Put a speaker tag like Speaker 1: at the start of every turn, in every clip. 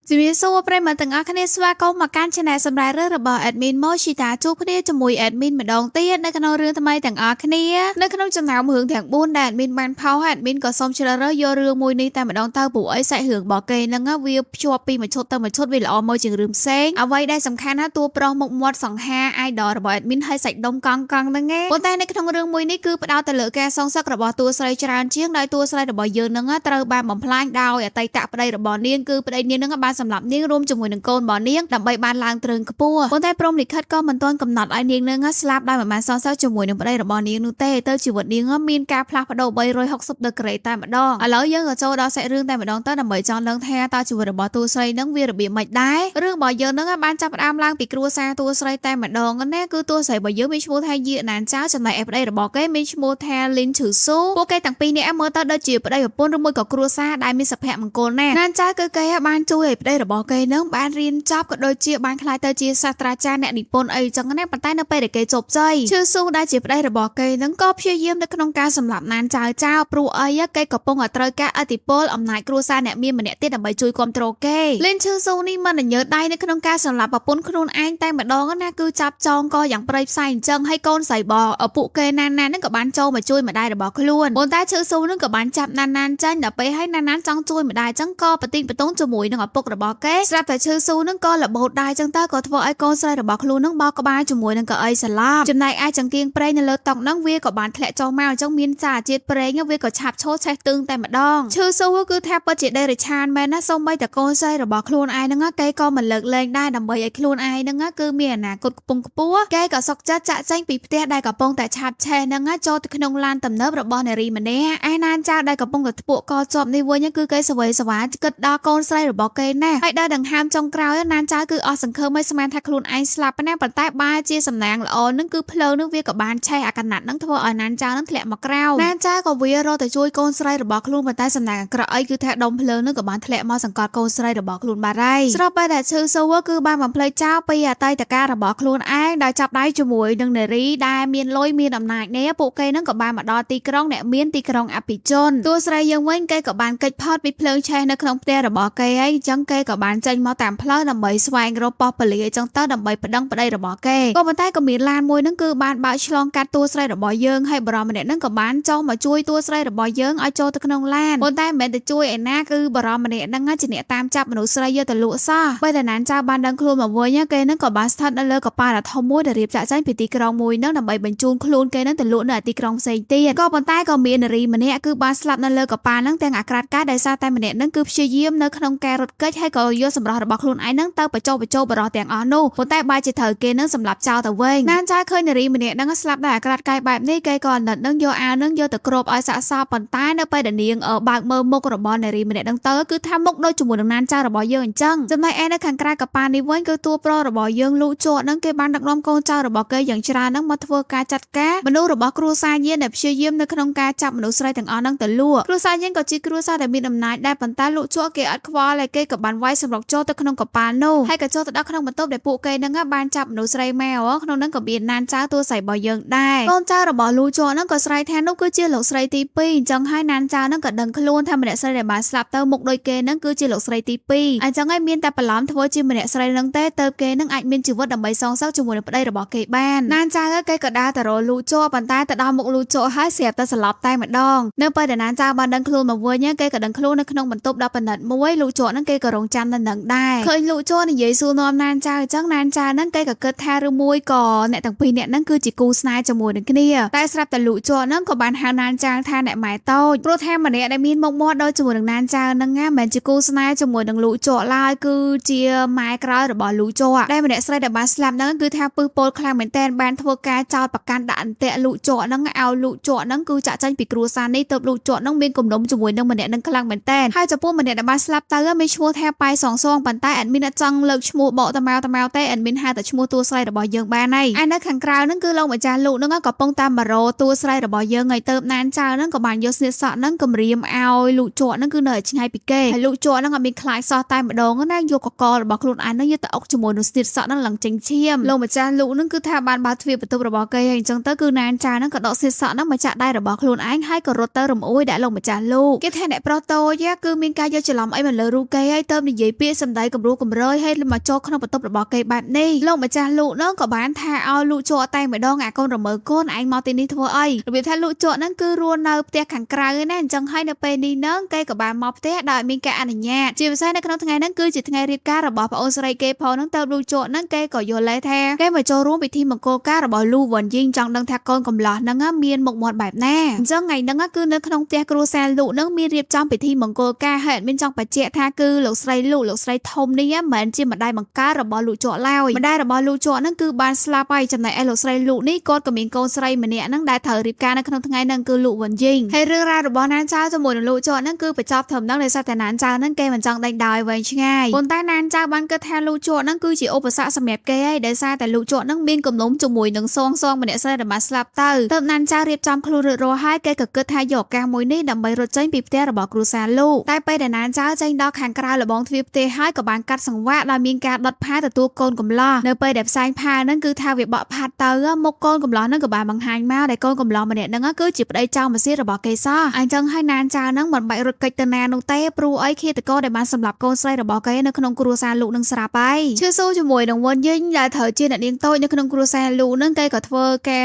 Speaker 1: ជំរាបសួរប្រិយមិត្តទាំងអស់គ្នាស្វាគមន៍មកកាន់ Channel សម្រាប់រឿងរបស់ Admin Moshita ជួបគ្នាជាមួយ Admin ម្ដងទៀតនៅក្នុងរឿងថ្មីទាំងអស់គ្នានៅក្នុងចំណោមរឿងទាំង4ដែល Admin បានផុសហើយ Admin ក៏សូមជ្រើសរើសយករឿងមួយនេះតែម្ដងទៅព្រោះអីសាច់រឿងរបស់គេហ្នឹងវាភ្ជាប់ពីមួយឈុតទៅមួយឈុតវាល្អមើលជាងរឿងផ្សេងអ្វីដែលសំខាន់ណាតួប្រុសមុខមាត់សង្ហា idol របស់ Admin ហើយសាច់ដុំកង់ហ្នឹងឯងប៉ុន្តែនៅក្នុងរឿងមួយនេះគឺផ្ដោតទៅលើការសងសឹករបស់តួស្រីច្រើនជាងដោយតួស្រីរបស់យើងហ្នឹងត្រូវបានបំផ្លាញដោយអតីតប្តីរបស់នាងគឺប្តីនាងហ្នឹងបានសម្លាប់នាងរួមជាមួយនឹងកូនរបស់នាងដើម្បីបានឡើងទ្រឹងខ្ពស់ប៉ុន្តែព្រមលិខិតក៏មិនទាន់កំណត់ឲ្យនាងនឹងស្លាប់ដោយមិនបានសងសឹកជាមួយនឹងប្តីរបស់នាងនោះទេទៅជីវិតនាងមានការផ្លាស់ប្ដូរ360ដឺក្រេតែម្ដងឥឡូវយើងក៏ចូលដល់សាច់រឿងតែម្ដងទៅដើម្បីចង់ដឹងថាតើជីវិតរបស់តួស្រីនឹងវារបៀបម៉េចដែររឿងរបស់យើងនឹងបានចាប់ផ្ដើមឡើងពីគ្រួសារតួស្រីតែម្ដងណាគឺតួស្រីរបស់យើងមានឈ្មោះថាយាណានចៅចំណែកឯប្តីរបស់គេមានឈ្មោះថាលីនឈឺស៊ូពួកគេទាំងពីរនាក់មើលទៅដូចជាប្តីប្រពន្ធឬមួយក៏គ្រួសារដែលមានសុភមង្គលណាស់ណានចៅគឺគេបានជួយឲ្យប្តីរបស់គេនឹងបានរៀនចប់ក៏ដូចជាបានក្លាយទៅជាសាស្ត្រាចារ្យអ្នកនិពន្ធអីចឹងណាប៉ុន្តែនៅពេលដែលគេជោគជ័យឈឺស៊ូដែលជាប្តីរបស់គេនឹងក៏ព្យាយាមនៅក្នុងការសម្លាប់ណានចៅចោលព្រោះអីគេកំពុងតែត្រូវការឥទ្ធិពលអំណាចគ្រួសារអ្នកមានម្នាក់ទៀតដើម្បីជួយគ្រប់គ្រងគេលីនឈឺស៊ូនេះមិនញើដៃនៅក្នុងការសម្លាប់ប្រពន្ធខ្លួនឯងតែម្ដងណាគឺចាប់ចងកយ៉ាងព្រៃផ្សៃអញ្ចឹងហើយកូនស្រីបងឪពុកគេណាននឹងក៏បានចូលមកជួយម្ដាយរបស់ខ្លួនប៉ុន្តែឈឺស៊ូនឹងក៏បានចាប់ណានចាញ់ដល់ពេលឲ្យណានចង់ជួយម្ដាយអញ្ចឹងក៏ប្រទីបតុងជាមួយនឹងឪពុករបស់គេស្រាប់តែឈឺស៊ូនឹងក៏លបោតដែរចឹងតើក៏ធ្វើឲ្យកូនស្រីរបស់ខ្លួននឹងបោកក្បាលជាមួយនឹងកៅអីស្លាប់ចំណែកឯចង្គៀងប្រេងនៅលើតុនឹងវាក៏បានធ្លាក់ចុះមកអញ្ចឹងមានសារជាតិប្រេងវាក៏ឆាប់ឈោឆេះទឹងតែម្ដងឈឺស៊ូគឺថាពិតជាដេរឆានមែនណាសូម្បីតែកូនស្រីរបស់ខ្លួនឯងហ្នឹងគេក៏មិនលើកលែងដែរដើម្បីឲ្យខ្លួនឯងហ្នឹងគឺមានអនាគតខ្ពង់ខ្ពស់គេក៏សុកចិត្តចាក់ចេញពីផ្ទះដែលកំពុងតែឆាប់ឆេះហ្នឹងចូលទៅក្នុងឡានទំនើបរបស់នារីម្នាក់ឯណានចៅដែលកំពុងតែធ្ពក់កជាប់នេះវិញគឺគេសវេសវាគិតដល់កូនស្រីរបស់គេណាហើយដល់ដង្ហើមចុងក្រោយណានចៅគឺអស់សង្ឃឹមមិនស្មានថាខ្លួនឯងស្លាប់ណាប៉ុន្តែបែរជាសំណាងល្អនឹងគឺភ្លើងនឹងវាក៏បានឆេះអាកណាត់នឹងធ្វើឲ្យណានចៅនឹងធ្លាក់មកក្រោមណានចៅក៏វារត់ទៅជួយកូនស្រីរបស់ខ្លួនប៉ុន្តែសំណាងអាក្រក់អីគឺថាដុំភ្លើងនឹងក៏បានធ្លាក់មកសង្កត់កូនស្រីរបស់ខ្លួនបាត់ហើយស្របពេលដែលឈឺស៊ូគឺបានបំភ្លេចចោលពីអតីតកាលរបស់ខ្លួនឯងដោយចាប់ដៃជាមួយនឹងនារីដែលមានលុយមានអំណាចនេះពួកគេនឹងក៏បានមកដល់ទីក្រុងអ្នកមានទីក្រុងអភិជនតួស្រីយើងវិញគេក៏បានកិច្ចផុតពីភ្លើងឆេះនៅក្នុងផ្ទះរបស់គេហើយអញ្ចឹងគេក៏បានចេញមកតាមផ្លូវដើម្បីស្វែងរកប៉ោះប៉លីអញ្ចឹងទៅដើម្បីប្តឹងប្តីរបស់គេក៏ប៉ុន្តែក៏មានឡានមួយហ្នឹងគឺបានបើកឆ្លងកាត់តួស្រីរបស់យើងហើយបរិមម្នាក់ហ្នឹងក៏បានចុះមកជួយតួស្រីរបស់យើងឲ្យចូលទៅក្នុងឡានប៉ុន្តែមិនមែនទៅជួយឯណាគឺបរិមម្នាក់ហ្នឹងជាអ្នកតាមចាប់មនុស្សស្រីយកទៅលក់សោះពេលតែណានចៅបានដឹងខ្លួនមកវិញគេហ្នឹងក៏បានស្ថិតនៅលើកប៉ាល់ដ៏ធំមួយដែលរៀបចាក់ចែងពីទីក្រុងមួយហ្នឹងដើម្បីបញ្ជូនខ្លួនគេហ្នឹងទៅលក់នៅទីក្រុងផ្សេងទៀតក៏ប៉ុន្តែក៏មាននារីម្នាក់គឺបានស្លាប់នៅលើកប៉ាល់ហ្នឹងទាំងអាក្រាតកាយដោយសារតែម្នាក់ហ្នឹងគឺព្យាយាមនៅក្នុងការរត់គេចហើយក៏យកសម្រស់របស់ខ្លួនឯងហ្នឹងទៅបញ្ចុះបញ្ចូលបរិះទាំងអស់នោះប៉ុន្តែបែរជាត្រូវគេនឹងសម្លាប់ចោលទៅវិញណានចៅឃើញនារីម្នាក់ហ្នឹងស្លាប់ដោយអាក្រាតកាយបែបនេះគេក៏អាណិតនឹងយកអាវនឹងយកទៅគ្របឲ្យសាកសពប៉ុន្តែនៅពេលដែលនាងបើកមើលមុខរបស់នារីម្នាក់ហ្នឹងទៅគឺថាមុខដូចជាមួយនឹងណានចៅរបស់យើងអញ្ចឹងចំណែកឯនៅខាងក្រៅកប៉ាល់នេះវិញគឺតួប្រុសរបស់យើងលូជក់ហ្នឹងគេបានដឹកនាំកូនចៅរបស់គេយ៉ាងច្រើនហ្នឹងមកធ្វើការចាត់ការមនុស្សរបស់គ្រួសារយានដែលព្យាយាមនៅក្នុងការចាប់មនុស្សស្រីទាំងអស់ហ្នឹងទៅលក់គ្រួសារយានក៏ជាគ្រួសារដែលមានអំណាចដែរប៉ុន្តែលូជក់គេអត់ខ្វល់ហើយគេក៏បានវាយសម្រុកចូលទៅក្នុងកប៉ាល់នោះហើយក៏ចូលទៅដល់ក្នុងបន្ទប់ដែលពួកគេហ្នឹងបានចាប់មនុស្សស្រីមកក្នុងហ្នឹងក៏មានណានចៅតួស្រីរបស់យើងដែរកូនចៅរបស់លូជក់ហ្នឹងក៏ស្រែកថានោះគឺជាលោកស្រីទី2អញ្ចឹងហើយណានចៅហ្នឹងក៏ដឹងខ្លួនថាម្នាក់ស្រីដែលបានស្លាប់ទៅមុខដូចគេហ្នឹងគឺជាលោកស្រីទី2អញ្ចឹងហើយមានតែបន្លំធ្វើជាម្នាក់ស្រីហ្នឹងទេទៅគេហ្នឹងអាចមានជីវិតដើម្បីសងសឹកជាមួយនឹងប្តីរបស់គេបានណានចៅគេក៏ដើរទៅរកលូជក់ប៉ុន្តែទៅដល់មុខលូជក់ហើយស្រាប់តែស្លាប់តែម្ដងនៅពេលដែលណានចៅបានដឹងខ្លួនមកវិញគេក៏ដឹងខ្លួននៅក្នុងបន្ទប់ដ៏ប៉និតមួយលូជក់ហ្នឹងគេក៏រងចាំនៅនឹងដែរឃើញលូជក់និយាយសួរនាំណានចៅអញ្ចឹងណានចៅហ្នឹងគេក៏គិតថាឬមួយក៏អ្នកទាំងពីរអ្នកហ្នឹងគឺជាគូស្នេហ៍ជាមួយនឹងគ្នាតែស្រាប់តែលូជក់ហ្នឹងក៏បានហៅណានចៅថាអ្នកម៉ែតូចព្រោះថាម្នាក់ដែលមានមុខមាត់ដូចជាមួយនឹងណានចៅហ្នឹងមិនមែនជាគូស្នេហ៍ជាមួយនឹងលូជក់ឡើយគឺជាម៉ែក្រោយរបស់លូជក់ដែលម្នាក់ស្រីដែលបានស្លាប់ហ្នឹងគឺថាពឹសពលខ្លាំងមែនទែនបានធ្វើការចោទប្រកាន់ដាក់អន្ទាក់លូជក់ហ្នឹងឲ្យលូជក់ហ្នឹងគឺចាក់ចេញពីគ្រួសារនេះទៅលូជក់ហ្នឹងមានគំនុំជាមួយនឹងម្នាក់ហ្នឹងខ្លាំងមែនទែនហើយចំពោះម្នាក់ដែលបានស្លាប់ទៅមានឈ្មោះថាប៉ៃសងសងប៉ុន្តែអត់មានអ្នកចង់លើកឈ្មោះបកតម៉ៅទេអត់មានហៅតែឈ្មោះតួស្រីរបស់យើងបានហើយឯនៅខាងក្រៅហ្នឹងគឺលោកម្ចាស់លូហ្នឹងក៏កំពុងតាមបារោតួស្រីរបស់យើងឲ្យទៅណានចៅហ្នឹងក៏បានយកស្នៀតសក់ហ្នឹងគម្រាមឲ្យលូជក់ហ្នឹងគឺនៅឆ្ងាយពីគេហើយលូជក់ហ្នឹងអត់មានខ្លាចសោះតែម្ដងណាយកកករបស់ខ្លួនឯងហ្នឹងយកទៅអុកជាមួយនឹងស្នៀតសក់ហ្នឹងឡើងចេញឈាមលោកម្ចាស់លូហ្នឹងគឺថាបានបើកទ្វារបន្ទប់របស់គេហើយអញ្ចឹងទៅគឺណានចៅហ្នឹងក៏ដកស្នៀតសក់ហ្នឹងមកចាក់ដៃរបស់ខ្លួនឯងហើយក៏រត់ទៅរំអួយដាក់លោកម្ចាស់លូគេថាអ្នកប្រុសតូចគឺមានការយកច្រឡំអីមកលើរូបគេហើយទៅ ទៅនិយាយពាក្យសម្ដីគំរោះគំរើយឲ្យមកចូលក្នុងបន្ទប់របស់គេបែបនេះលោកម្ចាស់លក់ហ្នឹងក៏បានថាឲ្យលក់ជក់តែម្ដងអាកូនរមើកូនឯងមកទីនេះធ្វើអីរបៀបថាលក់ជក់ហ្នឹងគឺរស់នៅផ្ទះខាងក្រៅណាអញ្ចឹងហើយនៅពេលនេះហ្នឹងគេក៏បានមកផ្ទះដោយមានការអនុញ្ញាតជាពិសេសនៅក្នុងថ្ងៃហ្នឹងគឺជាថ្ងៃរៀបការរបស់ប្អូនស្រីគេផងហ្នឹងទៅលក់ជក់ហ្នឹងគេក៏យល់ដែរថាគេមកចូលរួមពិធីមង្គលការរបស់លូវ៉ាន់យីងចង់ដឹងថាកូនកំឡោះហ្នឹងមានមុខមាត់បែបណាអញ្ចឹងថ្ងៃហ្នឹងគឺនៅក្នុងផ្ទះគ្រួសារលក់ហ្នឹងមានរៀបចំពិធីមង្គលការហើយអត់មានចង់បញ្ជាក់ថាគឺលោកស្រីលក់លោកស្រីធំនេះមិនមែនជាម្ដាយបង្កើតរបស់លក់ជក់ឡើយម្ដាយរបស់លក់ជក់ហ្នឹងគឺបានស្លាប់ហើយចំណែកឯលោកស្រីលក់នេះគាត់ក៏មានកូនស្រីម្នាក់ហ្នឹងដែលត្រូវរៀបការនៅក្នុងថ្ងៃហ្នឹងគឺលក់វ៉ាន់យីងហើយរឿងរ៉ាវរបស់ណានចៅជាមួយនឹងលក់ជក់ហ្នឹងគឺបញ្ចប់ត្រឹមហ្នឹងដោយសារតែណានចៅហ្នឹងគេមិនចង់ដេញដោលវែងឆ្ងាយប៉ុន្តែណានចៅបានគិតថាលក់ជក់ហ្នឹងគឺជាឧបសគ្គសម្រាប់គេហើយដោយសារតែលក់ជក់ហ្នឹងមានគំនុំជាមួយនឹងសងម្នាក់ស្រីដែលបានស្លាប់ទៅណានចៅរៀបចំខ្លួនរួចរាល់ហើយគេក៏គិតថាយកឱកាសមួយនេះដើម្បីរត់ចេញពីផ្ទះរបស់គ្រួសារលោកតែពេលដែលណានចៅចេញដល់ខាងក្រៅលបងទ្វារផ្ទះហើយក៏បានកាត់សង្វាក់ដោយមានការដុតផាទទួលកូនកំឡោះនៅពេលដែលផ្សែងផាហ្នឹងគឺថាវាបក់ផាត់ទៅមុខកូនកំឡោះហ្នឹងក៏បានបង្ហាញមកដែលកូនកំឡោះម្នាក់ហ្នឹងគឺជាប្តីចៅម៉ាស៊ីរបស់គេសោះអញ្ចឹងហើយណានចៅហ្នឹងមិនបាច់រត់គេចទៅណានោះទេព្រោះអីឃាតករដែលបានសម្លាប់កូនស្រីរបស់គេនៅក្នុងគ្រួសារលោកនឹងស្រាប់ហើយឈឺស៊ូជាមួយនឹងវ៉ាន់យីងដែលត្រូវជាអ្នកនាងតូចនៅក្នុងគ្រួសារលោកហ្នឹងគេក៏ធ្វើកា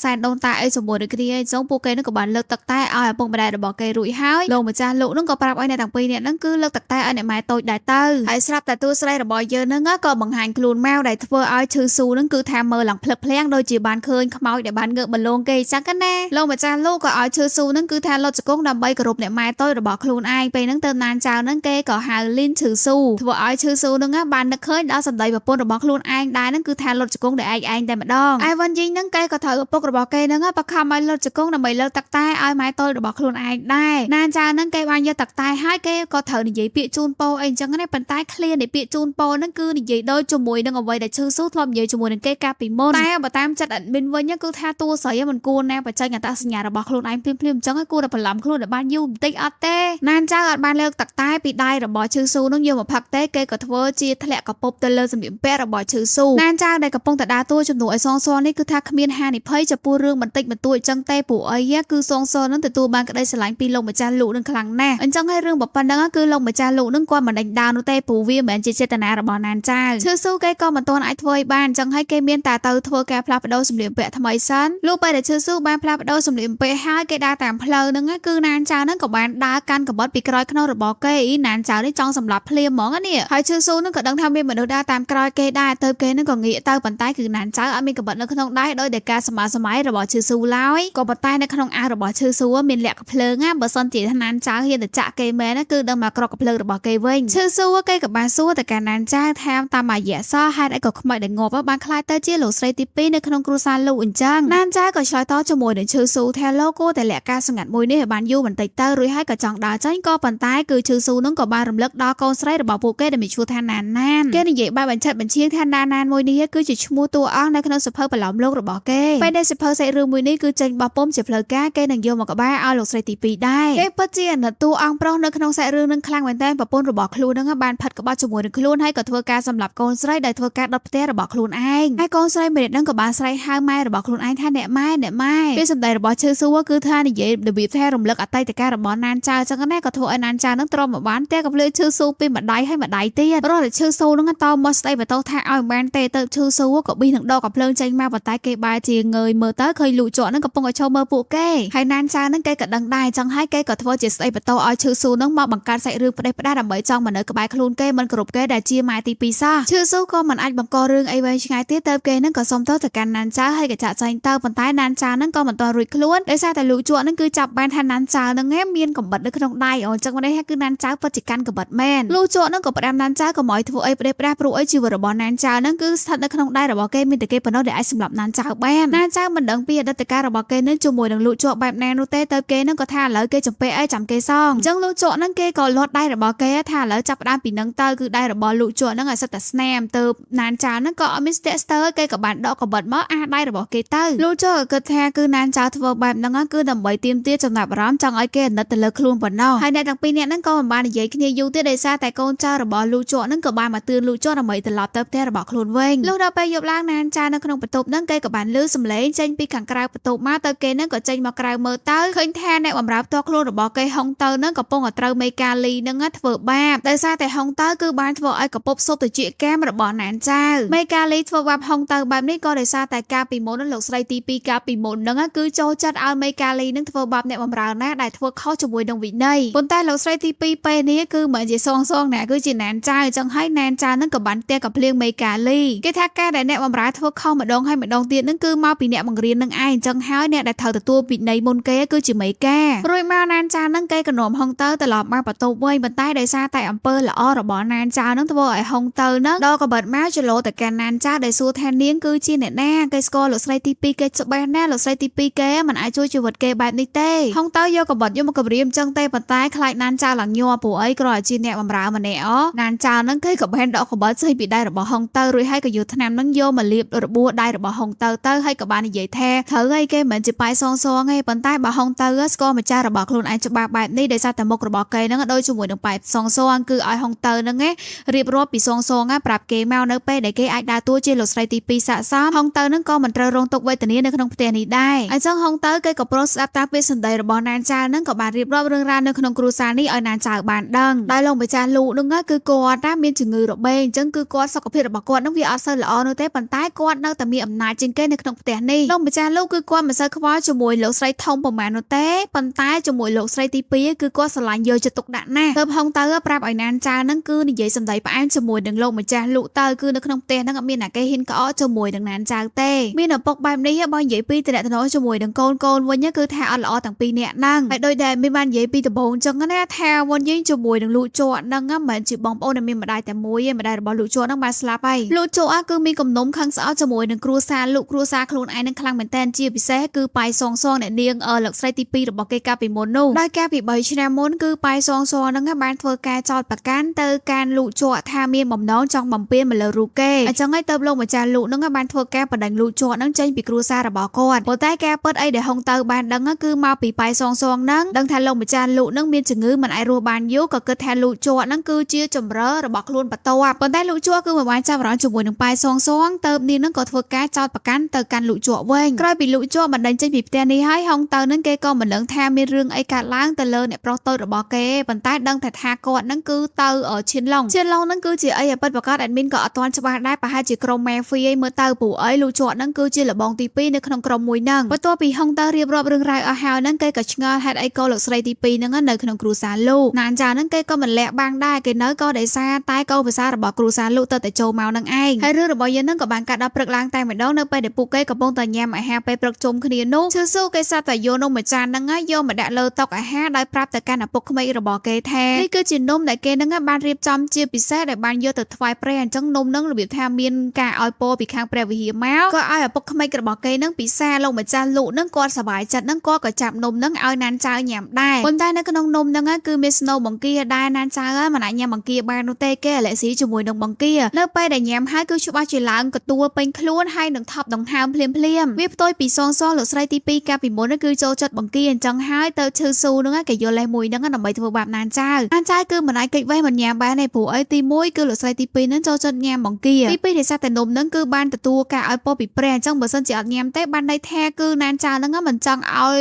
Speaker 1: រសែនដូនតាអីជាមួយនឹងគ្នាអញ្ចឹងពួកគេហ្នឹងក៏បានលើកទឹកតែឲ្យឪពុកម្ដាយរបស់គេរួចហើយលោកម្ចាស់លោកហ្នឹងក៏ប្រាប់ឲ្យអ្នកទាំងពីរនាក់ហ្នឹងគឺលើកទឹកតែឲ្យអ្នកម៉ែតូចដែរទៅហើយស្រាប់តែតួស្រីរបស់យើងហ្នឹងក៏បង្ហាញខ្លួនមកដែលធ្វើឲ្យឈឺស៊ូហ្នឹងគឺថាមើលឡើងភ្លឹកភ្លាំងដូចជាបានឃើញខ្មោចដែលបានងើបបលងគេចឹងណាលោកម្ចាស់លោកក៏ឲ្យឈឺស៊ូហ្នឹងគឺថាលុតជង្គង់ដើម្បីគោរពអ្នកម៉ែតូចរបស់ខ្លួនឯងពេលហ្នឹងទៅណានចៅហ្នឹងគេក៏ហៅលីនឈឺស៊ូធ្វើឲ្យឈឺស៊ូហ្នឹងបាននឹកឃើញដល់សម្ដីប្រពន្ធរបស់ខ្លួនឯងដែរហ្នឹងគឺថាលុតជង្គង់តែឯងតែម្ដងឯវ៉ាន់យីងហ្នឹងគេក៏ត្រូវឪពុករបស់គេហ្នឹងបខំឲ្យលុតជង្គង់ដើម្បីលើកទឹកតែឲ្យម៉ែតូចរបស់ខ្លួនឯងដែរណានចៅហ្នឹងគេបានយកទឹកតែឲ្យគេក៏ត្រូវនិយាយពាក្យជូនពរអីអញ្ចឹងណាប៉ុន្តែឃ្លានៃពាក្យជូនពរហ្នឹងគឺនិយាយដូចជាមួយនឹងអ្វីដែលឈឺស៊ូធ្លាប់និយាយជាមួយនឹងគេកាលពីមុនតែបើតាមចិត្តអដមីនវិញគឺថាតួស្រីមិនគួរណាបញ្ចេញអត្តសញ្ញាណរបស់ខ្លួនឯងភ្លាមៗអញ្ចឹងគួរតែបន្លំខ្លួនឲ្យបានយូរបន្តិចអត់ទេណានចៅអត់បានលើកទឹកតែពីដៃរបស់ឈឺស៊ូនឹងយកមកផឹកទេគេក៏ធ្វើជាធ្លាក់កពប់ទៅលើសម្លៀកបំពាក់របស់ឈឺស៊ូណានចៅដែលកំពុងតែដើរតួជំនួសឲ្យសងសននេះគឺថាគ្មានហានិភ័យចំពោះរឿងបន្តិចបន្តួចអញ្ចឹងទេព្រោះអីគឺសងសននឹងទទួលបានក្តីស្រឡាញ់ពីលោកម្ចាស់លោកនឹងខ្លាំងណាស់អញ្ចឹងហើយរឿងប៉ុណ្ណឹងគឺលោកម្ចាស់លោកនឹងគាត់មិនដេញដោលនោះទេព្រោះវាមិនមែនជាចេតនារបស់ណានចៅឈឺស៊ូគេក៏មិនទាន់អាចធ្វើឲ្យបានអញ្ចឹងហើយគេមានតែទៅធ្វើការផ្លាស់ប្ដូរសម្លៀកបំពាក់ថ្មីសិនលុះពេលដែលឈឺស៊ូបានផ្លាស់ប្ដូរសម្លៀកបំពាក់ហើយគេដើរតាមផ្លូវហ្នឹងគឺណានចៅហ្នឹងក៏បានដើរកាន់កបិតពីក្រោយខ្នងរបស់គេណានចៅនេះចង់សម្លាប់ភ្លាមហ្មងនេះហើយឈឺស៊ូហ្នឹងក៏ដឹងថាមានមនុស្សដើរតាមក្រោយគេដែរទៅគេហ្នឹងក៏ងាកទៅប៉ុន្តែគឺណានចៅអត់មានកបិតនៅក្នុងដៃដោយតែការសម័យរបស់ឈឺស៊ូឡើយក៏ប៉ុន្តែនៅក្នុងអាវរបស់ឈឺស៊ូមានលក្ខភ្លើងបើសិនជាណានចៅហ៊ានទៅចាក់គេមែនគឺដឹងមកក្រកកភ្លើងរបស់គេវិញឈឺស៊ូគេក៏បានសួរទៅការណានចៅថាតាមរយៈសហេតុអីក៏ខ្មោចដែលងាប់បានខ្លាចទៅជាលោកស្រីទី2នៅក្នុងគ្រួសារលោកអញ្ចឹងណានចៅក៏ឆ្លើយតបជាមួយនឹងឈឺស៊ូថាលោកគួរតែលាក់ការសម្ងាត់មួយនេះឲ្យបានយូរបន្តិចទៅរួចហើយក៏ចង់ដើរចេញក៏ប៉ុន្តែគឺឈឺស៊ូនឹងក៏បានរំលឹកដល់កូនស្រីរបស់ពួកគេដែលមានឈ្មោះថាណានគេនិយាយបែបបញ្ឆិតបញ្ឈៀងថាណានមួយនេះគឺជាឈ្មោះតួអង្គនៅក្នុងសភៅប្រឡំលោករបស់គេពេលដែលសភៅសាច់រឿងមួយនេះគឺចេញបោះពុំជាផ្លូវការគេនឹងយកមកក្បែរឲ្យលោកស្រីទី2ដែរគេពិតជាអាណិតតួអង្គប្រុសនៅក្នុងសាច់រឿងនឹងខ្លាំងមែនទែនប្រពន្ធរបស់ខ្លួននឹងបានផិតក្បត់ជាមួយនឹងខ្លួនហើយក៏ធ្វើការសម្លាប់កូនស្រីដែលធ្វើការដុតផ្ទះរបស់ខ្លួនឯងហើយកូនស្រីម្នាក់នឹងក៏បានស្រែកហៅម៉ែរបស់ខ្លួនឯងថាអ្នកម៉ែពេលសម្ដីរបស់ឈឺស៊ូគឺថានិយាយរបៀបថារំលឹកអតីតកាលរបស់ណានចៅចឹងណាក៏ធ្វើឲ្យណានចៅនឹងទ្រាំមកបានតែក៏ភ្លឺឈឺស៊ូពីម្ដាយហើយម្ដាយទៀតព្រោះតែឈឺស៊ូនឹងតមកស្ដីបន្ទោសថាឲ្យបានទេទៅឈឺស៊ូក៏ប៊ីនឹងដកកំភ្លើងចេញមកប៉ុន្តែគេបែរជាងើយមើលទៅឃើញលូកជក់នឹងកំពុងឲ្យឈោមើលពួកគេហើយណានចៅនឹងគេក៏ដឹងដែរចឹងហើយគេក៏ធ្វើជាស្ដីបន្ទោសឲ្យឈឺស៊ូនឹងមកបង្កើតសាច់រឿងផ្ដេសផ្ដាសដើម្បីចង់មកនៅក្បែរខ្លួនគេមិនគ្រប់គេដែលជាម៉ែទី2សោះឈឺស៊ូក៏មិនអាចបង្ករឿងអីវែងឆ្ងាយទៀតទៅគេនឹងក៏សុំទោសទៅកាន់ណានចៅហើយក៏ចាក់ចែងទៅប៉ុន្តែណានចៅនឹងក៏មិនទាន់រួចខ្លួនដោយសារតែលូកជក់នឹងគឺចាប់បានថាណានចៅនឹងមានកំបិតនៅក្នុងដៃអូចឹងនេះគឺណានចៅពិតជាកាន់កំបិតមែនលូកជក់នឹងក៏ផ្ដាំណានចៅក៏មកធ្វើអីផ្ដេសផ្ដាសព្រោះអីជីវិតរបស់ណានចៅនឹងគឺស្ថិតនៅក្នុងដៃរបស់គេមានតែគេប៉ុណ្ណោះដែលអាចសម្លាប់ណានចៅបានណានចៅមិនដឹងពីអតីតកាលរបស់គេនឹងជាមួយនឹងលូកជក់បែបណានោះទេទៅគេនឹងក៏ថាឥឡូវគេចំពេអីចាំគេសងអញ្ចឹងលូកជក់នឹងគេក៏លាត់ដៃរបស់គេថាឥឡូវចាប់ផ្ដើមពីនឹងទៅគឺដៃរបស់លូកជក់នឹងឲ្យសិតតែស្នាមទៅណានចៅនឹងក៏អត់មានស្ទាក់ស្ទើរគេក៏បានដកកំបិតមកអាដៃរបស់គេទៅលូកជក់ក៏គិតថាគឺណានចៅធ្វើបែបហ្នឹងគឺដើម្បីទាមទារចំណាប់អារម្មណ៍ចង់ឲ្យគេអាណិតទៅលើខ្លួនប៉ុណ្ណោះហើយអ្នកទាំងពីរនាក់ហ្នឹងក៏មិនបាននិយាយគ្នាយូរទៀតដោយសារតែកូនចៅរបស់លូកជក់ហ្នឹងក៏បានមកទឿនលូកជក់ដើម្បីត្រឡប់ទៅផ្ទះរបស់ខ្លួនវិញលុះដល់ពេលយប់ឡើងណានចៅនៅក្នុងបន្ទប់ហ្នឹងគេក៏បានលឺសំឡេងចេញពីខាងក្រៅបន្ទប់មកទៅគេហ្នឹងក៏ចេញមកក្រៅមើលទៅឃើញថាអ្នកបម្រើផ្ទាល់ខ្លួនរបស់គេហុងទៅហ្នឹងកំពុងតែត្រូវមេកាលីហ្នឹងធ្វើប បាបដោយសារតែហុងតើគឺបានធ្វើឲ្យកពប់សុបទៅជាកាមរបស់ណានចៅមេកាលីធ្វើបាបហុងតើបែបនេះក៏ដោយសារតែការពីមុនលោកស្រីទី2កាលពីមុនហ្នឹងគឺចូលចិត្តឲ្យមេកាលីនឹងធ្វើបាបអ្នកបម្រើណាដែលធ្វើខុសជាមួយនឹងវិន័យប៉ុន្តែលោកស្រីទី2ពេលនេះគឺមិនជាសងណាគឺជាណានចៅចឹងហើយណានចៅនឹងក៏បានផ្ទះកំភ្លៀងមេកាលីគេថាការដែលអ្នកបម្រើធ្វើខុសម្ដងហើយម្ដងទៀតនឹងគឺមកពីអ្នកបង្រៀននឹងឯងចឹងហើយអ្នកដែលត្រូវទទួលវិន័យមុនគេគឺជាមេការួចមកណានចៅនឹងគេក៏នាំហុងតើត្រឡប់មកបន្ទប់វិញប៉ុន្តែដោយសារតែអំពើល្អរបស់ណានចៅនឹងធ្វើឲ្យហុងតើនឹងដល់ក៏បាត់មកចលោទៅកាន់ណានចៅដែលសួរថានាងគឺជាអ្នកណាគេស្គាល់លោកស្រីទី2គេច្បាស់ណាស់លោកស្រីទី2គេមិនអាចជួយជីវិតគេបែបនេះទេហុងតើយកកបិតយកមកគម្រាមចឹងទេប៉ុន្តែខ្លាចណានចៅឡើងញ័រព្រោះអីគ្រាន់តែជាអ្នកបម្រើម្នាក់ណានចៅនឹងគេក៏បានដកកបិតស្អីពីដៃរបស់ហុងតើរួចហើយក៏យកថ្នាំនឹងយកមកលាបរបួសដៃរបស់ហុងតើហើយក៏បាននិយាយថាត្រូវហើយគេមិនជាប៉ៃសងទេប៉ុន្តែបើហុងតើស្គាល់ម្ចាស់របស់ខ្លួនឯងច្បាស់បែបនេះដោយសារតែមុខរបស់គេនឹងដូចជាមួយនឹងប៉ៃសងគឺឲ្យហុងតើនឹងរៀបរាប់ពីសងប្រាប់គេមកនៅពេលដែលគេអាចដើរតួជាលោកស្រីទី2សាកសមហុងតើនឹងក៏មិនត្រូវរងទុក្ខវេទនានៅក្នុងផ្ទះនេះដែរអញ្ចឹងហុងតើគេក៏ប្រុសស្ដាប់តាមពាក្យសម្ដីរបស់ណានចៅនឹងក៏បានរៀបរាប់រឿងរ៉ាវនៅក្នុងគ្រួសារនេះឲ្យណានចៅបានដឹងដែលលោកម្ចាស់លូនឹងគឺគាត់ណាមានជំងឺរបេងអញ្ចឹងគឺគាត់សុខភាពរបស់គាត់នឹងវាអត់សូវល្អនោះទេប៉ុន្តែគាត់នៅតែមានអំណាចជាងគេនៅក្នុងផ្ទះនេះលោកម្ចាស់លូគឺគាត់មិនសូវខ្វល់ជាមួយលោកស្រីធំប្រហែលនោះទេប៉ុន្តែជាមួយលោកស្រីទី2គឺគាត់ស្រឡាញ់យកចិត្តទុកដាក់ណាស់ទើបហុងតើប្រាប់ឲ្យណានចៅនឹងគឺនិយាយសម្ដីផ្អែមជាមួយនឹងលោកម្ចាស់លូតើគឺនៅក្នុងផ្ទះនឹងអត់មានអ្នកគេហ៊ានក្អកជាមួយនឹងណានចៅទេមានឪពុកបែបនេះបើនិយាយពីតំណែងជាមួយនឹងកូនវិញគឺថាអត់ល្អទាំងពីរនាក់ហ្នឹងហើយដោយដែលមានបាននិយាយពីដំបូងអញ្ចឹងណាថាវិញយើងជាមួយនឹងលូជក់ហ្នឹងមិនជាបងប្អូនដែលមានម្ដាយតែមួយទេម្ដាយរបស់លូជក់ហ្នឹងបានស្លាប់ហើយលូជក់គឺមានគំនុំខឹងស្អប់ជាមួយនឹងគ្រួសារលូគ្រួសារខ្លួនឯងនឹងខ្លាំងមែនតើជាពិសេសគឺប៉ៃសងអ្នកនាងលោកស្រីទី2របស់គេកាលពីមុននោះដោយកាលពី3ឆ្នាំមុនគឺប៉ៃសងហ្នឹងបានធ្វើការចោទប្រកាន់ទៅការលូជក់ថាមានបំណងចង់បំពេញមកលើរូបគេអញ្ចឹងហើយទៅលោកម្ចាស់លូហ្នឹងបានធ្វើការបដិញ្ញលូជក់ហ្នឹងចេញពីគ្រួសាររបស់គាត់ប៉ុន្តែការពិតអីដែលហុងតើបានដឹងគឺមកពីប៉ៃសងហ្នឹងដឹងថាលោកម្ចាស់លូហ្នឹងមានជំងឺមិនអាចរស់បានយូរក៏គិតថាលូជក់ហ្នឹងគឺជាជំរើរបស់ខ្លួនបន្ទាប់ប៉ុន្តែលូជក់គឺមិនបានចាប់អារម្មណ៍ជាមួយនឹងប៉ៃសងទៅនាងហ្នឹងក៏ធ្វើការចោទប្រកាន់ទៅកាន់លូជក់វិញក្រោយពីលូជក់បណ្ដេញចេញពីផ្ទះនេះហើយហុងតើហ្នឹងគេក៏មិនដឹងថាមានរឿងអីកើតឡើងទៅលើអ្នកប្រុសតូចរបស់គេប៉ុន្តែដឹងថាគាត់ហ្នឹងគឺទៅឈៀនឡុងហ្នឹងគឺជាអីពិតប្រាកដ admin ក៏អត់ទាន់ច្បាស់ដែរប្រហែលជាក្រុម Mafia ឯងមើលទៅព្រោះអីលូជក់ហ្នឹងគឺជាលបងទី2នៅក្នុងក្រុមមួយហ្នឹងបន្ទាប់ពីហុងតើរៀបរាប់រឿងរ៉ាវអស់ហើយហ្នឹងគេក៏ឆ្ងល់ហេតុអីក៏លោកស្រីទី2ហ្នឹងនៅក្នុងគ្រួសារលូណានចាហ្នឹងគេក៏មិនលាក់បាំងដែរគេនៅក៏ដោយសារតែកូនភាសារបស់គ្រួសារលូទៅតែចូលមកនឹងឯងហើយរឿងរបស់យើងហ្នឹងក៏បានកាត់ដល់ព្រឹកឡើងតែម្ដងនៅពេលដែលពួកគេកំពុងតែញ៉ាំអាហារពេលព្រឹកជុំគ្នានោះឈឺស៊ូគេស្រាប់តែយកនំមួយចានហ្នឹងហើយយកមកដាក់លើតុអាហារដោយប្រាប់ទៅកាន់ឪពុកក្មេករបស់គេថានេះគឺជានំដែលគេហ្នឹងបានរៀបចំជាពិសេសដែលបានយកទៅថ្វាយព្រះអញ្ចឹងនំហ្នឹងរបៀបថាមានការឲ្យពរពីខាងព្រះវិហារមកក៏ឲ្យឪពុកក្មេករបស់គេហ្នឹងពិសាលោកម្ចាស់លូហ្នឹងគាត់សប្បាយចិត្តហ្នឹងគាត់ក៏ចាប់នំហ្នឹងឲ្យណានចៅញ៉ាំដែរប៉ុន្តែនៅក្នុងនំហ្នឹងគឺមានស្នូលបង្គាដែរណានចៅមិនអាចញ៉ាំបង្គាបាននោះទេគេអាឡែស៊ីជាមួយនឹងបង្គានៅពេលដែលញ៉ាំហើយគឺច្បាស់ជាឡើងកទួលពេញខ្លួនហើយនឹងថប់ដង្ហើមភ្លាមវាផ្ទុយពីសងលោកស្រីទី2កាលពីមុនគឺចូលចិត្តបង្គាអញ្ចឹងហើយទៅឈឺស៊ូហ្នឹងគេយកលេសមួយហ្នឹងដើម្បីធ្វើបាបណានចៅគឺមិនអាចកិច្ចវេះមិនញ៉ាំបានទេព្រោះអីទី1គឺលោកស្រីទី2ហ្នឹងចូលចិត្តញ៉ាំបង្គាទី2ដោយសារតែនំហ្នឹងគឺបានទទួលការឲ្យពរពីព្រះអញ្ចឹងបើសិនជាអត់ញ៉ាំទេបានន័យថាគឺណានចៅហ្នឹងមិនចង់ឲ្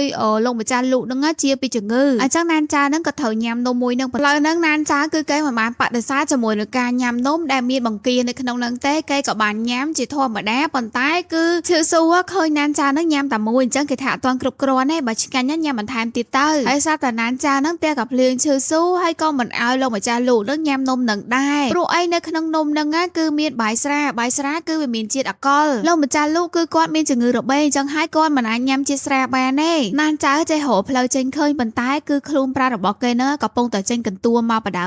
Speaker 1: យលោកម្ចាស់លូហ្នឹងជាពីជំងឺអញ្ចឹងណានចៅហ្នឹងក៏ត្រូវញ៉ាំនំមួយហ្នឹងផ្លូវហ្នឹងណានចៅគឺគេមិនបានបដិសេធជាមួយនឹងការញ៉ាំនំដែលមានបង្គានៅក្នុងហ្នឹងទេគេក៏បានញ៉ាំជាធម្មតាប៉ុន្តែគឺឈឺស៊ូឃើញណានចៅហ្នឹងញ៉ាំតែមួយអញ្ចឹងគេថាអត់ទាន់គ្រប់គ្រាន់ទេបើឆ្ងាញ់ញ៉ាំបន្ថែមទៀតទៅហើយសារតាណានចៅហ្នឹងតែក៏ភ្លៀងឈឺស៊ូហើយក៏មិនឲ្យលោកម្ចាស់លូហ្នឹងញ៉ាំនំហ្នឹងដែរព្រោះអីនៅក្នុងនំហ្នឹងគឺមានបាយស្រាគឺវាមានជាតិអាល់កុលលោកម្ចាស់លូគឺគាត់មានជំងឺរបេងអញ្ចឹងហើយគាត់មិនអាចញ៉ាំជាតិស្រាបានទេណានចៅចេះរកផ្លូវចេញឃើញប៉ុន្តែគឺខ្លួនប្រារបស់គេហ្នឹងកំពុងតែចេញកន្ទួលមកបដើ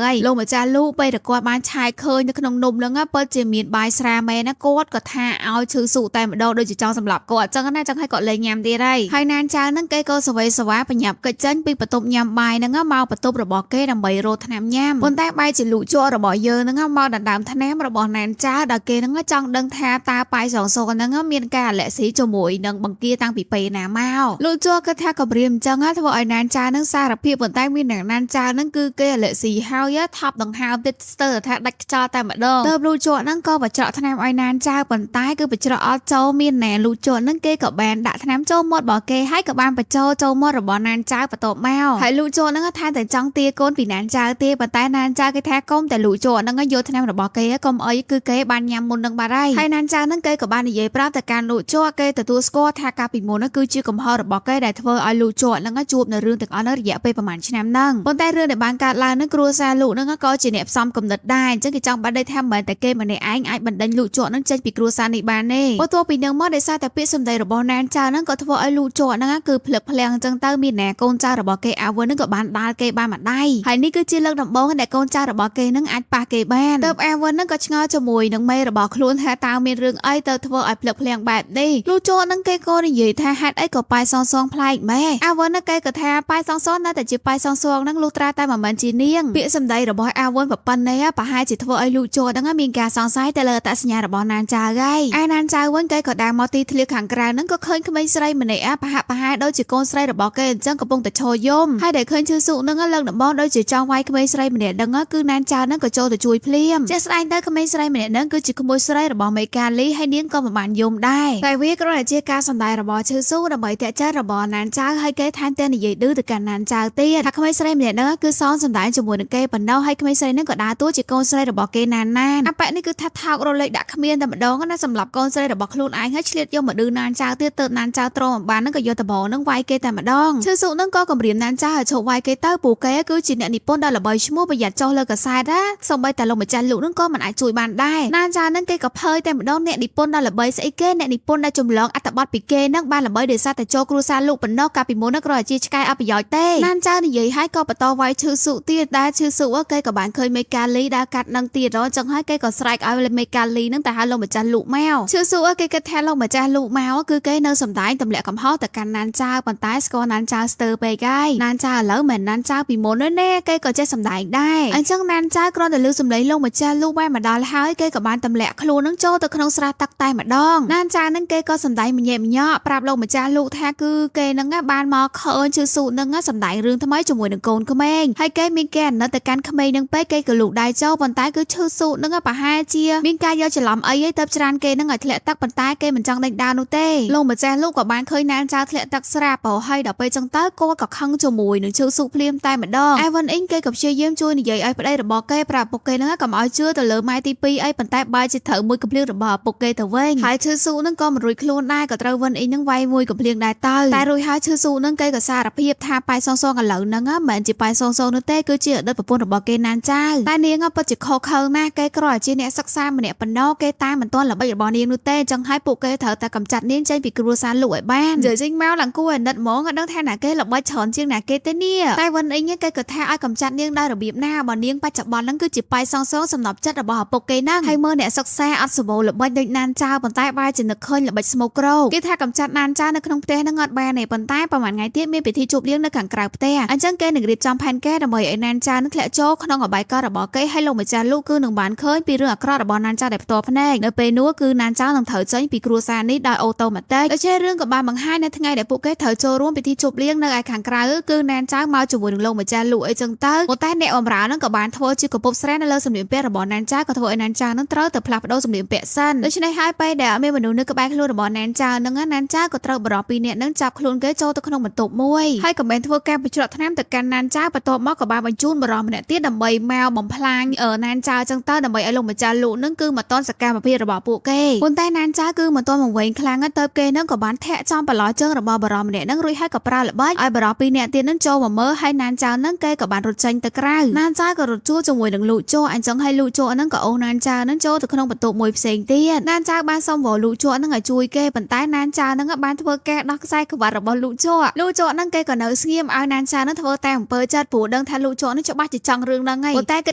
Speaker 1: ហើយលោកម្ចាស់លូពេលតែគាត់បានឆាយឃើញនៅក្នុងនំហ្នឹងពិតជាមានបាយស្រាមែនណាគាត់ក៏ថាឲ្យឈឺស៊ូតែម្ដងដូចជាចង់សម្លាប់គាត់អញ្ចឹងណាចឹងហើយគាត់លេងញ៉ាំទៀតហើយណានចៅហ្នឹងគេក៏សវេសវ៉ាបញ្ញាប់កិច្ចចេញពីបន្ទប់ញ៉ាំបាយហ្នឹងមកបន្ទប់របស់គេដើម្បីរកថ្នាំញ៉ាំប៉ុន្តែបែរជាលូជក់របស់យើងហ្នឹងមកដណ្ដើមថ្នាំរបស់ណានចៅដល់គេហ្នឹងចង់ដឹងថាតើប៉ៃសងហ្នឹងមានការអាឡែស៊ីជាមួយនឹងបង្គាតាំងពីពេលណាមកលូជក់គាត់ថាក៏ព្រាមអញ្ចឹងធ្វើឲ្យណានចៅហ្នឹងសារភាពប៉ុន្តែមានអ្នកណានចៅហ្នឹងគឺគេអាឡែស៊ីហើយថប់ដង្ហើមទៀតស្ទើរថាដាច់ខ្យល់តែម្ដងទៅលូជក់ហ្នឹងក៏បញ្ច្រកថ្នាំឲ្យណានចៅប៉ុន្តែគឺបញ្ច្រកអត់ចូលមានណែលូជក់ហ្នឹងគេក៏បានដាក់ថ្នាំចូលមាត់របស់គេហើយក៏បានបញ្ចូលចូលមាត់របស់ណានចៅបន្ទាប់មកហើយលូជក់ហ្នឹងថាតែចង់ទាកូនពីណាន ចៅទេប៉ុន្តែណានចៅគេថាកុំតែលូជក់ហ្នឹងយកឆ្នាំរបស់គេកុំអីគឺគេបានញ៉ាំមុននឹងបាត់ហើយណានចៅហ្នឹងគេក៏បាននិយាយប្រាប់តែការលូជក់គេទទួលស្គាល់ថាការពីមុនហ្នឹងគឺជាកំហុសរបស់គេដែលធ្វើឲ្យលូជក់ហ្នឹងជួបនៅរឿងទាំងអស់នៅរយៈពេលប្រហែលឆ្នាំហ្នឹងប៉ុន្តែរឿងដែលបានកើតឡើងហ្នឹងគ្រួសារលូហ្នឹងក៏ជាអ្នកផ្សំគំនិតដែរអញ្ចឹងគេចង់បានដេកថាមិនតែគេម្នាក់ឯងអាចបណ្ដេញលូជក់ហ្នឹងចេញពីគ្រួសារនេះបានទេព្រោះទោះពីនឹងមកដោយសារតែពាក្យសម្ដីរបស់ណានចៅហ្នឹងក៏ធ្វើឲ្យលូជក់ហ្នឹងគឺភ្លឹកភ្លាំងអញ្ចឹងទៅមានអ្នកកូនចៅរបស់គេអាវុនហ្នឹងក៏បានដាល់គេបានម្ដាយហើយនេះគឺជាលើកដំបូងដែលកូនចៅរបស់គេហ្នឹងអាចប៉ះគេបានទើបអាវុនហ្នឹងក៏ឆ្ងល់ជាមួយនឹងមេរបស់ខ្លួនថាតើមានរឿងអីទៅធ្វើឲ្យភ្លឹកភ្លាំងបែបនេះលូជក់ហ្នឹងគេក៏និយាយថាហេតុអីក៏ប៉ាយសងសងប្លែកម៉េចអាវុនហ្នឹងគេក៏ថាប៉ាយសងសងនៅតែជាប៉ាយសងសងហ្នឹងលុះត្រាតែមិនមែនជានាងពាក្យសម្ដីរបស់អាវុនប៉ុណ្ណេះប្រហែលជាធ្វើឲ្យលូជក់ហ្នឹងមានការសង្ស័យទៅលើអត្តសញ្ញាណរបស់ណានចៅហើយឯណានចៅវិញគេក៏ដើរមកទីធ្លាខាងក្រៅហ្នឹងក៏ឃើញក្មេងស្រីម្នាក់ប្រហែលដូចជាកូនស្រីរបស់គេអញ្ចឹងកំពុងតែឈរយំហើយដែលឃើញឈឺសុហ្នឹងលើកដំបូងដូចជាចង់វាយក្មេងស្រីម្នាក់ហ្នឹងគឺណានចៅហ្នឹងក៏ចូលទៅជួយភ្លាមជាក់ស្ដែងទៅក្មេងស្រីម្នាក់ហ្នឹងគឺជាក្មួយស្រីរបស់មេកាលីហើយនាងក៏មិនបានយំដែរតែវាគ្រាន់តែជាការសម្ដែងរបស់ឈឺសុដើម្បីតាក់ចិត្តរបស់ណានចៅហើយគេថែមទាំងនិយាយឌឺទៅកាន់ណានចៅទៀតថាក្មេងស្រីម្នាក់ហ្នឹងគឺសងសម្ដែងជាមួយនឹងគេប៉ុណ្ណោះហើយក្មេងស្រីហ្នឹងក៏ដើរតួជាកូនស្រីរបស់គេណានអប៉នេះគឺថាថោករលេចដាក់គ្មានតែម្ដងណាសម្រាប់កូនស្រីរបស់ខ្លួនឯងហើយឆ្លៀតយកមកឌឺណានចៅទៀតទៅណានចៅទ្រាំបានហ្នឹងក៏យកតបហ្នឹងវាយគេតែម្ដងឈឺសុហ្នឹងក៏គម្រាមណានចៅឲ្យឈប់វាយគេទៅពួកគេគឺជាអ្នកនិពន្ធដ៏ល្បីឈ្មោះប្រយ័ត្នចុះលើកាសែតណាសូម្បីតែលោកម្ចាស់លោកហ្នឹងក៏មិនអាចជួយបានដែរណានចៅហ្នឹងគេក៏ភើយតែម្ដងអ្នកនិពន្ធដ៏ល្បីស្អីគេអ្នកនិពន្ធដែលចម្លងអត្ថបទពីគេហ្នឹងបានល្បីដោយសារតែចូលគ្រួសារលោកប៉ុណ្ណោះកាលពីមុនហ្នឹងគ្រាន់តែជាឆ្កែអប្រយោជន៍ទេណានចៅនិយាយហើយក៏បន្តវាយឈឺសុទៀតដែរឈឺសុគេក៏បានឃើញមេកាលីដើរកាត់នឹងទៀតអញ្ចឹងហើយគេក៏ស្រែកឲ្យមេកាលីហ្នឹងតែហៅលោកម្ចាស់លោកមកឈឺសុគេគិតថាលោកម្ចាស់លោកមកគឺគេនៅសំដែងទម្លាក់កំហុសទៅកាន់ណានចៅប៉ុន្តែស្គាល់ណានចៅស្ទើរពេកហើយណានចៅឥឡូវមិនណានចៅពីមុនទេណាគេក៏ចេះសំដែងដែរអញ្ចឹងណានចៅគ្រាន់តែលើសំឡេងលោកម្ចាស់លោកបែរមកដល់ហើយគេក៏បានទម្លាក់ខ្លួននឹងចូលទៅក្នុងស្រះទឹកតែម្ដងណានចៅហ្នឹងគេក៏សំដែងម្ញាក់ម្ញក់ប្រាប់លោកម្ចាស់លោកថាគឺគេហ្នឹងបានមកឃើញឈឺសុហ្នឹងសំដែងរឿងថ្មីជាមួយនឹងកូនក្មេងហើយគេមានគេអាណិតទៅកាន់ក្មេងហ្នឹងពេកគេក៏លូកដៃចូលប៉ុន្តែគឺឈឺសុហ្នឹងប្រហែលជាមានការយកច្រឡំអីទៅច្រានគេហ្នឹងឲ្យធ្លាក់ទឹកប៉ុន្តែគេមិនចង់ដេញដោលនោះទេលោកម្ចាស់លោកក៏បានឃើញណានចៅធ្លាក់ទឹកស្រាប់ហើយដល់ពេលចឹងទៅគាត់ក៏ខឹងជាមួយនឹងឈឺសុភ្លាមតែម្ដងអេវ៉ាន់អ៊ីងគេក៏ព្យាយាមជួយនិយាយឲ្យប្តីរបស់គេប្រាប់ពុកគេហ្នឹងកុំឲ្យជឿទៅលើម៉ែទី2អីប៉ុន្តែបើជាត្រូវមួយកំភ្លៀងរបស់ពុកគេទៅវិញហើយឈឺសុហ្នឹងក៏មិនរួចខ្លួនដែរក៏ត្រូវវ៉ាន់អ៊ីងហ្នឹងវាយមួយកំភ្លៀងដែរទៅតែរួចហើយឈឺសុហ្នឹងគេក៏សារភាពថាប៉ៃសងសងឥឡូវហ្នឹងមិនមែនជាប៉ៃសងសងនោះទេគឺជាអតីតប្រពន្ធរបស់គេណានចៅតែនាងពិតជាខុសខើណាស់គេគ្រាន់តែជាអ្នកសិក្សាម្នាក់ប៉ុណ្ណោះគេតាមមិនទាន់ល្បិចរបស់នាងនោះទេអញ្ចឹងហើយពួកគេត្រូវតែកម្ចាត់នាងចេញពីគ្រួសារលោកឲ្យបាននិយាយចេញមកឡើងគួរអាណិតហ្មងអត់ដឹងថាណាគេល្បិចច្រើនជាងណាគេទេនេះតែវ៉ាន់អ៊ីងគេក៏ថាឲ្យកម្ចាត់នាងដោយរបៀបណាបើនាងបច្ចុប្បន្នហ្នឹងគឺជាប៉ៃសងសងសំណប់ចិត្តរបស់ឪពុកគេហ្នឹងហើយមើលអ្នកសិក្សាអត់សវោល្បិចដូចណានចៅប៉ុន្តែបែរជានឹកឃើញល្បិចស្មោកក្រោកគេថាកម្ចាត់ណានចៅនៅក្នុងផ្ទះហ្នឹងអត់បានទេប៉ុន្តែប្រហែលថ្ងៃទៀតមានពិធីជួបលៀងនៅខាងក្រៅផ្ទះអញ្ចឹងគេនឹងរៀបចំផែនការដើម្បីឲ្យណានចៅនឹងធ្លាក់ចូលក្នុងអបាយកលរបស់គេហើយលោកម្ចាស់លោកគឺនឹងបានឃើញពីរឿងអាក្រក់របស់ណានចៅដែលផ្ទាល់ភ្នែកនៅពេលនោះគឺណានចៅនឹងត្រូវចេញពីគ្រួសារនេះដោយអូតូម៉ាទិកដូច្នេះរឿងក៏បានបង្ហាញនៅថ្ងៃដែលពួកគេត្រូវចូលរួមពិធីជួបលៀងនៅឯខាងក្រៅគឺណានចៅមកជាមួយនឹងលោកម្ចាស់លោកអីចឹងទៅប៉ុន្តែអ្នកបម្រើនឹងក៏បានធ្វើជាកពុបស្រែនៅលើសម្លៀកបំពាក់របស់ណានចៅក៏ធ្វើឲ្យណានចៅនឹងត្រូវទៅផ្លាស់ប្ដូរសម្លៀកបំពាក់សិនដូច្នេះហើយពេលដែលមានមនុស្សនៅក្បែរខ្លួនរបស់ណានចៅនឹងណានចៅក៏ត្រូវបរិបពីរនាក់នឹងចាប់ខ្លួនគេចូលទៅក្នុងបន្ទប់មួយហើយក៏បានធ្វើការបញ្ច្រត់ថ្នាំទៅកាន់ណានចៅបន្ទាប់មកក៏បានបញ្ជូនបរិបម្នាក់ទៀតដើម្បីមកបំផ្លាញណានចៅចឹងទៅដើម្បីឲ្យលោកម្ចាស់លោកនឹងគឺមកតន់សកម្មភាពរបស់ពួកគេប៉ុន្តែណានចៅគឺមិនទាន់មកវិញខ្លាំងទៅគេនឹងក៏បានធាក់ចំបន្លោជើងរបស់បរិបម្នាក់នឹងរួចហើយក៏ប្រើល្បិចឲ្យបរិបពីរនាក់ទៀតនឹងចូលមកមើលហើយណានចៅនឹងគេក៏បានរត់ចេញទៅក្រៅណានចៅក៏រត់ជួជាមួយនឹងលូជោអញ្ចឹងហើយលូជោនឹងក៏អូសណានចៅនឹងចូលទៅក្នុងបន្ទប់មួយផ្សេងទៀតណានចៅបានសុំវល់លូជោនឹងឲ្យជួយគេប៉ុន្តែណានចៅនឹងបានធ្វើការដោះខ្សែក្រវ៉ាត់របស់លូជោនឹងគេក៏នៅស្ងៀមឲ្យណានចៅនឹងធ្វើតែអំពើចិត្តព្រោះដឹងថាលូជោនឹងច្បាស់ជាចង់រឿងហ្នឹងហើយប៉ុន្តែគិ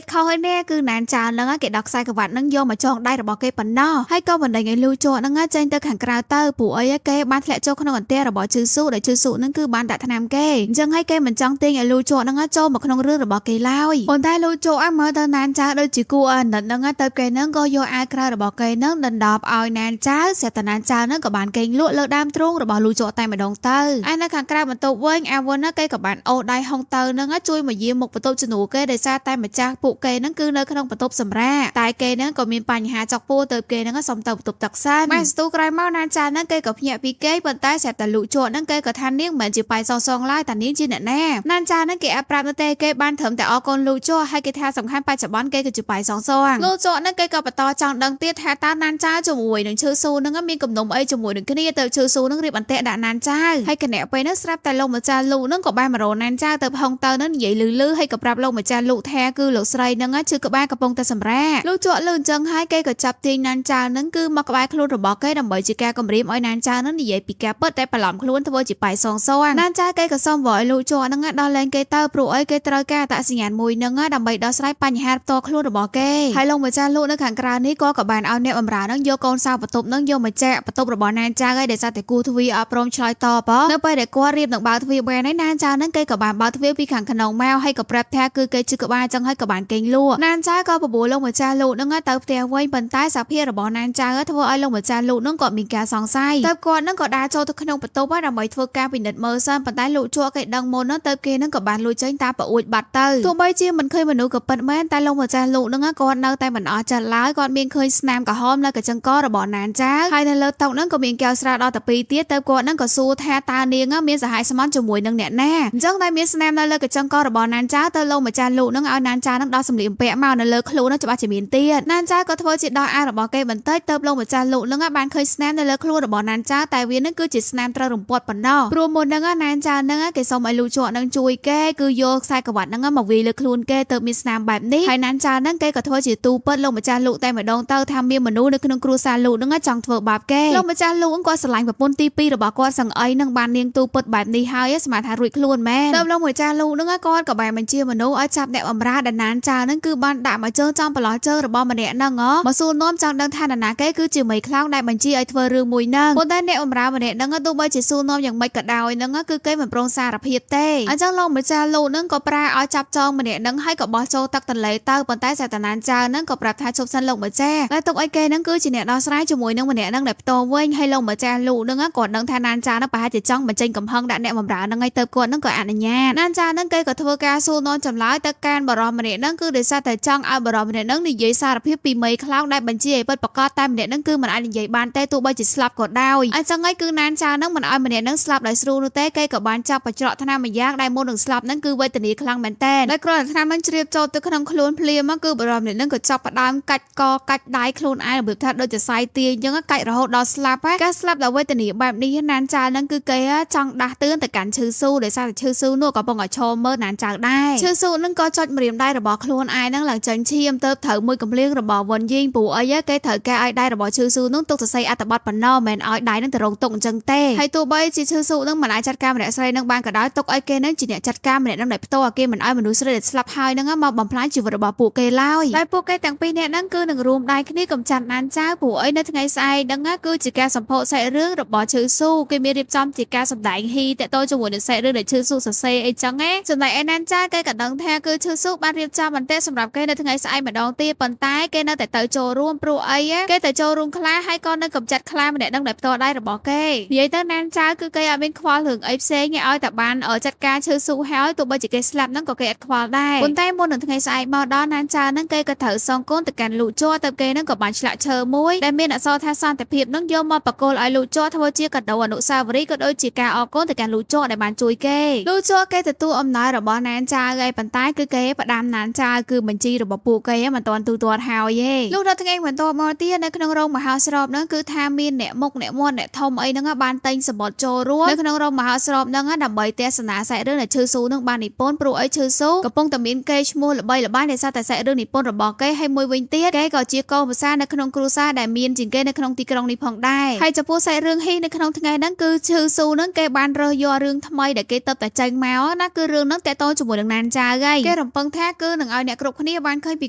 Speaker 1: តខុសហើយនេះគឺណានចៅនឹងគេដោះខ្សែក្រវ៉ាត់នឹងយកមកចងដៃរបស់គេប៉ុណ្ណោះហើយក៏បណ្ដេញឲ្យលូជោនឹងចេញទៅខាងក្រៅទៅព្រោះអីគេបានធ្លាក់ចូលក្នុងអន្ទះរបស់ជឺស៊ូដែលជឺស៊ូនឹងគឺបានដាក់ថ្នាំគេអញ្ចឹងហើយគេមិនចង់ទាញឲ្យលូជោនឹងចូលមកក្នុងរឿងរបស់គេឡើយប៉ុន្តែលូជោមើលទៅណានចៅដូចជាគួរអាណិតនឹងទៅគេនឹងក៏យកអាវក្រៅរបស់គេនឹងដណ្ដប់ឲ្យណានចៅសេតណានចៅនឹងក៏បានកេងលក់លើដើមទ្រូងរបស់លូជោតែម្ដងទៅឯនៅខាងក្រៅបន្ទប់វិញអាវុនគេក៏បានអូសដៃហុងទៅនឹងជួយមកយាមមុខបន្ទប់ជំនួសគេដោយសារតែម្ចាស់ពួកគេនឹងគឺនៅក្នុងបន្ទប់សម្រាកតែគេនឹងក៏មានបញ្ហាចុកពោះទៅគេនឹងសុំទៅបន្ទប់ទឹកសិនម៉ែស្ទូក្រោយមកណានចៅនឹងគេក៏ភ្ញាក់ពីគេប៉ុន្តែសេតតែលូជោនឹងគេក៏ថានាងមិនមែនជាប៉ៃសងសងឡើយតែនាងជាអ្នកណានចៅនឹងគេអាចប្រាប់ទៅទេគេបាន បានត្រឹមតែអរគុណលោកចាហើយគេថាសំខាន់បច្ចុប្បន្នគេគឺជាបាយសងសងលោកចាហ្នឹងគេក៏បន្តចង់ដឹងទៀតថាតើណានចៅជាមួយនឹងឈឺស៊ូហ្នឹងមានគំនុំអីជាមួយនឹងគ្នាទៅឈឺស៊ូហ្នឹងរៀបអន្ទាក់ដាក់ណានចៅហើយគណៈពេលហ្នឹងស្រាប់តែលោកម្ចាស់លោកហ្នឹងក៏បានមករកណានចៅទៅហុងទៅហ្នឹងនិយាយលឺហើយក៏ប្រាប់លោកម្ចាស់លោកថាគឺលោកស្រីហ្នឹងឈឺក្បាលកំពុងតែសម្រាកលោកចាលឺអញ្ចឹងហើយគេក៏ចាប់ទាញណានចៅហ្នឹងគឺមកក្បែរខ្លួនរបស់គេដើម្បីជាការគំរាមឲ្យណានចៅហ្នឹងនិយាយពីការពិតតែបន្លំខ្លួនធ្វើជាបាយសងសងណានចៅគេក៏សុំវល់លោកចាហ្នឹងដល់លែងគេទៅព្រោះអីគេត្រូវការអត្តសញ្ញាណមួយហ្នឹងដើម្បីដោះស្រាយបញ្ហាផ្ទាល់ខ្លួនរបស់គេហើយលោកម្ចាស់លោកនៅខាងក្រៅនេះក៏បានឲ្យអ្នកបម្រើហ្នឹងយកកូនសៅបន្ទប់ហ្នឹងយកមកចែកបន្ទប់របស់ណានចៅឲ្យដែលសារតែគូទ្វារអត់ព្រមឆ្លើយតបនៅពេលដែលគាត់រៀបនឹងបើកទ្វារបែរនេះណានចៅហ្នឹងគេក៏បានបើកទ្វារពីខាងក្នុងមកហើយក៏ប្រាប់ថាគឺគេជិះក្បាលចឹងហើយក៏បានគេងលក់ណានចៅក៏បបួលលោកម្ចាស់លោកហ្នឹងទៅផ្ទះវិញប៉ុន្តែសភាពរបស់ណានចៅធ្វើឲ្យលោកម្ចាស់លោកហ្នឹងក៏មានការសង្ស័យទៅគាត់ហ្នឹងក៏ដើរចូលទៅក្នុងបន្ទប់ដើម្បីធ្វើការពិនិត្យមើលសិនប៉ុន្តែលោកជក់គេដឹងមុនហ្នឹងទៅគេហ្នឹងក៏បានលួចចេញតាមប្អួយបាត់ទៅទោះបីជាមិនឃើញមនុស្សក៏ពិតមែនតែលោកម្ចាស់លោកហ្នឹងគាត់នៅតែមិនអស់ចិត្តឡើយគាត់មានឃើញស្នាមក្រហមនៅកញ្ចឹងករបស់ណានចៅហើយនៅលើតុហ្នឹងក៏មានកែវស្រាដល់តែ2ទៀតទៅគាត់ហ្នឹងក៏សួរថាតើនាងមានសហាយស្មន់ជាមួយនឹងអ្នកណាអញ្ចឹងតែមានស្នាមនៅលើកញ្ចឹងករបស់ណានចៅទៅលោកម្ចាស់លោកហ្នឹងឲ្យណានចៅហ្នឹងដោះសម្លៀកបំពាក់មកនៅលើខ្លួនហ្នឹងច្បាស់ជាមានទៀតណានចៅក៏ធ្វើជាដោះអារបស់គេបន្តិចទៅលោកម្ចាស់លោកហ្នឹងបានឃើញស្នាមនៅលើខ្លួនរបស់ណានចៅតែវាហ្នឹងគឺជាស្នាមត្រូវរំពាត់ប៉ុណ្ណោះព្រោះមុនហ្នឹងណានចៅហ្នឹងគេសុំឲ្យលោកជក់ហ្នឹងជួយគេគឺយកខ្សែក្រវ៉ាត់ហ្នឹងមកវាយលើខ្លួនគេទៅមានស្នាមបែបនេះហើយណានចៅហ្នឹងគេក៏ធ្វើជាទូពិតលោកម្ចាស់លោកតែម្ដងទៅថាមានមនុស្សនៅក្នុងគ្រួសារលោកហ្នឹងចង់ធ្វើបាបគេលោកម្ចាស់លោកគាត់ស្រឡាញ់ប្រពន្ធទី2របស់គាត់សឹងអីនឹងបាននាងទូពិតបែបនេះហើយស្មានថារួចខ្លួនមែនទៅលោកម្ចាស់លោកហ្នឹងគាត់ក៏បានបញ្ជាមនុស្សឲ្យចាប់អ្នកបម្រើដែលណានចៅហ្នឹងគឺបានដាក់មកជើងចំប្រឡោះជើងរបស់ម្នាក់ហ្នឹងមកសួរនាំចង់ដឹងថានរណាគេគឺជាមេខ្លោងដែលបញ្ជាឲ្យធ្វើរឿងមួយហ្នឹងប៉ុន្តែអ្នកបម្រើម្នាក់ហ្នឹងទោះបីជាសួរនាំយ៉ាងម៉េចក៏ដោយហ្នឹងគឺគេមិនព្រមសារភាពទេអញ្ចឹងលោកម្ចាស់លោកហ្នឹងក៏ប្រើឲ្យចាប់ចងម្នាក់ហ្នឹងហើយក៏បោះចូលទឹកទន្លេទៅប៉ុន្តែសាតាណានចៅហ្នឹងក៏ប្រាប់ថាជប់សិនលោកម្ចាស់តែទុកឲ្យគេហ្នឹងគឺជាអ្នកដោះស្រាយជាមួយនឹងម្នាក់ហ្នឹងដែលផ្ទាល់វិញហើយលោកម្ចាស់លោកហ្នឹងគាត់ដឹងថាណានចៅហ្នឹងប្រហែលជាចង់បញ្ចេញកំហឹងដាក់អ្នកបម្រើហ្នឹងឲ្យទៅគាត់ហ្នឹងក៏អនុញ្ញាតណានចៅហ្នឹងគេក៏ធ្វើការសួរនាំចម្លើយទៅកានបរិមម្នាក់ហ្នឹងគឺដោយសារតែចង់ឲ្យបរិមម្នាក់ហ្នឹងនិយាយសារភាពពីមេខ្លោងដែលបញ្ជាឲ្យពិតប្រាកដតែម្នាក់ហ្នឹងគឺមិនអាចនិយាយបានទេទោះបីជាស្លាប់ក៏ដោយអញ្ចឹងហើយគឺណានចៅហ្នឹងមិនឲ្យម្នាក់ហ្នឹងស្លាប់ដោយស្រួលនោះទេគេក៏បានចាប់បញ្ច្រកថ្នាំមួយយ៉ាងដែលមុននឹងស្លាប់ហ្នឹងគឺវេទនាខ្លាំងមែនតើដោយគ្រាន់តែថ្នាំហ្នឹងជ្រាបចូលទៅក្នុងខ្លួនភ្លាមគឺបរិមម្នាក់ហ្នឹងក៏ចាប់ផ្ដើមកាច់កកាច់ដៃខ្លួនឯងរបៀបថាដូចជាសាយទាអញ្ចឹងកាច់រហូតដល់ស្លាប់ការស្លាប់ដោយវេទនាបែបនេះណានចៅហ្នឹងគឺគេចង់ដាស់តឿនទៅកាន់ឈឺស៊ូដោយសារតែឈឺស៊ូនោះក៏កំពុងតែឈរមើលណានចៅដែរឈឺស៊ូហ្នឹងក៏ចុចម្រាមដៃរបស់ខ្លួនឯងហ្នឹងឡើងចេញឈាមទៅត្រូវមួយកំភ្លៀងរបស់វ៉ុនយីងព្រោះអីគេត្រូវការឲ្យដៃរបស់ឈឺស៊ូហ្នឹងទុកសរសេរអត្ថបទប៉ុណ្ណោះមិនឲ្យដៃហ្នឹងទៅរងទុកអញ្ចឹងទេហើយទោះបីជាឈឺស៊ូហ្នឹងមិនអាចចាត់ការម្នាក់ស្រីហ្នឹងបានក៏ដោយទុកឲ្យគេហ្នឹងជាអ្នកចាត់ការម្នាក់ហ្នឹងដោយផ្ទាល់គេមិនឲ្យមនុស្សស្រីដែលស្លាប់ហើយហ្នឹងមកបំផ្លាញជីវិតរបស់ពួកគេឡើយតែពួកគេទាំងពីរនាក់ហ្នឹងគឺនឹងរួមដៃគ្នាកំចាត់ណានចៅព្រោះអីនៅថ្ងៃស្អែកហ្នឹងគឺជាការសម្ពោធសាច់រឿងរបស់ឈឺស៊ូគេមានរៀបចំជាការសម្ដែងហ៊ីតទៅជាមួយនឹងសាច់រឿងដែលឈឺស៊ូសរសេរអីចឹងចំណែកឯណានចៅគេក៏ដឹងថាគឺឈឺស៊ូបានរៀបចំបន្ទះសម្រាប់គេនៅថ្ងៃស្អែកម្ដងទៀតប៉ុន្តែគេនៅតែទៅចូលរួមព្រោះអីគេទៅចូលរួមខ្លះហើយក៏នៅកំចាត់ខ្លះម្នាក់ហ្នឹងដោយផ្ទាល់ដៃរបស់គេនិយាយទៅណានចៅគឺគេអត់មានខ្វល់រឿងអីផ្សេងគេឲ្យតែបានចាត់ការឈឺស៊ូហើយទោះបីជាគេស្លាប់ហ្នឹងក៏គេអត់ខ្វល់ដែរប៉ុន្តែមុននឹងថ្ងៃស្អែកមកដល់ណានចៅហ្នឹងគេក៏ត្រូវសងគុណទៅកាន់លោកជ័រទៅគេហ្នឹងក៏បានឆ្លាក់ឈើមួយដែលមានអក្សរថាសន្តិភាពហ្នឹងយកមកបកគោលឲ្យលោកជ័រធ្វើជាកាដូអនុស្សាវរីយ៍ក៏ដូចជាការអរគុណទៅកាន់លោកជ័រដែលបានជួយគេលោកជ័រគេទទួលអំណោយរបស់ណានចៅហើយប៉ុន្តែគឺគេផ្ដាំណានចៅគឺបញ្ជីរបស់ពួកគេមិនទាន់ទូទាត់ហើយទេលោកដល់ថ្ងៃបន្ទាប់មកទៀតនៅក្នុងរោងមហោស្រពហ្នឹងគឺថាមានអ្នកមុខអ្នកមាត់អ្នកធំអីហ្នឹងបានតែងសម្បត្តិចូលរួមនៅក្នុងរោងមហោស្រពហ្នឹងដើម្បីទស្សនាសាច់រឿងដែលឈឺស៊ូហ្នឹងបាននិពន្ធព្រោះអីឈឺស៊ូកំពុងតែមានកេរ្តិ៍ឈ្មោះល្បីល្បាញដោយសារតែសាច់រឿងនិពន្ធរបស់គេហើយមួយវិញទៀតគេក៏ជាកូនប្រសានៅក្នុងគ្រួសារដែលមានជាងគេនៅក្នុងទីក្រុងនេះផងដែរហើយចំពោះសាច់រឿងហ៊ីនៅក្នុងថ្ងៃហ្នឹងគឺឈឺស៊ូហ្នឹងគេបានរើសយករឿងថ្មីដែលគេទៅតែចេញមកណាគឺរឿងហ្នឹងតេតូនជាមួយនឹងណានចៅហើយគេរំពឹងថាគឺនឹងឲ្យអ្នកគ្រប់គ្នាបានឃើញពី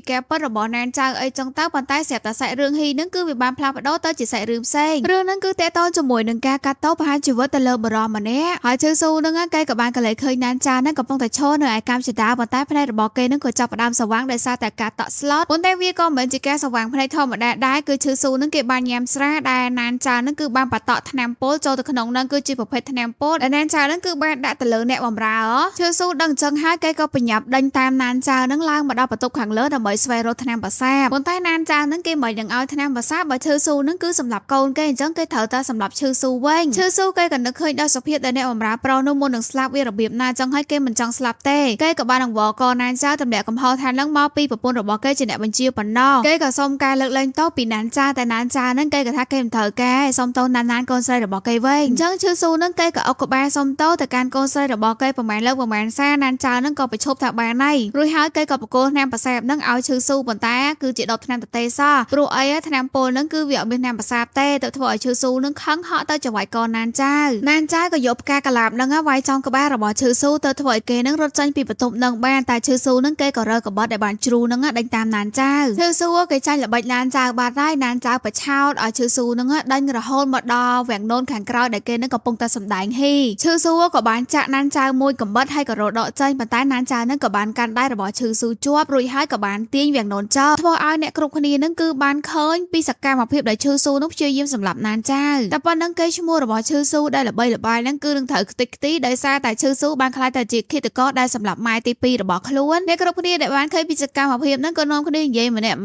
Speaker 1: ការពិតរបស់ណានចៅអីចឹងទៅប៉ុន្តែស្រាប់តែសាច់រឿងហ៊ីហ្នឹងគឺវាបានផ្លាស់ប្ដូរទៅជាសាច់រឿងផ្សេងរឿងហ្នឹងគឺតេតូនជាមួយនឹងការកាត់តោប្រហារជីវិតទៅលើបរិមម្នាក់ហើយឈឺស៊ូហ្នឹងគេក៏បានកលេចឃើញណានចៅហ្នឹងកំពុងតែឈរនៅឯកម្មជាតាប៉ុន្តែផ្នែករបស់គេហ្នឹងក៏ចាប់ផ្ដើមស្វាងដោយសារតែការតក់ស្លុតប៉ុន្តែវាក៏មិនមែនជាការស្វាងផ្នែកធម្មតាដែរគឺឈឺស៊ូហ្នឹងគេបានញ៉ាំស្រាដែលណានចៅហ្នឹងគឺបានបតក់ថ្នាំពុលចូលទៅក្នុងហ្នឹងគឺជាប្រភេទថ្នាំពុលដែលណានចៅហ្នឹងគឺបានដាក់ទៅលើអ្នកបម្រើឈឺស៊ូដឹងអញ្ចឹងហើយគេក៏បញ្ញាប់ដេញតាមណានចៅហ្នឹងឡើងមកដល់បន្ទប់ខាងលើដើម្បីស្វែងរកថ្នាំប្រសាបប៉ុន្តែណានចៅហ្នឹងគេមិននឹងឲ្យថ្នាំប្រសាបបើឈឺស៊ូហ្នឹងគឺសម្រាប់កូនគេអញ្ចឹងគេត្រូវតែសម្រាប់ឈឺស៊ូវិញឈឺស៊ូគេក៏នឹកឃើញដល់សភាពដែលអ្នកបម្រើប្រុសនោះមុននឹងស្លាប់វារបៀបណាអញ្ចឹងហើយគេមិនចង់ស្លាប់ទេ គេក៏បានអង្វរកណានចាតម្លាក់កំហុសថានឹងមកពីប្រពន្ធរបស់គេជាអ្នកបញ្ជាប៉ុណ្ណោះគេក៏សុំការលើកលែងទោសពីណានចាតែណានចានឹងគេក៏ថាគេមិនត្រូវការសុំទោសណានកូនស្រីរបស់គេវិញអញ្ចឹងឈឺស៊ូនឹងគេក៏អុកក្បាលសុំទោសទៅកាន់កូនស្រីរបស់គេប្រមាណលើកប្រមាណសារណានចានឹងក៏បញ្ឈប់ថាបានហើយរួចហើយគេក៏បកគោថ្នាំប្រសាបនឹងឲ្យឈឺស៊ូប៉ុន្តែគឺជាដុតថ្នាំតទេសព្រោះអីថ្នាំពុលនឹងគឺវាអត់មានថ្នាំប្រសាបទេទៅធ្វើឲ្យឈឺស៊ូនឹងខឹងហក់ទៅចង្វាយកូនណានចាក៏យកផ្កាកលាបនឹងវាយចំក្បាលរបស់ឈឺស៊ូទៅធ្វើឲ្យគេនឹងរត់ចេញពីបន្ទប់នឹងបានតែឈឺស៊ូនឹងគេក៏រើកបត់ដែលបានជ្រូនឹងដេញតាមណានចាឈឺស៊ូគេចាញ់ល្បិចណានចាបាត់ហើយណានចាបឆោតឲ្យឈឺស៊ូនឹងដេញរហូតមកដល់វាំងនោនខាងក្រោយដែលគេនឹងកំពុងតែសម្ដែងហ៊ីឈឺស៊ូក៏បានចាក់ណានចាមួយកំបិតហើយក៏រត់ដកចេញប៉ុន្តែណានចានឹងក៏បានកាន់ដៃរបស់ឈឺស៊ូជាប់រួចហើយក៏បានទាញវាំងនោនចោលធ្វើឲ្យអ្នកគ្រប់គ្នានឹងគឺបានឃើញពីសកម្មភាពដែលឈឺស៊ូនឹងព្យាយាមសម្លាប់ណានចាតែប៉ុណ្ណឹងគេឈ្មោះរបស់ឈឺស៊ូដែលល្បីល្បាញនឹងគឺនឹងត្រូវខ្ទេចខ្ទីដោយសារតែឈឺស៊ូបានខ្លាចទៅជាឃាតករដែលសម្លាប់ម៉ែទី2របស់ខ្លួនអ្នកគ្រប់គ្នាដែលបានឃើញពីសកម្មភាពនឹងក៏នាំគ្នានិយាយម្នាក់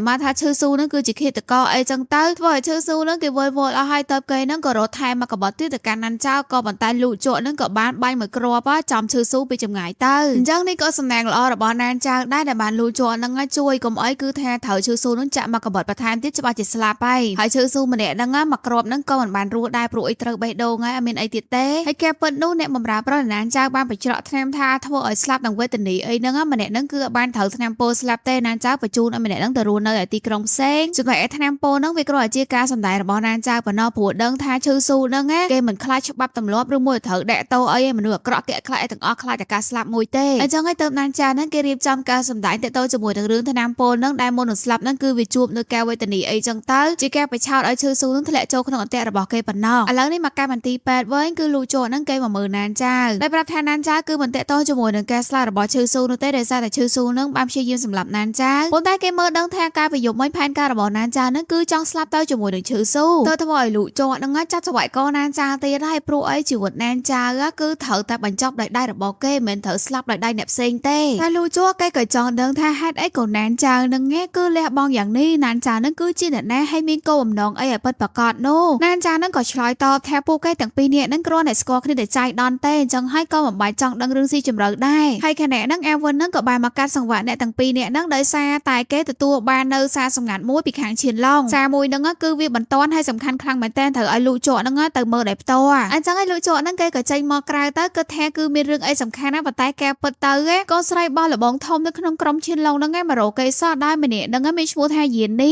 Speaker 1: ម៉ាថាឈឺស៊ូនឹងគឺជាឃាតករអីចឹងទៅធ្វើឲ្យឈឺស៊ូនឹងគេវល់អស់ហើយទៅគេនឹងក៏រត់ថែមកកបត់ទៀតទៅកាន់ណាន់ចោក៏ប៉ុន្តែលូកជក់នឹងក៏បានបាញ់មួយគ្រាប់ចំឈឺស៊ូពីចម្ងាយទៅអញ្ចឹងនេះក៏សំណាងល្អរបស់ណានចៅដែរដែលបានលូកជក់នឹងជួយកុំអីគឺថាត្រូវឈឺស៊ូនឹងចាក់មកកបត់បន្ថែមទៀតច្បាស់ជាស្លាប់ហើយឈឺស៊ូម្នាក់នឹងមកគ្រាប់នឹងក៏មិនបានរស់ដែរព្រោះអីត្រូវបេះដូងហើយអត់មានអីទៀតទេហើយគេពិតនោះអ្នកបម្រើប្រណានចៅបានបញ្ច្រកថ្នាំថាធ្វើឲ្យស្លាប់នឹងវេទនីអីហ្នឹងម្នាក់នឹងគឺបានត្រូវថ្នាំពោស្លាប់ទេណានចៅបញ្ជូនឲ្យម្នាក់នឹងទៅរស់នៅឯទីក្រុងផ្សេងចំណែកថ្នាំពោហ្នឹងវាគ្រាន់តែជាការសម្ដែងរបស់ណានចៅប៉ុណ្ណោះព្រោះដឹងថាឈឺស៊ូហ្នឹងគេមិនខ្លាចច្បាប់ទម្លាប់ឬមួយត្រូវដាក់តោអីមនុស្សអាក្រក់គេខ្លាចទាំងអស់ខ្លាចតែការស្លាប់មួយទេអញ្ចឹងហើយទៅណានចៅហ្នឹងគេរៀបចំការសម្ដែងតទៅជាមួយនឹងរឿងថ្នាំពោហ្នឹងដែលមុននឹងស្លាប់ហ្នឹងគឺវាជួបនៅការវេទនីអីចឹងទៅជាការបញ្ឆោតឲ្យឈឺស៊ូហ្នឹងធ្លាក់ចូលក្នុងអន្ទាក់របស់គេប៉ុណ្ណោះឥឡូវនេះមកការមន្ទីរពេទ្យវិញគឺលូជោហ្នឹងគេមកមើលណានចៅដែលប្រាប់ថាណានចៅគឺមិនតេតោជាមួយនឹងការស្លាប់របស់ឈឺស៊ូនោះទេដោយសារតែឈឺស៊ូហ្នឹងបានព្យាយាមសម្លាប់ណានចៅប៉ុន្តែគេមើលដឹងថាការប្រយុទ្ធមិញផែនការរបស់ណានចៅហ្នឹងគឺចង់ស្លាប់ទៅជាមួយនឹងឈឺស៊ូទៅធ្វើឲ្យលូជោហ្នឹងចាប់ស្វាយកណានចៅទៀតហើយព្រោះអីជីវិតណានចៅគឺត្រូវតែបញ្ចប់ដោយដៃរបស់គេមិនត្រូវស្លាប់ដោយដៃអ្នកផ្សេងទេតែលូជោគេក៏ចង់ដឹងថាហេតុអីក៏ណានចៅហ្នឹងគឺលះបង់យ៉ាងនេះណានចៅហ្នឹងគឺជាអ្នកណាហើយមានគោលបំណងអីឲ្យពិតប្រាកដនោះណានចៅហ្នឹងក៏ឆ្លើយតបថាពួកគេទាំងពីរនាក់ហ្នឹងគ្រាន់តែស្គាល់គ្នាតែចៃដន្យទេអញ្ចឹងហើយក៏មិនបាច់ចង់ដឹងរឿងស៊ីជម្រៅដែរហើយខណៈហ្នឹងអាវិនហ្នឹងក៏បានមកកាត់សង្វាក់អ្នកទាំងពីរនាក់ហ្នឹងដោយសារតែគេទទួលបាននៅសារសម្ងាត់មួយពីខាងឈៀនឡុងសារមួយហ្នឹងគឺវាបន្ទាន់ហើយសំខាន់ខ្លាំងមែនតើត្រូវឲ្យលូកជក់ហ្នឹងទៅមើលដោយផ្ទាល់អញ្ចឹងហើយលូកជក់ហ្នឹងគេក៏ចេញមកក្រៅទៅគិតថាគឺមានរឿងអីសំខាន់ណាប៉ុន្តែការពិតទៅកូនស្រីរបស់លបងធំនៅក្នុងក្រុមឈៀនឡុងហ្នឹងមករកគេសោះដែរម្នាក់ហ្នឹងមានឈ្មោះថាយានី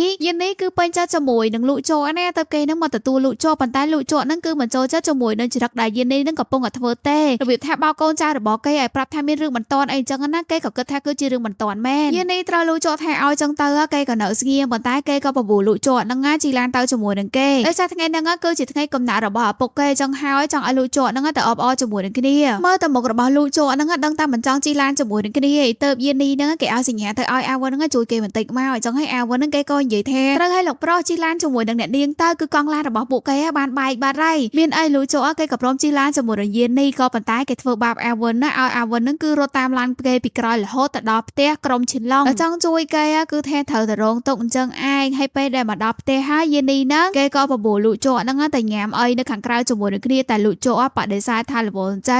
Speaker 1: គឺពេញចិត្តជាមួយនឹងលូកជក់ណាទៅគេហ្នឹងមកទទួលលូកជក់ប៉ុន្តែលូកជក់ហ្នឹងគឺមិនចូលចិត្តជាមួយនឹងចរិតដែលយានីហ្នឹងកំពុងតែធ្វើទេរបៀបថាបោកកូនចៅរបស់គេឲ្យប្រាប់ថាមានរឿងបន្ទាន់អីចឹងណាគេក៏គិតថាគឺជារឿងបន្ទាន់មែនយានីត្រូវលូកជក់ថាឲ្យចឹងទៅគេក៏នៅស្ងៀមប៉ុន្តែគេក៏បបួលលូកជក់ហ្នឹងជីឡានទៅជាមួយនឹងគេដោយសារថ្ងៃហ្នឹងគឺជាថ្ងៃកំណើតរបស់ឪពុកគេចឹងហើយចង់ឲ្យលូកជក់ហ្នឹងទៅអបអរជាមួយនឹងគ្នាមើលទៅមុខរបស់លូកជក់ហ្នឹងដឹងតែមិនចង់ជីឡានជាមួយនឹងគ្នាទៅយានីហ្នឹងគេឲ្យសញ្ញាទៅឲ្យអាវិនហ្នឹងជួយគេបន្តិចមកចឹងហើយអាវិនហ្នឹងគេក៏និយាយថាត្រូវឲ្យលោកប្រុសជីឡានជាមួយនឹងអ្នកនាងទៅគឺកង់ឡានរបស់ពួកគេបានបែកបាត់ហើយមានអីលូកជក់គេក៏ព្រមជីឡានជាមួយនឹងយានីក៏ប៉ុន្តែគេធ្វើបាបអាវិនណាឲ្យអាវិនហ្នឹងគឺរត់តាមឡានគេពីក្រោយរហូតទៅដល់ផ្ទះក្រុមឈិនឡុងចង់ជួយគេគឺថាត្រូវតែរងទុកអញ្ចឹងឯងហើយពេលដែលមកដល់ផ្ទះហើយយានីហ្នឹងគេក៏បបួលលូកជក់ហ្នឹងតែញ៉ាំអីនៅខាងក្រៅជាមួយនឹងគ្នាតែលូកជក់បដិសេធថារវល់ច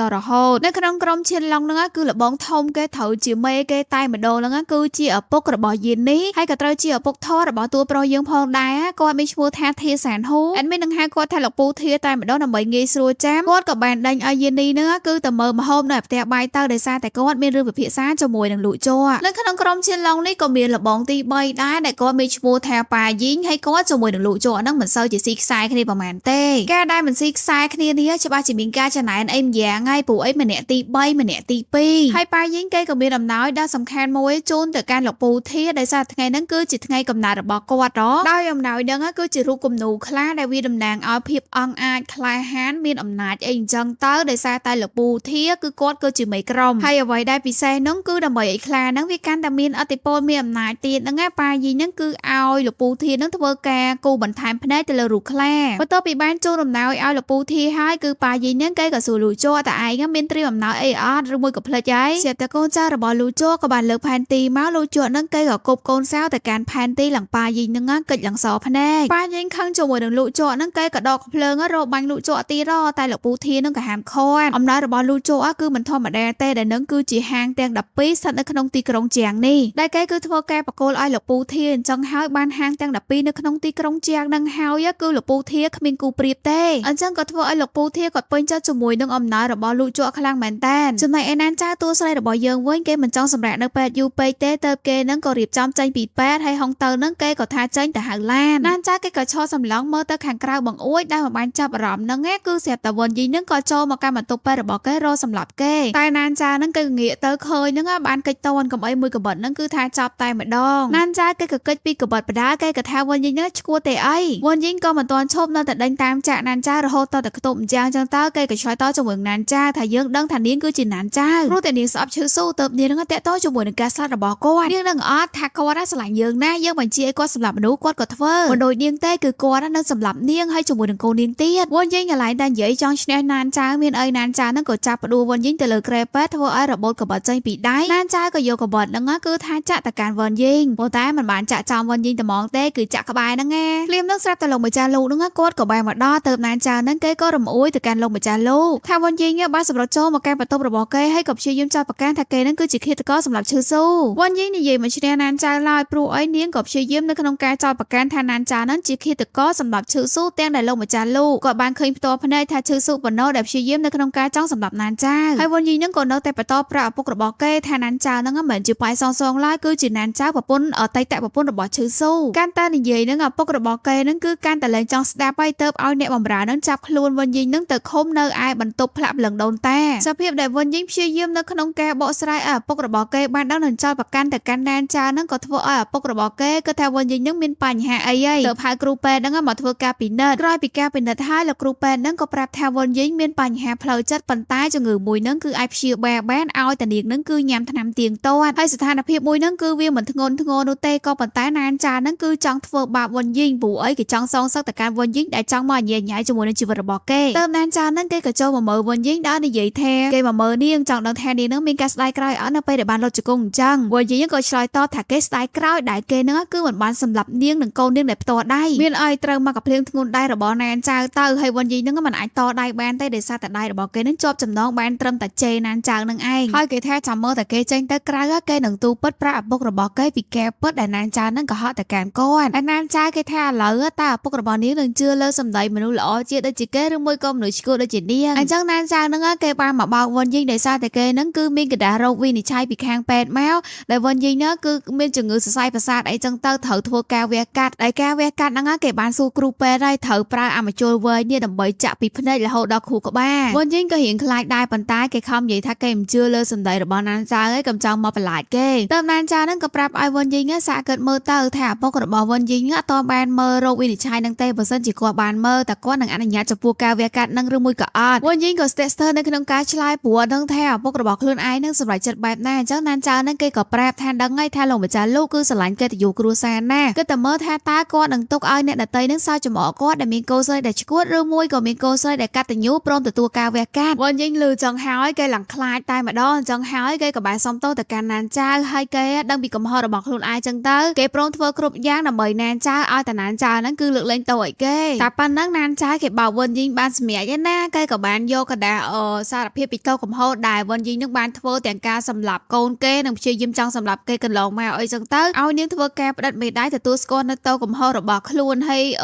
Speaker 1: ោលរហូតនៅក្នុងក្រុមឈិនឡុងហ្នឹងគឺលបងធំគេត្រូវជាមេគេតែម្ដងហ្នឹងគឺជាឪពុករបស់យានីហើយក៏ត្រូវជាឪពុកធររបស់តួប្រុសយើងផងដែរគាត់មានឈ្មោះថាធាសានហ៊ូអេដមីននឹងហៅគាត់ថាលោកពូធាតែម្ដងដើម្បីងាយស្រួលចាំគាត់ក៏បានដេញឲ្យយានីហ្នឹងគឺទៅមើលម្ហូបនៅផ្ទះបាយទៅដោយសារតែគាត់មានរឿងពិភាក្សាជាមួយនឹងលូកជក់នៅក្នុងក្រុមឈិនឡុងនេះក៏មានលបងទី3ដែរដែលគាត់មានឈ្មោះថាប៉ាយីងហើយគាត់ជាមួយនឹងលូកជក់ហ្នឹងមិនសូវជាស៊ីខ្សែគ្នាប្រហែលទេការដែលមិនស៊ីខ្សែគ្នានេះច្បាស់ជាមានការចំណែនអីម្យ៉ាងហើយព្រោះអីម្នាក់ទី3ម្នាក់ទី2ហើយប៉ាយីងគេក៏មានអំណោយដ៏សំខាន់មួយជូនទៅកាន់លោកពូធាដោយសារថ្ងៃហ្នឹងគឺជាថ្ងៃកំណើតរបស់គាត់ដោយអំណោយហ្នឹងគឺជារូបគំនូរខ្លះដែលវាតំណាងឲ្យភាពអង់អាចក្លាហានមានអំណាចអីអញ្ចឹងទៅដោយសារតែលោកពូធាគឺគាត់គឺជាមេក្រុមហើយអ្វីដែលពិសេសហ្នឹងគឺដើម្បីឲ្យខ្លាហ្នឹងវាកាន់តែមានឥទ្ធិពលមានអំណាចទៀតហ្នឹងប៉ាយីងហ្នឹងគឺឲ្យលោកពូធាហ្នឹងធ្វើការគូបន្ថែមភ្នែកទៅលើរូបខ្លាបន្ទាប់ពីបានជូនអំណោយឲ្យលោកពូធាហើយគឺប៉ាយីងហ្នឹងគេក៏សួរលូជក់តែឯងមានត្រៀមអំណោយអីអត់ឬមួយក៏ភ្លេចហើយស្រាប់តែកូនចៅរបស់លូជក់ក៏បានលើកផែនទីមកលូជក់ហ្នឹងគេក៏គប់កូនសៅទៅកាន់ផែនទីឡើងប៉ាយីងហ្នឹងកិច្ចឡើងសភ្នែកប៉ាយីងខឹងជាមួយនឹងលូជក់ហ្នឹងគេក៏ដកភ្លើងរកបាញ់លូជក់ទីរតែលោកពូធាហ្នឹងក៏ហាមឃាត់អំណោយរបស់លូជក់គឺមិនធម្មតា ទេដែលនឹងគឺជាហាងទាំង12ស្ថិតនៅក្នុងទីក្រុងជាងនេះដែលគេគឺធ្វើការបកគោលឲ្យលោកពូធាអញ្ចឹងហើយបានហាងទាំង12នៅក្នុងទីក្រុងជាងនឹងហើយគឺលោកពូធាគ្មានគូប្រៀបទេអញ្ចឹងក៏ធ្វើឲ្យលោកពូធាគាត់ពេញចិត្តជាមួយនឹងអំណោយរបស់លោកជក់ខ្លាំងមែនតើចំណែកឯណានចាតួស្រីរបស់យើងវិញគេមិនចង់សម្រាប់នៅពេទ្យយូរពេកទេទៅគេនឹងក៏រៀបចំចេញពីពេទ្យហើយហុងទៅនឹងគេក៏ថាចេញទៅហៅឡានណានចាគេក៏ឈរសម្លឹងមើលទៅខាងក្រៅបង្អួចដែលមិនបានចាប់អារម្មណ៍នឹងគឺស្រាប់តែវិនយីនឹងក៏ចូលមកកាន់បន្ទប់ពេទ្យរបស់គេរកសម្លាប់គេតែណានចានឹងគេងាកទៅឃើញនឹងបានកិច្ចតន់កំអីមួយកបិតនឹងគឺថាចាប់តែម្ដងណានចាគេក៏កិច្ចពីកបិតបដាគេក៏ថាវិនយីនឹងឈួតទេអីវិនយីក៏មិនទាន់ឈប់នៅតែដេញតាមចាក់ណានចារហូតដល់តែខ្ទប់អញ្ចឹងតើគេក៏ឆ្លើយតជាមួយណានចាថាយើងដឹងថានាងគឺជាណានចាព្រោះតែនាងស្អប់ឈឺស៊ូទៅនាងនឹងតាក់ទងជាមួយនឹងការស្លាប់របស់គាត់នាងនឹងអត់ថាគាត់ស្រឡាញ់យើងណាយើងបញ្ជាឲ្យគាត់សម្លាប់មនុស្សគាត់ក៏ធ្វើមិនដូចនាងទេគឺគាត់នឹងសម្លាប់នាងហើយជាមួយនឹងកូននាងទៀតវិនយីកន្លែងតែនិយាយចង់ឈ្នះណានចាមានអីណានចានឹងក៏ចាប់ផ្ដួលវិនយីទៅលើក្រែពេទ្យធ្វើឲ្យរបូតកបិតចេញពីដៃណានចាក៏យកកបិតហ្នឹងគឺថាចាក់ទៅកាន់វិនយីប៉ុន្តែមិនបានចាក់ចំវិនយីតែហ្មងទេគឺចាក់ក្បែរហ្នឹងភ្លាមនឹងស្រាប់តែលោកម្ចាស់លោកហ្នឹងគាត់ក៏បែរមកដល់ទៅណានចាហ្នឹងគេក៏រំអួយទៅកាន់លោកម្ចាស់លោកថាវិនយីបានសម្រត់ចូលមកកាន់បន្ទប់របស់គេហើយក៏ព្យាយាមចាប់ប្រកាន់ថាគេហ្នឹងគឺជាឃាតករសម្រាប់ឈឺស៊ូវិនយីនិយាយមកឈ្នះណានចាឡើយព្រោះអីនាងក៏ព្យាយាមនៅក្នុងការចោទប្រកាន់ថាណានចាហ្នឹងជាឃាតករសម្រាប់ឈឺស៊ូទាំងដែលលោកម្ចាស់លោកក៏បានឃើញផ្ទាល់ភ្នែកថាឈឺស៊ូបណ្ណោដែលព្យាយាមនៅក្នុងការចង់សម្លាប់ណានចាហើយវិនយីហ្នឹងក៏នៅតែបន្តប្រាប់ឪពុករបស់គេថាណានចាហ្នឹងមិនមែនជាប៉ៃសងសងឡើយគឺជាណានចាប្រពន្ធអតីតប្រពន្ធរបស់ឈឺស៊ូកាន់តែនិយាយហ្នឹងឪពុករបស់គេហ្នឹងគឺកាន់តែលែងចង់ស្ដាប់ហើយទៅឲ្យអ្នកបម្រើហ្នឹងចាប់ខ្លួនវិនយីហ្នឹងទៅឃុំនៅឯបន្ទប់ផ្លាក់ប្លឹងដូនតាសភាពដែលវិនយីព្យាយាមនៅក្នុងការបកស្រាយឲ្យឪពុករបស់គេបានដឹងនឹងចោទប្រកាន់ទៅកាន់ណានចាហ្នឹងក៏ធ្វើឲ្យឪពុករបស់គេគិតថាវិនយីហ្នឹងមានបញ្ហាអីហើយទៅហៅគ្រូពេទ្យហ្នឹងមកធ្វើការពិនិត្យក្រោយពីការពិនិត្យហើយលោកគ្រូពេទ្យហ្នឹងក៏ប្រាប់ថាវិនយីមានបញ្ហាផ្លូវចិត្តប៉ុន្តែជំងឺមួយហ្នឹងគឺអាចព្យាបាលបានឲ្យតានាងហ្នឹងគឺញ៉ាំថ្នាំទៀងទាត់ហើយស្ថានភាពមួយហ្នឹងគឺវាមិនធ្ងន់ធ្ងរនោះទេក៏ប៉ុន្តែណានចាហ្នឹងគឺចង់ធ្វើបាបវិនយីព្រោះអីគេចង់សងសឹកទៅកាន់វិនយីដែលចង់មកញញ៉ៃជាមួយនឹងជីវិតរបស់គេទៅណានចាហ្នឹងគេក៏ចូលមកមើលវិនយីដល់និយាយថាគេមកមើលនាងចង់ដឹងថានាងហ្នឹងមានការស្ដាយក្រោយអត់នៅពេលដែលបានលុតជង្គង់អញ្ចឹងវិនយីក៏ឆ្លើយតបថាគេស្ដាយក្រោយដែលគេហ្នឹងគឺមិនបានសម្លាប់នាងនិងកូននាងដែលផ្ទាល់ដៃមានអីត្រូវមកកំភ្លៀងធ្ងន់ដៃរបស់ណានចៅទៅហើយវិនយីហ្នឹងមិនអាចតដៃបានទេដោយសារតែដៃរបស់គេហ្នឹងជាប់ចំណងបានត្រឹមតែជេណានចៅនឹងឯងហើយគេថាចាំមើលតែគេចេញទៅក្រៅគេនឹងទូពិតប្រាប់ឪពុករបស់គេពីកែពិតដែលណានចៅហ្នឹងក៏ហត់តែកាន់គាត់ហើយណានចៅគេថាឥឡូវតើឪពុករបស់នាងនឹងជឿលើសម្ដីមនុស្សល្អជាដូចជាគេឬមួយក៏មនុស្សឆ្កួតដូចជានាងអញ្ចឹងណានចៅហ្នឹងគេបានមកបោកវិនយីដោយសារតែគេហ្នឹងគឺមានកដារោគវិនិច្ឆ័យពីខាងពេទ្យមកដែលវិនយីហ្នឹងគឺមានជំងឺសរសៃប្រសាទអីចឹងទៅត្រូវធ្វើការវះកាត់ហើយការវះកាត់ហ្នឹងគេបានសួរគ្រូពេទ្យហើយត្រូវប្រើអាមជុលវែងនេះដើម្បីចាក់ពីភ្នែករហូតដល់ខួរក្បាលវិនយីក៏រៀងខ្លាចដែរប៉ុន្តែគេខំនិយាយថាគេមិនជឿលើសម្ដីរបស់ណានចៅឯងកំចង់មកបន្លាចគេទៅណានចៅហ្នឹងក៏ប្រាប់ឲ្យវិនយីសាកគិតមើលទៅថាឪពុករបស់វិនយីអត់ទាន់បានមើលរោគវិនិច្ឆ័យហ្នឹងទេបើសិនជាគាត់បានមើលតែគាត់នឹងអនុញ្ញាតចំពោះការវះកាត់ហ្នឹងឬមួយក៏អត់វិនយីក៏ស្ទាក់ស្ទើរនៅក្នុងការឆ្លើយព្រោះដឹងថាឪពុករបស់ខ្លួនឯងនឹងសម្រេចចិត្តបែបណាអញ្ចឹងណានចៅហ្នឹងគេក៏ប្រាប់ថាដឹងហើយថាលោកម្ចាស់លោកគឺស្រឡាញ់កិត្តិយសគ្រួសារណាគឺតែមើលថាតើគាត់នឹងទុកឲ្យអ្នកដទៃហ្នឹងសើចចំអកគាត់ដែលមានកូនស្រីដែលឈួតឬមួយក៏មានកូនស្រីដែលកតញ្ញូព្រមទទួលការវះកាត់វិនយីលឺចឹងហើយគេឡើងខ្លាចតែម្ដងអញ្ចឹងហើយគេក៏បានសុំទោសទៅកាន់ណានចៅហើយគេដឹងពីកំហុសរបស់ខ្លួនឯងចឹងទៅគេព្រមធ្វើគ្រប់យ៉ាងដើម្បីណានចៅឲ្យតាណានចៅហ្នឹងគឺលើកលែងទោសឲ្យគេតែប៉ុណ្ណឹងណានចៅគេបោកវិនយីបានសម្រេចឯណាគេក៏បានយកកដាសារភាពពីទោសកំហុសដែលវិនយីនឹងបានធ្វើទាំងការសម្លាប់កូនគេនិងព្យាយាមចង់សម្លាប់គេកន្លងមកអីចឹងទៅឲ្យនាងធ្វើការផ្តិតមេដៃទទួលស្គាល់នៅទោសកំហុសរបស់ខ្លួនហើយ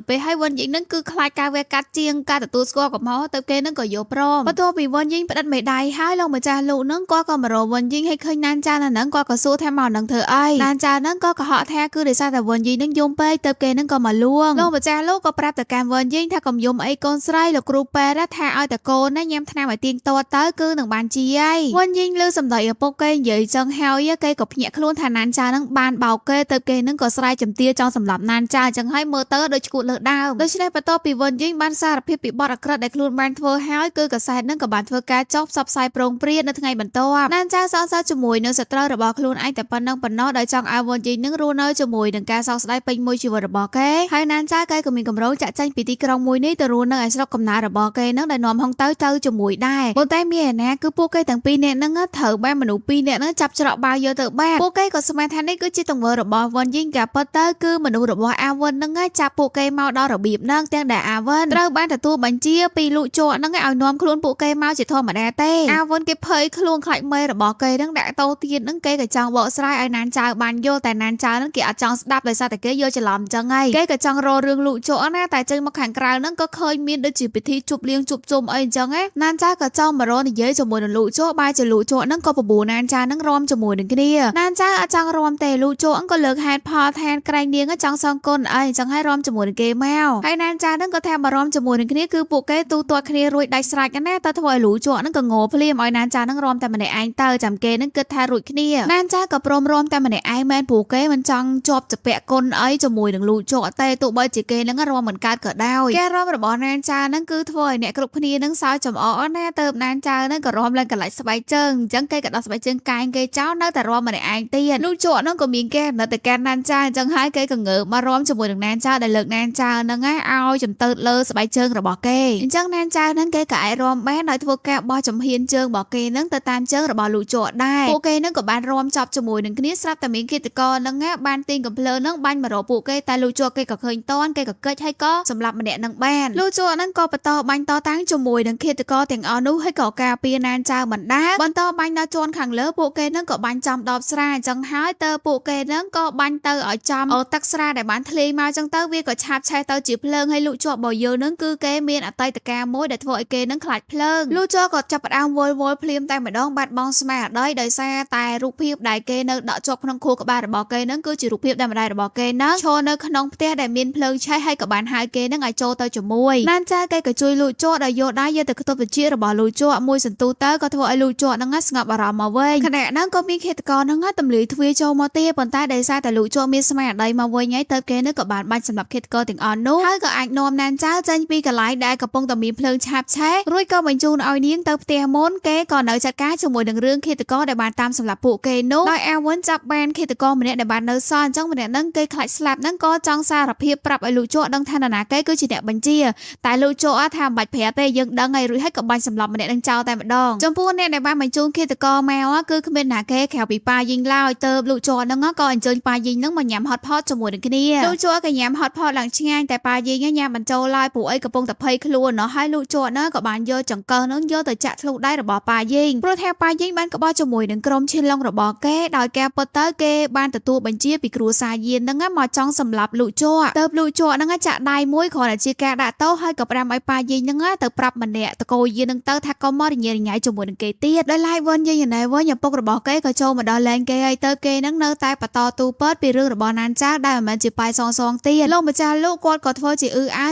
Speaker 1: ពេលឲ្យវិនយីនឹងគឺខ្លាចការវះកាត់ជាងការទទួលស្គាល់កំហុសទៅគេនឹងក៏យកព្រមបន្ទាប់ពីវិនយីផ្តិតមេដៃហើយលោកម្ចាស់លោកនឹងគាត់ក៏មករកវិនយីឲ្យឃើញណានចៅហ្នឹងគាត់ក៏សួរថាមកនឹងធ្វើអីណានចៅហ្នឹងក៏កុហកថាគឺដោយសារតែវិនយីនឹងយំពេកទៅគេនឹងក៏មកលួងលោកម្ចាស់លោកក៏ប្រាប់ទៅកាន់វិនយីថាកុំយំអីកូនស្រីលោកគ្រូពេទ្យថាឲ្យតែកូនណាញ៉ាំថ្នាំឲ្យទៀងទាត់ទៅគឺនឹងបានជាហើយវិនយីលើសម្ដីឪពុកគេនិយាយចឹងហើយគេក៏ភ្ញាក់ខ្លួនថាណានចៅហ្នឹងបានបោកគេទៅគេនឹងក៏ស្រែកចំទាចង់សម្លាប់ណានចៅចឹងហើយមើលទៅដូចឈួតលើដើមដូច្នេះបន្ទាប់ពីវិនយីបានសារភាពពីបទអាក្រក់ដែលខ្លួនបានធ្វើហើយគឺកាសែតហ្នឹងក៏បានធ្វើការចុះផ្សព្វផ្សាយប្រងព្រាតនៅថ្ងៃបន្ទាប់ណានចៅសង្ស័យជាមួយនឹងសត្រូវរបស់ខ្លួនឯងតែប៉ុណ្ណឹងប៉ុណ្ណោះដោយចង់ឲ្យវិនយីនឹងរស់នៅជាមួយនឹងការសោកស្ដាយពេញមួយជីវិតរបស់គេហើយណានចៅគេក៏មានកម្រងចាក់ចែងពីទីក្រុងមួយនេះទៅរស់នៅឯស្រុកកំណើតរបស់គេនឹងដែលនាំហងទៅជាមួយដែរប៉ុន្តែមានឯណាគឺពួកគេទាំងពីរនាក់ហ្នឹងត្រូវបានមនុស្សពីរនាក់ហ្នឹងចាប់ច្រកបាវយកទៅបាបពួកគេក៏ស្មានថានេះគឺជាទង្វើរបស់វិនយីកាពិតទៅគឺមនុស្សរបស់អាវិនហ្នឹងចាប់ពួកគេមកដល់របៀបហ្នឹងទាំងដែលអាវិនត្រូវបានទទួលបញ្ជាពីលោកជក់ហ្នឹងឲ្យនាំខ្លួនពួកគេមកជាធម្មតាទេអា អាវុនគេភ័យខ្លួនខ្លាចមេរបស់គេនឹងដាក់តោទៀតនឹងគេក៏ចង់បកស្រាយឲ្យណានចៅបានយល់តែណានចៅនឹងគេអត់ចង់ស្ដាប់ដោយសារតែគេយល់ច្រឡំចឹងហើយគេក៏ចង់រករឿងលូកជក់ណាតែចេញមកខាងក្រៅនឹងក៏ឃើញមានដូចជាពិធីជប់លៀងជប់ជុំអីចឹងណានចៅក៏ចង់មករកនិយាយជាមួយនឹងលូកជក់បែរជាលូកជក់នឹងក៏បបួលណានចៅនឹងរំជាមួយនឹងគ្នាណានចៅអត់ចង់រំទេលូកជក់ក៏លើកហេតុផលថានក្រែងនាងចង់សងគុណអីចឹងហើយរំជាមួយនឹងគេមកហើយណានចៅនឹងក៏ថាបារម្ភជាមួយនឹងគ្នាគឺពួកគេទូទាត់គ្នារួចដាច់ស្រេចណាតែធ្វើឲ្យលូជក់នឹងក៏ងើភ្លាមឲ្យណានចៅនឹងរំតែម្នាក់ឯងទៅចាំគេនឹងគិតថារួចគ្នាណានចៅក៏ព្រមរំតែម្នាក់ឯងមែនព្រោះគេមិនចង់ជាប់ចពាក់គុណអីជាមួយនឹងលូជក់តែទោះបីជាគេនឹងរំមិនកើតក៏ដោយគេរំរបស់ណានចៅនឹងគឺធ្វើឲ្យអ្នកគ្រប់គ្នានឹងសើចចំអកណាទៅណានចៅនឹងក៏រំឡើងកន្លែងស្បែកជើងអញ្ចឹងគេក៏ដោះស្បែកជើងកែងគេចោលនៅតែរំម្នាក់ឯងទៀតលូជក់នឹងក៏មានគេនៅតែកាន់ណានចៅអញ្ចឹងហើយគេក៏ងើបមករំជាមួយនឹងណានចៅដែលលើកណានចៅនឹងឲ្យចំទៅលើស្បែកជើងរបស់គេអញ្ចឹងណានចៅនឹងគេក៏អាចរំបានដោយធ្វើការបោះចំហៀនជើងរបស់គេនឹងទៅតាមជើងរបស់លូជក់ដែរពួកគេនឹងក៏បានរំចប់ជាមួយនឹងគ្នាស្រាប់តែមានគិតកោនឹងបានទាញកំភ្លើនឹងបាញ់មករកពួកគេតែលូជក់គេក៏ឃើញតន់គេក៏កិច្ចហើយក៏សម្លាប់ម្នាក់នឹងបានលូជក់នឹងក៏បន្តបាញ់តតាំងជាមួយនឹងគិតកោទាំងអស់នោះហើយក៏ការពារណានចៅមិនដែរបន្តបាញ់ដល់ជាន់ខាងលើពួកគេនឹងក៏បាញ់ចំដបស្រាអញ្ចឹងហើយតើពួកគេនឹងក៏បាញ់ទៅឲ្យចំទឹកស្រាដែលបានធ្លាយមកអញ្ចឹងទៅវាក៏ឆាបឆេះទៅជាភ្លើងហើយលូជក់របស់យើងនឹងគឺគេមានអតីតកាលមួយដែលធ្វើឲ្យគេនឹងខ្លាចភ្លើងលូជក់ក៏ចាប់ផ្ដើមវល់ភ្លាមតែម្ដងបាត់បង់ស្មារតីដោយសារតែរូបភាពដែលគេនៅដកជាប់ក្នុងខួរក្បាលរបស់គេនឹងគឺជារូបភាពដែលម្ដាយរបស់គេនឹងឈរនៅក្នុងផ្ទះដែលមានភ្លើងឆេះហើយក៏បានហៅគេនឹងឲ្យចូលទៅជាមួយណានចៅគេក៏ជួយលូជក់ដោយយកដៃយកទៅខ្ទប់វិជារបស់លូជក់មួយសន្ទុះទៅក៏ធ្វើឲ្យលូជក់នឹងស្ងប់អារម្មណ៍មកវិញខណៈហ្នឹងក៏មានឃាតករនឹងទម្លាយទ្វារចូលមកទៀតប៉ុន្តែដោយសារតែលូជក់មានស្មារតីមកវិញហើយទៅគេនឹងក៏បានបាច់សម្រាប់ឃាតករទាំងអស់នោះហើយក៏អាចនាំណានចៅចេញពីកន្លែងដែលកំពុងតែមានភ្លើងឆាបឆេះរួចក៏បញ្ជូនឲ្យនាងទៅផ្ទះមុនគេក៏នៅចាត់ការជាមួយនឹងរឿងឃាតករដែលបានតាមសម្លាប់ពួកគេនោះដោយអាវិនចាប់បានឃាតករម្នាក់ដែលបាននៅសល់អញ្ចឹងម្នាក់ហ្នឹងគេខ្លាចស្លាប់ហ្នឹងក៏ចង់សារភាពប្រាប់ឲ្យលូជក់ដឹងថានរណាគេគឺជាអ្នកបញ្ជាតែលូជក់ថាមិនបាច់ប្រាប់ទេយើងដឹងហើយរួចហើយក៏បាញ់សម្លាប់ម្នាក់ហ្នឹងចោលតែម្ដងចំពោះអ្នកដែលបានបញ្ជូនឃាតករមកគឺគ្មានណាគេក្រៅពីប៉ាយីងឡើយទៅលូជក់ហ្នឹងក៏អញ្ជើញប៉ាយីងហ្នឹងមកញ៉ាំហត់ផតជាមួយនឹងគ្នាលូជក់ក៏ញ៉ាំហត់ផតឡើងឆ្ងាញ់តែប៉ាយីងញ៉ាំបញ្ចូលឡើយព្រោះអីកំពុងតែភ័យខ្លួនណោះហើយលូជក់ហ្នឹងក៏បានយកចង្កឹះហ្នឹងយកទៅចាក់ធ្លុះដៃរបស់ប៉ាយីងព្រោះថាប៉ាយីងបានក្បត់ជាមួយនឹងក្រុមឈិនឡុងរបស់គេដោយការពិតទៅគេបានទទួលបញ្ជាពីគ្រួសារយានហ្នឹងមកចង់សម្លាប់លូជក់ទៅលូជក់ហ្នឹងចាក់ដៃមួយគ្រាន់តែជាការដាក់តោហើយក៏ផ្ដាំឲ្យប៉ាយីងហ្នឹងទៅប្រាប់ម្នាក់តកោយានហ្នឹងទៅថាកុំមករញ៉េរញ៉ៃជាមួយនឹងគេទៀតដោយឡែកវិញយាយណែវិញឪពុករបស់គេក៏ចូលមកដល់លែងគេហើយទៅគេហ្នឹងនៅតែបន្តទូពើពីរឿងរបស់ណានចៅដែលមិនមែនជាប៉ាយសងទៀតលោកម្ចាស់លោកគាត់ក៏ធ្វើជា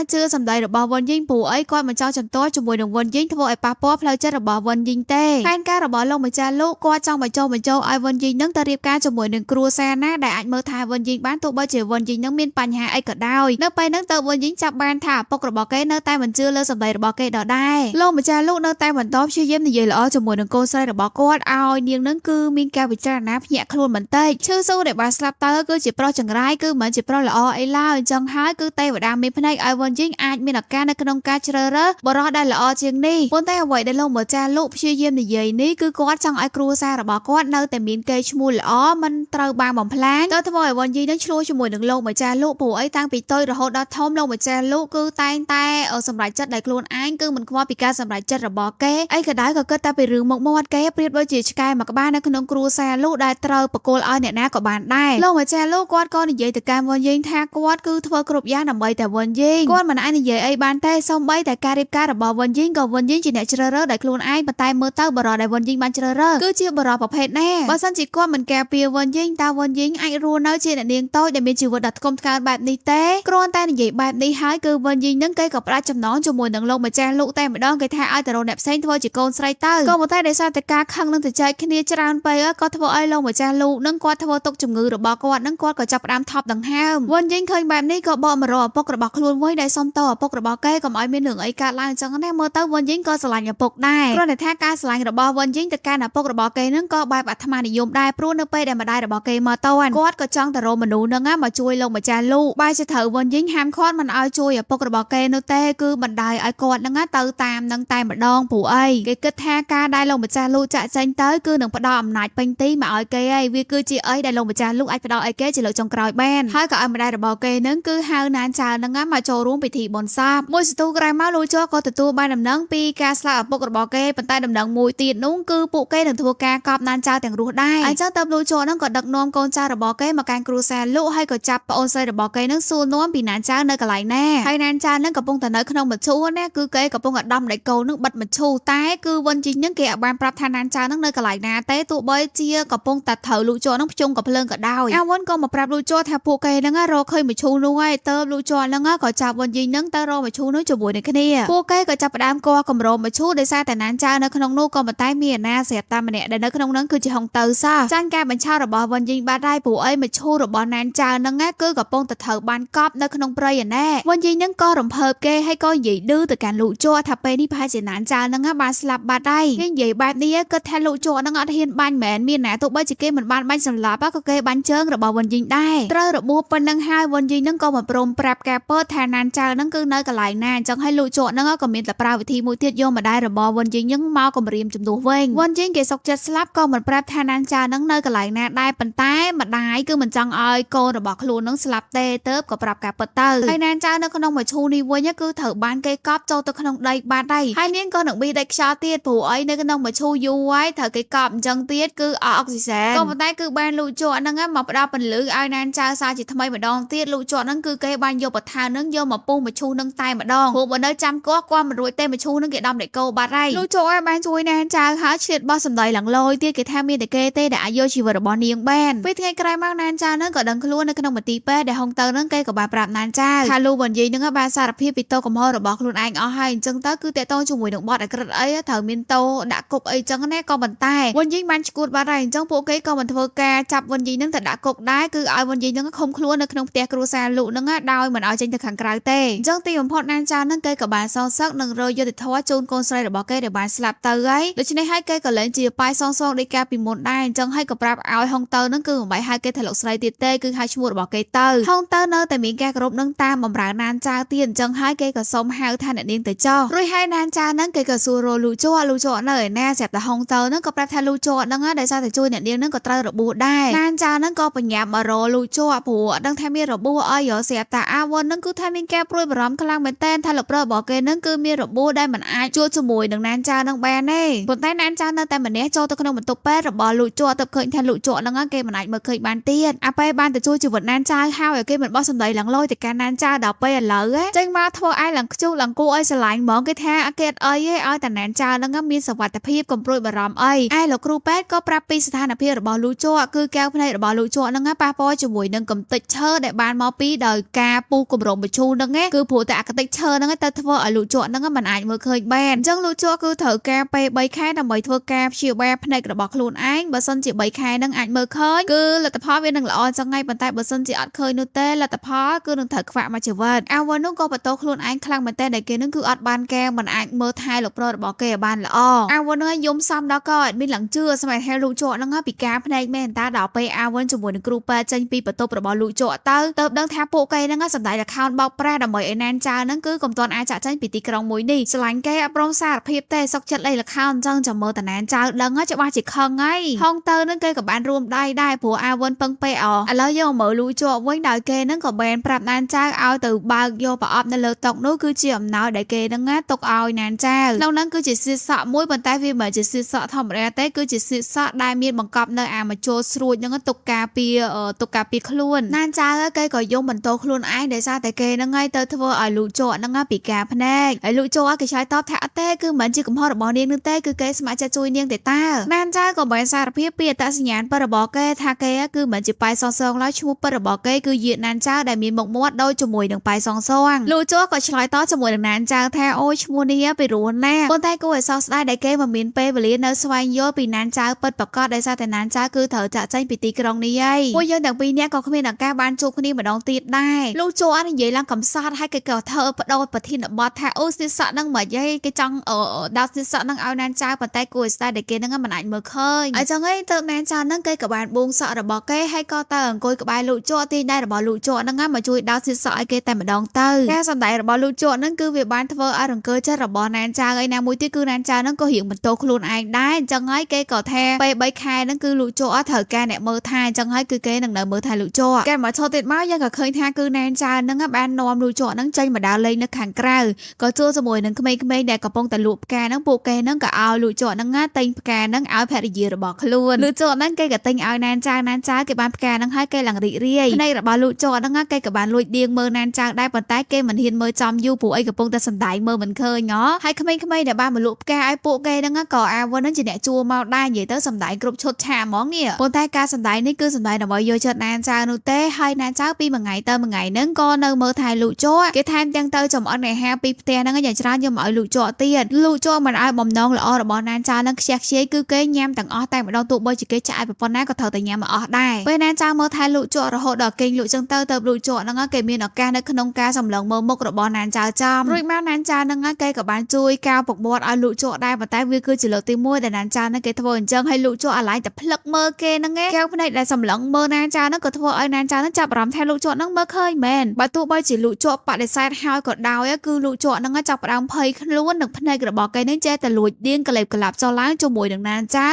Speaker 1: ជឿសម្ដីរបស់វិនយីងព្រោះអីគាត់មិនចង់ចំទាស់ជាមួយនឹងវិនយីងធ្វើឲ្យប៉ះពាល់ផ្លូវចិត្តរបស់វិនយីងទេផែនការរបស់លោកម្ចាស់លោកគាត់ចង់បញ្ចុះឲ្យវិនយីងនឹងទៅរៀបការជាមួយនឹងគ្រួសារណាដែលអាចមើលថែវិនយីងបានទោះបីជាវិនយីងនឹងមានបញ្ហាអីក៏ដោយនៅពេលហ្នឹងទៅវិនយីងចាប់បានថាឪពុករបស់គេនៅតែមិនជឿលើសម្ដីរបស់គេដដែលលោកម្ចាស់លោកនៅតែបន្តព្យាយាមនិយាយល្អជាមួយនឹងកូនស្រីរបស់គាត់ឲ្យនាងនឹងគឺមានការពិចារណាភ្ញាក់ខ្លួនបន្តិចឈឺស៊ូដែលបានស្លាប់ទៅគឺជាប្រុសចង្រៃគឺមិនជាប្រុសល្អអីឡើយអញ្ចឹងហើយគឺទេវតាមានភ្នែកឲ្យវិនយីងអាចមានឱកាសនៅក្នុងការជ្រើសរើសបរិសុទ្ធដែលល្អជាងនេះប៉ុន្តែអ្វីដែលលោកម្ចាស់លោកព្យាយាមនិយាយនេះគឺគាត់ចង់ឲ្យគ្រួសាររបស់គាត់នៅតែមានកេរ្តិ៍ឈ្មោះល្អមិនត្រូវបានបំផ្លាញទៅធ្វើឲ្យវិនយីនឹងឆ្លោះជាមួយនឹងលោកម្ចាស់លោកព្រោះអីតាំងពីតូចរហូតដល់ធំលោកម្ចាស់លោកគឺតែងតែសម្រេចចិត្តដោយខ្លួនឯងគឺមិនខ្វល់ពីការសម្រេចចិត្តរបស់គេអីក៏ដោយក៏គិតតែពីរឿងមុខមាត់គេប្រៀបដូចជាឆ្កែមួយក្បាលនៅក្នុងគ្រួសារលោកដែលត្រូវបកគលឲ្យអ្នកណាក៏បានដែរលោកម្ចាស់លោកគាត់ក៏និយាយទៅកាន់វិនយីថាគាត់គឺធ្វើគ្រប់យ៉ាងដើម្បីតែវិនយីគាត់មិនអាចនិយាយអីបានទេសូម្បីតែការរៀបការរបស់វិនយីក៏វិនយីជាអ្នកជ្រើសរើសដោយខ្លួនឯងប៉ុន្តែមើលទៅបរិសុទ្ធដែលវិនយីបានជ្រើសរើសគឺជាបរិសុទ្ធប្រភេទណាបើសិនជាគាត់មិនការពារវិនយីតើវិនយីអាចរស់នៅជាអ្នកនាងតូចដែលមានជីវិតដ៏ថ្កុំថ្កើងបែបនេះទេគ្រាន់តែនិយាយបែបនេះហើយគឺវិនយីនឹងគេក៏ផ្ដាច់ចំណងជាមួយនឹងលោកម្ចាស់លោកតែម្ដងគេថាឲ្យទៅរកអ្នកផ្សេងធ្វើជាកូនស្រីទៅក៏ប៉ុន្តែដោយសារតែការខឹងនឹងទៅចែកគ្នាច្រើនពេកក៏ធ្វើឲ្យលោកម្ចាស់លោកនឹងគាត់ធ្វើទុកជំងឺរបស់គាត់នឹងគាត់ក៏ចាប់ផ្ដើមថប់ដង្ហើមវិនយីឃើញបែបនេះក៏បកមករកឪពុករបស់ខ្លួនវិញដែលសុំតឪពុករបស់គេកុំឲ្យមានរឿងអីកើតឡើងអញ្ចឹងណាមើលទៅវិនយីក៏ស្រឡាញ់ឪពុកដែរគ្រាន់តែថាការស្រឡាញ់របស់វិនយីទៅកាន់ឪពុករបស់គេនឹងក៏បែបអាត្មានិយមដែរព្រោះនៅពេលដែលម្ដាយរបស់គេមកតន់គាត់ក៏ចង់ទៅរកមនុស្សនឹងមកជួយលោកម្ចាស់លោកបែរជាត្រូវវិនយីហាមឃាត់មិនឲ្យជួយឪពុករបស់គេនោះទេគឺបណ្ដោយឲ្យគាត់នឹងទៅតាមនឹងតែម្ដងព្រោះអីគេគិតថាការដែលលោកម្ចាស់លោកចាក់ចែងទៅគឺនឹងផ្ដល់អំណាចពេញទីមកឲ្យគេហើយវាគឺជាអីដែលលោកម្ចាស់លោកអាចផ្ដល់ឲ្យគេជាលើកចុងក្រោយបានហើយក៏ឲ្យម្ដាយរបស់គេនឹងគឺហៅណានចៅនឹងមកចូលរួមពិធីបុណ្យសពមួយសន្ទុះក្រោយមកលោកជ័រក៏ទទួលបានដំណឹងពីការស្លាប់ឪពុករបស់គេប៉ុន្តែ ដំណឹងមួយទៀតនោះគឺពួកគេនឹងធ្វើការកប់ណានចៅទាំងរស់ដែរអញ្ចឹងតើលូជហ្នឹងក៏ដឹកនាំកូនចៅរបស់គេមកកាន់គ្រួសារលក់ហើយក៏ចាប់ប្អូនស្រីរបស់គេនឹងសួរនាំពីណានចៅនៅកន្លែងណាហើយណានចៅហ្នឹងកំពុងតែនៅក្នុងមឈូសណាគឺគេកំពុងតែដំដៃកូននឹងបិទមឈូសតែគឺវិនជីហ្នឹងគេអាចបានប្រាប់ថាណានចៅហ្នឹងនៅកន្លែងណាទេទោះបីជាកំពុងតែត្រូវលូជហ្នឹងភ្ជុំកំភ្លើងក៏ដោយអាវិនក៏មកប្រាប់លូជថាពួកគេហ្នឹងរកឃើញមឈូសនោះហើយតើលូជហ្នឹងក៏ចាប់វិនជីហ្នឹងទៅរកមឈូសនោះជាមួយនឹងគ្នាពួកគេក៏ចាប់ផ្ដើមគោះគម្រោងមឈូសដោយសារតែណានចៅនៅក្នុងនោះក៏ប៉ុន្តែមានអាណាស្រាប់តែម្នាក់ដែលនៅក្នុងហ្នឹងគឺជាហុងទៅសោះចាញ់ការបញ្ឆោតរបស់វិនជីបាត់ហើយព្រោះអីមឈូសរបស់ណានចៅហ្នឹងគឺកំពុងតែត្រូវបានកប់នៅក្នុងព្រៃឯណែវិនជីហ្នឹងក៏រំភើបគេហើយក៏និយាយឌឺទៅកាន់លូជថាពេលនេះប្រហែលជាណានចៅហ្នឹងបានស្លាប់បាត់ហើយគេនិយាយបែបនេះគិតថាលូជហ្នឹងអត់ហ៊ានបាញ់មែនមានណាទោះបីជាគេមិនបានបាញ់សម្លាប់ក៏គេបាញ់ជើងរបស់វិនជីដែរត្រូវរបួសប៉ុណ្ណឹងហើយវិនជីហ្នឹងក៏មិនព្រមប្រាប់ការពើថាណានចៅហ្នឹងគឺនៅកន្លែងណាអញ្ចឹងហើយលូជហ្នឹងក៏មានតែប្រើវិធីមួយទៀតយកម្ដាយរបស់វិនជីហ្នឹងមកគម្រាមជំនួសវិញវិនជីគេសុកចិត្តស្លាប់ក៏មិនប្រាប់ថាណានចៅហ្នឹងនៅកន្លែងណាដែរប៉ុន្តែម្ដាយគឺមិនចង់ឲ្យកូនរបស់ខ្លួនហ្នឹងស្លាប់ទេទៅក៏ប្រាប់ការពិតទៅហើយណានចៅនៅក្នុងមឈូសនេះវិញគឺត្រូវបានគេកប់ចូលទៅក្នុងដីបាត់ហើយហើយនាងក៏នឹងប៊ីដេកខ្យល់ទៀតព្រោះអីនៅក្នុងមឈូសយូរហើយត្រូវគេកប់អញ្ចឹងទៀតគឺអអុកស៊ីសែនក៏ប៉ុន្តែគឺបានលូជក់ហ្នឹងមកផ្ដល់ពន្លឺឲ្យណានចៅសារជាថ្មីម្ដងទៀតលូជក់ហ្នឹងគឺគេបានយកបថាហ្នឹងយកមកពុះមឈូសហ្នឹងតែម្ដងព្រោះបើនៅចាំគាត់មិនរួចទេមឈូសហ្នឹងគេដំដេកគោបាត់ហើយលូជក់ឲ្យបានជួយណានចៅហើយឆ្លៀតបោះសម្ដីឡើងលយទៀតគេថាមានតែគេទេដែលអាចយកជីវិតរបស់នាងបានពេលថ្ងៃក្រោយមកណានចៅហ្នឹងក៏ដឹងខ្លួននៅក្នុងមន្ទីរពេទ្យដែលហុងទៅហ្នឹងគេក៏បានប្រាប់ណានចៅថាលូវិនយីហ្នឹងបានសារភាពពីតោកំហុសរបស់ខ្លួនឯងអស់ហើយអញ្ចឹងទៅគឺតេតងជាមួយនឹងបទអក្រិតអីត្រូវមានតោដាក់គុកអីចឹងណាក៏ប៉ុន្តែវិនយីបានឈួតបាត់ហើយអញ្ចឹងពួកគេក៏មិនធ្វើការចាប់វិនយីហ្នឹងទៅដាក់គុកដែរគឺឲ្យវិនយីហ្នឹងឃុំខ្លួននៅក្នុងផ្ទះគ្រួសារលូហ្នឹងដោយមិនឲ្យចេញទៅខាងក្រៅទេអញ្ចឹងទីបំផុតណានចៅហ្នឹងគេក៏បានសងសឹកនឹងរយយុទ្ធធម៌ជូនកូនស្រីរបស់គេដែលបានស្លាប់ទៅហើយដូច្នេះហើយគេក៏លែងជាប៉ាយសងដីកាពីមុនដែរអញ្ចឹងហើយក៏ប្រាប់ឲ្យហុងទៅហ្នឹងគឺមិនបាយហៅគេថាលោកស្រីទៀតទេគឺហៅឈ្មោះរបស់គេទៅហុងទៅនៅតែមានការគោរពនឹងតាមបំរើណានចៅទៀតអញ្ចឹងហើយគេក៏សុំហៅថាអ្នកនាងទៅចោះរួចហើយណានចៅហ្នឹងគេក៏សួររលូជក់នៅឯណាស្រាប់តែហុងទៅហ្នឹងក៏ប្រាប់ថាលូជក់ហ្នឹងដោយសារតែជួយអ្នកនាងហ្នឹងក៏ត្រូវរបួសដែរណានចៅហ្នឹងក៏បញ្ញាប់មករលូជក់ព្រោះអត់ដឹងថាមានរបួសអីស្រាប់តែអាវុនហ្នឹងគឺថាមានការព្រួយបារម្ភខ្លាំងមែនតើថាលោកប្រុសរបស់គេហ្នឹងគឺមានរបួសដែលមិនអាចជួបជាមួយនឹងណានចៅហ្នឹងបានទេប៉ុន្តែណានចៅនៅតែម្នាក់ចូលទៅក្នុងបន្ទប់ពេទ្យរបស់លូជក់ទៅឃើញថាលូជក់ហ្នឹងគេមិនអាចមើលឃើញបានទៀតអាពេលបានទៅជួយជីវិតណានចៅហើយគេមិនបោះសម្ដីឡើងលយទៅកាន់ណានចៅដល់ពេលឥឡូវចេញមកធ្វើឲ្យឡើងខ្ជុះឡើងគួរឲ្យស្រឡាញ់ហ្មងគេថាអគេអត់អីទេឲ្យតែណានចៅហ្នឹងមានសុវត្ថិភាពកុំព្រួយបារម្ភអីឯលោកគ្រូពេទ្យក៏ប្រាប់ពីស្ថានភាពរបស់លូជក់គឺកែវភ្នែករបស់លូជក់ហ្នឹងប៉ះពាល់ជាមួយនឹងកំទេចឈើដែលបានមកពីដោយការពុះគម្រោងបញ្ឈូហ្នឹងគឺព្រោះតែអកតិចឈើហ្នឹងទៅធ្វើឲ្យលូជក់ហ្នឹងមិនអាចមើលឃើញបានអញ្ចឹងលូជក់គឺត្រូវការពេល3ខែដើម្បីធ្វើការព្យាបាលភ្នែករបស់ខ្លួនឯងបើសិនជា3ខែហ្នឹងអាចមើលឃើញគឺលទ្ធផលវានឹងល្អចឹងហើយប៉ុន្តែបើសិនជាអត់ឃើញនោះទេលទ្ធផលគឺនឹងត្រូវខ្វាក់មួយជីវិតអាវនោះក៏បន្ទោខ្លួនឯងខ្លាំងមែនតើដែលគេនឹងគឺអត់បានកែមិនអាចមើលថែលោកប្រុសរបស់គេឲ្យបានល្អអាវនោះយំសំដល់ក៏អត់មានឡើងជឿស្មែហែលលូជក់ហ្នឹងពីការភ្នែកមែនតើដល់ពេលអាវជាមួយនឹងគ្រូពេទ្យចេញពីបន្ទប់របស់លូជក់ទៅដឹងថាពួកគេហ្នឹងសម្ដែងល្ខោនបោកប្រាស់ដើម្បីឲ្យណានចៅហ្នឹងគឺកុំទាន់អាចចាក់ចេញពីទីក្រុងមួយនេះស្រឡាញ់គេអត់ព្រមសារភាពទេសុកចិត្តលេខល្ខោនអញ្ចឹងចាំមើលតាណានចៅដឹងច្បាស់ជាខឹងហើយហងទៅហ្នឹងគេក៏បានរួមដៃដែរព្រោះអាវពឹងពេអឥឡូវយកមើលលូជក់វិញដោយគេហ្នឹងក៏បានប្រាប់ណានចៅឲ្យទៅបើកយកប្រអប់នៅលើតុនោះគឺជាអំណោយដែលគេហ្នឹងទុកឲ្យណានចៅក្នុងហ្នឹងគឺជាសៀសសក់មួយប៉ុន្តែវាមិនជាសៀសសក់ធម្មតាទេគឺជាសៀសសក់ដែលមានបង្កប់នៅអាមជុលស្រួចហ្នឹងទុកការពារខ្លួនណានចៅគេក៏យំបន្ទោខ្លួនឯងដោយសារតែគេហ្នឹងហើយទៅធ្វើឲ្យលូជក់ហ្នឹងពីការភ្នែកហើយលូជក់គេឆ្លើយតបថាអត់ទេគឺមិនជាកំហុសរបស់នាងនោះទេគឺគេស្ម័គ្រចិត្តជួយនាងទេតាណានចៅក៏បានសារភាពពីអត្តសញ្ញាណពិតរបស់គេថាគេគឺមិនជាប៉ៃសងសងឡើយឈ្មោះពិតរបស់គេគឺយាណានចៅដែលមានមុខមាត់ដូចជាមួយនឹងប៉ៃសងសងលូជក់ក៏ឆ្លើយតបជាមួយនឹងណានចៅថាអូយឈ្មោះនេះពីរោះណាប៉ុន្តែគួរឲ្យសោកស្ដាយដែលគេមិនមានពេលវេលានៅស្វែងយល់ពីណានចៅពិតប្រាកដដោយសារតែណានចៅគឺត្រូវចាក់ចេញពីទីក្រុងនេះហើយពួកយើងទាំងពីរនាក់ក៏គ្មានឱកាសបានជួបគ្នាម្ដងទៀតដែរលូជក់និយាយឡើងកំសត់ហើយគេក៏ធ្វើបដូរប្រធានបទថាអូស្ទីសក់ហ្នឹងមិនហីគេចង់ដោតស្ទីសក់ហ្នឹងឲ្យណានចៅប៉ុន្តែគួរឲ្យស្ដាយដែលគេហ្នឹងមិនអាចមើលឃើញអញ្ចឹងឯងទៅណានចៅហ្នឹងគេក៏បានបួងសក់របស់គេហើយក៏ទៅអង្គុយក្បែរលូជក់ទីដែររបស់លូជក់ហ្នឹងមកជួយដោតស្ទីសក់ឲ្យគេតែម្ដងទៅការសម្ដែងរបស់លូជក់ហ្នឹងគឺវាបានធ្វើឲ្យរង្គើចិត្តរបស់ណានចៅឯណាមួយទៀតគឺណានចៅហ្នឹងក៏រៀងបន្ទោខ្លួនឯងដែរអញ្ចឹងហើយគេក៏ថាពេល3ខែហ្នឹងគឺលូជក់ត្រូវការអ្នកមើលថែអញ្ចឹងហើយគឺគេនឹងនៅមើលថែលូជក់គេមកឈរទៀតមកយើងក៏ឃើញថាគឺណានចៅហ្នឹងបាននាំលូជក់ហ្នឹងចេញមកដើរលេងនៅខាងក្រៅក៏ជួបជាមួយនឹងក្មេងៗដែលកំពុងតែលក់ផ្កាហ្នឹងពួក កេនឹងក៏ឲ្យលូចនឹងតែងផ្កានឹងឲ្យភរិយារបស់ខ្លួនលូចនឹងគេក៏តែងឲ្យណានចៅគេបានផ្កានឹងឲ្យគេឡើងរីករាយផ្នែករបស់លូចនឹងគេក៏បានលួចដៀងមើលណានចៅដែរប៉ុន្តែគេមិនហ៊ានមើលចំយូរព្រោះអីកំពុងតែសំដែងមើលមិនឃើញហើយក្មេងៗដែលបានមកលក់ផ្កាឲ្យពួកគេនឹងក៏អាវនឹងជាអ្នកជួមកដែរនិយាយទៅសំដែងគ្រប់ឈុតឆាកហ្មងនេះប៉ុន្តែការសំដែងនេះគឺសំដែងដើម្បីយកចិត្តណានចៅនោះទេហើយណានចៅពីមួយថ្ងៃទៅមួយថ្ងៃនឹងក៏នៅមើលថែលូចគេថែមទាំងទៅចំអិនអាហារពីផ្ទះនឹងយ៉ាងច្រើនយកមកឲ្យលូចទៀតលូចមិនឲ្យបំណងល្អរបស់ណានចៅនឹងខ្ជះខ្ជាយគឺគេញ៉ាំទាំងអស់តែម្ដងទោះបីជាគេចាក់ឲ្យប្រពន្ធណាក៏ត្រូវតែញ៉ាំមកអស់ដែរពេលណានចៅមើលថែលូចរហូតដល់គេងលូចចឹងទៅលូចនឹងគេមានឱកាសនៅក្នុងការសម្លឹងមើលមុខរបស់ណានចៅចំរួចមកណានចៅនឹងគេក៏បានជួយកៅពុកមាត់ឲ្យលូចដែរប៉ុន្តែវាគឺជាលើកទី1ដែលណានចៅនឹងគេធ្វើអញ្ចឹងឲ្យលូចអាឡៃតែផ្លឹកមើលគេនឹងកៅភ្នែកដែលសម្លឹងមើលណានចៅនឹងក៏ធ្វើឲ្យណានចៅនឹងចាប់អារម្មណ៍ថាលូចនឹងមើលឃើញមែនបើទោះបីជាលូចបដិសេធហើយក៏ដោយគឺលូចនឹងចាប់ផ្ដើមភ័យខ្លួននឹងភ្នែករបស់គេនឹងចេះតែលួចដៀងកលេបកលាប់ចុះឡើងជាមួយនឹងណានចៅ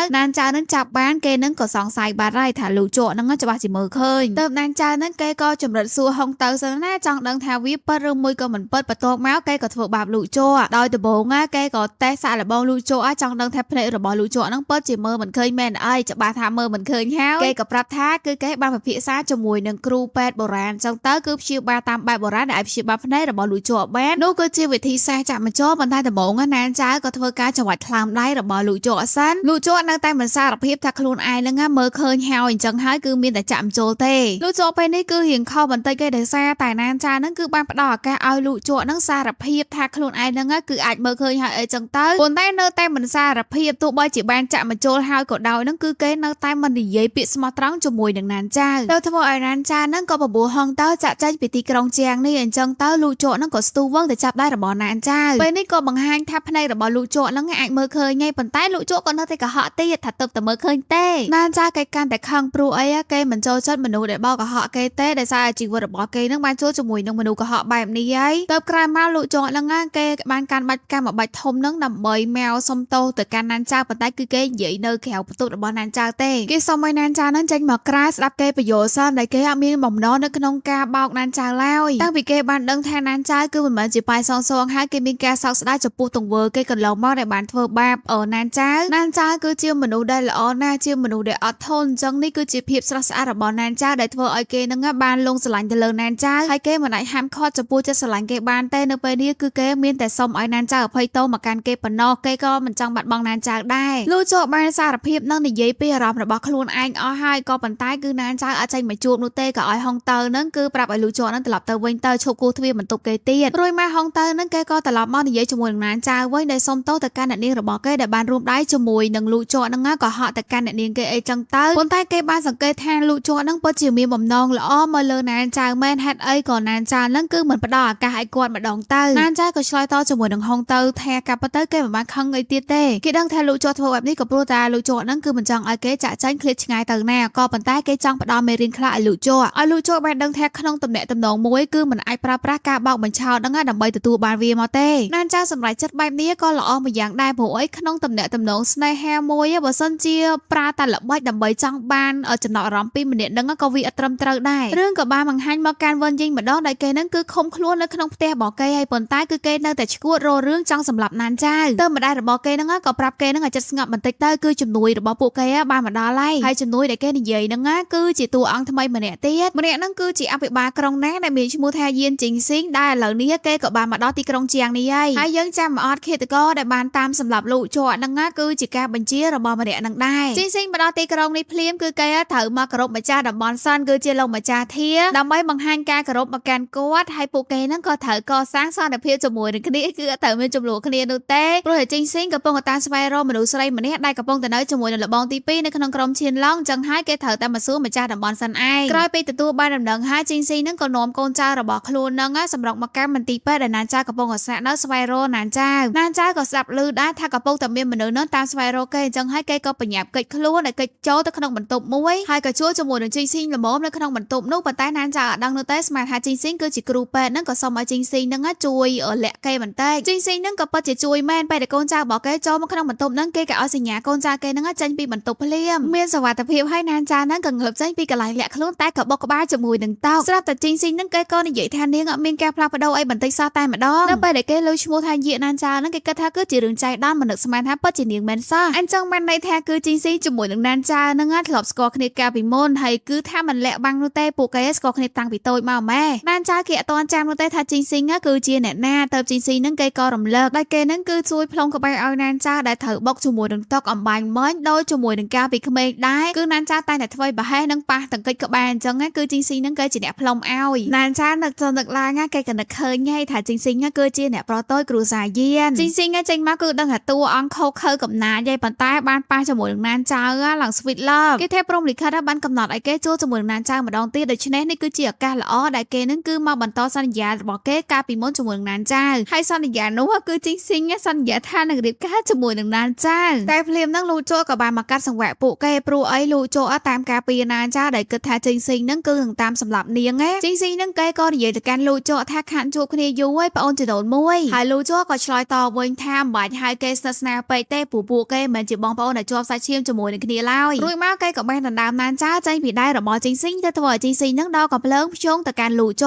Speaker 1: នឹងចាប់បានគេនឹងក៏សង្ស័យបាត់ហើយថាលូចនឹងច្បាស់ជាមើលឃើញទៅណានចៅនឹងគេក៏ចម្រិតសួរហុងទៅសិនណាចង់ដឹងថាវាពិតឬមួយក៏មិនពិតបន្ទាប់មកគេក៏ធ្វើបាបលូចដោយដំបូងគេក៏តេស្តសាកល្បងលូចចង់ដឹងថាភ្នែករបស់លូចនឹងពិតជាមើលមិនឃើញមែនអីច្បាស់ថាមើលមិនឃើញហើយគេក៏ប្រាប់ថាគឺគេបានពិភាក្សាជាមួយនឹងគ្រូពេទ្យបុរាណអញ្ចឹងទៅគឺព្យាបាលតាមបែបបុរាណដែលព្យាបាលភ្នែករបស់លូចបាននោះគឺជាវិធីសាស្ត្រចាក់បញ្ចោប៉ុន្តែដំបូងណានចៅក៏ធ្វើការច្រវាច់ខ្លាំដៃរបស់លូចអសិនលូចនៅតែមិនសារភាពថាខ្លួនឯងនឹងមើលឃើញហើយអញ្ចឹងហើយគឺមានតែចាក់បញ្ចូលទេលូចពេលនេះគឺរៀងខុសបន្តិចគេដោយសារតែណានចៅនឹងគឺបានផ្ដល់ឱកាសឲ្យលូចនឹងសារភាពថាខ្លួនឯងនឹងគឺអាចមើលឃើញហើយអីចឹងទៅប៉ុន្តែនៅតែមិនសារភាពទោះបីជាបានចាក់បញ្ចូលហើយក៏ដោយនឹងគឺគេនៅតែមិននិយាយពាក្យស្មោះត្រង់ជាមួយនឹងណានចៅទៅធ្វើឲ្យណានចៅនឹងក៏បបួលហងទៅចាក់ចេញពីទីក្រុងជាងនេះអញ្ចឹងទៅលូចនឹងក៏ស្ទុះវឹងទៅចាប់ដៃរបស់ណានចៅពេលនេះក៏បង្ហាញថាភ្នែករបស់លូចនឹងអាចមើលឃើញngayប៉ុន្តែលូចក៏នៅតែកុហកទៀតថាទៅតែមើលឃើញទេណានចៅគេកាន់តែខឹងព្រោះអីគេមិនចូលចិត្តមនុស្សដែលបោកកុហកគេទេដោយសារជីវិតរបស់គេនឹងបានចូលជាមួយនឹងមនុស្សកុហកបែបនេះហើយទៅក្រោយមកលូចនឹងគេបានកាន់បាច់កម្មបាច់ធំនឹងដើម្បីមកសុំទោសទៅកាន់ណានចៅប៉ុន្តែគឺគេនិយាយនៅក្រៅបន្ទប់របស់ណានចៅទេគេសុំឲ្យណានចៅនឹងចេញមកក្រៅស្ដាប់គេបញ្យោសិនដែលគេអត់មានបំណងនៅក្នុងការបោកណានចៅឡើយតាំងពីគេបានដឹងថាណានចៅគឺមិនមែនជាបាយសងហើយគេមានការសោកស្ដាយចំពោះទង្វើគេកន្លងមកដែលបានធ្វើបាបណានចៅគឺជាមនុស្សដែលល្អណាស់ជាមនុស្សដែលអត់ធន់អញ្ចឹងនេះគឺជាភាពស្រស់ស្អាតរបស់ណានចៅដែលធ្វើឲ្យគេនឹងបានលងស្រឡាញ់ទៅលើណានចៅហើយគេមិនអាចហាមឃាត់ចំពោះចិត្តស្រឡាញ់គេបានទេនៅពេលនេះគឺគេមានតែសុំឲ្យណានចៅអភ័យទោសមកកាន់គេប៉ុណ្ណោះគេក៏មិនចង់បាត់បង់ណានចៅដែរលូចបានសារភាពនឹងនិយាយពីអារម្មណ៍របស់ខ្លួនឯងអស់ហើយក៏ប៉ុន្តែគឺណានចៅអត់ចេញមកជួបនោះទេក៏ឲ្យហុងទៅនឹងគឺប្រាប់ឲ្យលូចនឹងត្រឡប់ទៅវិញទៅឈប់គោះទ្វារបន្ទប់គេទៀតរួចមកហុងទៅនឹងគេក៏ត្រឡប់មកនិយាយជាមួយនឹងណានចៅវិញដែលសុំទោសទៅកាន់អ្នកនាងរបស់គេដែលបានរួមដៃជាមួយនឹងលូចនឹងក៏ហក់ទៅកាន់អ្នកនាងគេអីចឹងទៅប៉ុន្តែគេបានសង្កេតថាលូចនឹងពិតជាមានបំណងល្អមកលើណានចៅមែនហេតុអីក៏ណានចៅនឹងគឺមិនផ្ដល់ឱកាសឲ្យគាត់ម្ដងទៅណានចៅក៏ឆ្លើយតជាមួយនឹងហុងទៅថាកាប់ទៅគេមិនបានខឹងអីទៀតទេគេដឹងថាលូចធ្វើបែបនេះក៏ព្រោះតែលូចនឹងគឺមិនចង់ឲ្យគេចាក់ចែងឃ្លាតឆ្ងាយទៅណាក៏ប៉ុន្តែគេចង់ផ្ដល់មេរៀនខ្លះឲ្យលូចបានដឹងថាក្នុងទំនាក់ទំនងមួយគឺមិនអាចប្រើប្រាស់ការបោកបញ្ឆោតនឹងដើម្បីទទួលបានវាមកទេណានចៅសម្រេចចិត្តបែបនេះក៏ល្អមួយយ៉ាងដែរព្រោះអីក្នុងទំនាក់ទំនងស្នេហាមួយបើសិនជាប្រើតែល្បិចដើម្បីចង់បានចំណាប់អារម្មណ៍ពីម្នាក់នឹងក៏វាអត់ត្រឹមត្រូវដែររឿងក៏បានបង្ហាញមកការវិនយិញម្ដងដែលគេនឹងគឺឃុំខ្លួននៅក្នុងផ្ទះរបស់គេហើយប៉ុន្តែគឺគេនៅតែឈួតររឿងចង់សម្លាប់ណានចៅទៅម្ដាយរបស់គេនឹងក៏ប្រាប់គេនឹងឲ្យចិត្តស្ងប់បន្តិចទៅគឺជំនួយរបស់ពួកគេបានមកដល់ហើយជំនួយដែលគេនិយាយនឹងគឺជាតួអង្គថ្មីម្នាក់ទៀតម្នាក់នឹងគឺជាអភិបាលក្រុងណាដែលមានឈ្មោះថាយៀនជីងស៊ីងដែលឥឡូវនេះគេក៏បានមកដល់ទីក្រុងជាងនេះហើយយើងចាំមកអត់ឃាតករដែលបានតាមសម្លាប់លូចនឹងគឺជាការបញ្ជារបស់ម្នាក់នឹងដែរជីងស៊ីងមកដល់ទីក្រុងនេះភ្លាមគឺគេត្រូវមកគោរពម្ចាស់តំបន់សិនគឺជាលោកម្ចាស់ធាដើម្បីបង្ហាញការគោរពមកកាន់គាត់ហើយពួកគេនឹងក៏ត្រូវកសាងសន្តិភាពជាមួយនឹងគ្នាគឺអត់ត្រូវមានចំនួនគ្នានោះទេព្រោះតែជីងស៊ីងកំពុងតាមស្វែងរកមនុស្សស្រីម្នាក់ដែលកំពុងតែនៅជាមួយនឹងលបងទី2នៅក្នុងក្រុមឈៀនឡងចឹងហើយគេត្រូវតែមកសួរម្ចាស់តំបន់សិនឯងក្រោយពីទទួលបានដំណឹងហើយជីងស៊ីងនឹងក៏នាំកូនចៅរបស់ខ្លួននឹងសម្រុកមកកាន់មន្ទីរពេទ្យដែលណានចៅកំពុងស្នាក់នៅស្វែងរកណានចៅក៏ស្ដាប់ឮដែរថាកំពុងតែមានមនុស្សនឹងតាមស្វែងរកគេអញ្ចឹងហើយគេក៏បញ្ញាប់កិច្ចខ្លួនឲ្យកិច្ចចូលទៅក្នុងបន្ទប់មួយហើយក៏ជួលជាមួយនឹងជីងស៊ីងល្មមនៅក្នុងបន្ទប់នោះប៉ុន្តែណានចៅអត់ដឹងនោះទេស្មានថាជីងស៊ីងគឺជាគ្រូពេទ្យនឹងក៏សុំឲ្យជីងស៊ីងនឹងជួយលាក់គេបន្តិចជីងស៊ីងនឹងក៏ពិតជាជួយមែនពេលតែកូនចៅរបស់គេចូលមកក្នុងបន្ទប់នឹងគេក៏ឲ្យសញ្ញាកូនចៅគេនឹងចេញពីបន្ទប់ភ្លាមមានសុវត្ថិភាពហើយណានចៅនឹងក៏ងើបចេញពីកន្លែងលាក់ខ្លួនតែក៏បុកក្បាលជាមួយនឹងតោកស្រាប់តែជីងស៊ីងនឹងគេក៏និយាយថានាងអត់មានការផ្លាស់ប្ដូរអីបន្តិចសោះតែម្ដងនៅពេលដែលគេលើឈ្មោះថាយាកណានចៅនឹងគេគិតថាគឺជា ជារឿងចៃដន្យមិននឹកស្មានថាពិតជានាងមែនសោះអញ្ចឹងបានន័យថាគឺជីងស៊ីជាមួយនឹងណានចានឹងធ្លាប់ស្គាល់គ្នាកាលពីមុនហើយគឺថាមិនលាក់បាំងនោះទេពួកគេស្គាល់គ្នាតាំងពីតូចមកម៉ែណានចាគេអត់ទាន់ចាំនោះទេថាជីងស៊ីគឺជាអ្នកណាទៅជីងស៊ីនឹងគេក៏រំលឹកដែលគេនឹងគឺជួយផ្លុំក្បែរឲ្យណានចាដែលត្រូវបុកជាមួយនឹងតុកអំបាញ់មិញដោយជាមួយនឹងកាលពីក្មេងដែរគឺណានចាតែតែធ្វើបហេះនឹងប៉ះតង្កិចក្បែរអញ្ចឹងគឺជីងស៊ីនឹងគេជាអ្នកផ្លុំឲ្យណានចានឹកទៅនឹកឡើងគេក៏នឹកឃើញហើយថាជីងស៊ីគឺជាអ្នកប្រតូចគ្រូសាយានជីងស៊ីចេញមកគឺដឹងថាតួអង្គខោខើកំណាចហើយប៉ុន្តែបានប៉ះជាមួយនឹងណានចាឡើង sweet love គេថាព្រមលិខិតបានកំណត់ឲ្យគេជួបជាមួយនឹងណានចាម្ដងទៀតដូច្នេះនេះគឺជាឱកាសល្អដែលគេនឹងគឺមកបន្តសន្យារបស់គេកាលពីមុនជាមួយនឹងណានចាហើយសន្យានោះគឺជីងស៊ីសន្យាថានឹងរៀបការជាមួយនឹងណានចាតែភ្លាមនឹងលូជោក៏បានមកកាត់សង្វាក់ពួកគេព្រោះអីលូជោតាមការពីណានចាដែលគិតថាជីងស៊ីនឹងគឺនឹងតាមសម្រាប់នាងជីងស៊ីនឹងគេក៏និយាយទៅកាន់លូជោថាខានជួបគ្នាយូរហើយប្អូនចដូនមួយហើយលូជោក៏ឆ្លើយតបវិញថាមិនបាច់ឲ្យគេស្និទ្ធស្នាលពេកទេពួកគេមិនជាបងប្អូនដែលជាប់សាច់ឈាមជាមួយនឹងគ្នាឡើយរួចមកគេក៏បានដណ្ដើមណានចាចេញពីដៃរបស់ជីងស៊ីទៅធ្វើឲ្យជីងស៊ីនឹងដល់កំភ្លើងភ្ជង់ទៅកាន់លូជ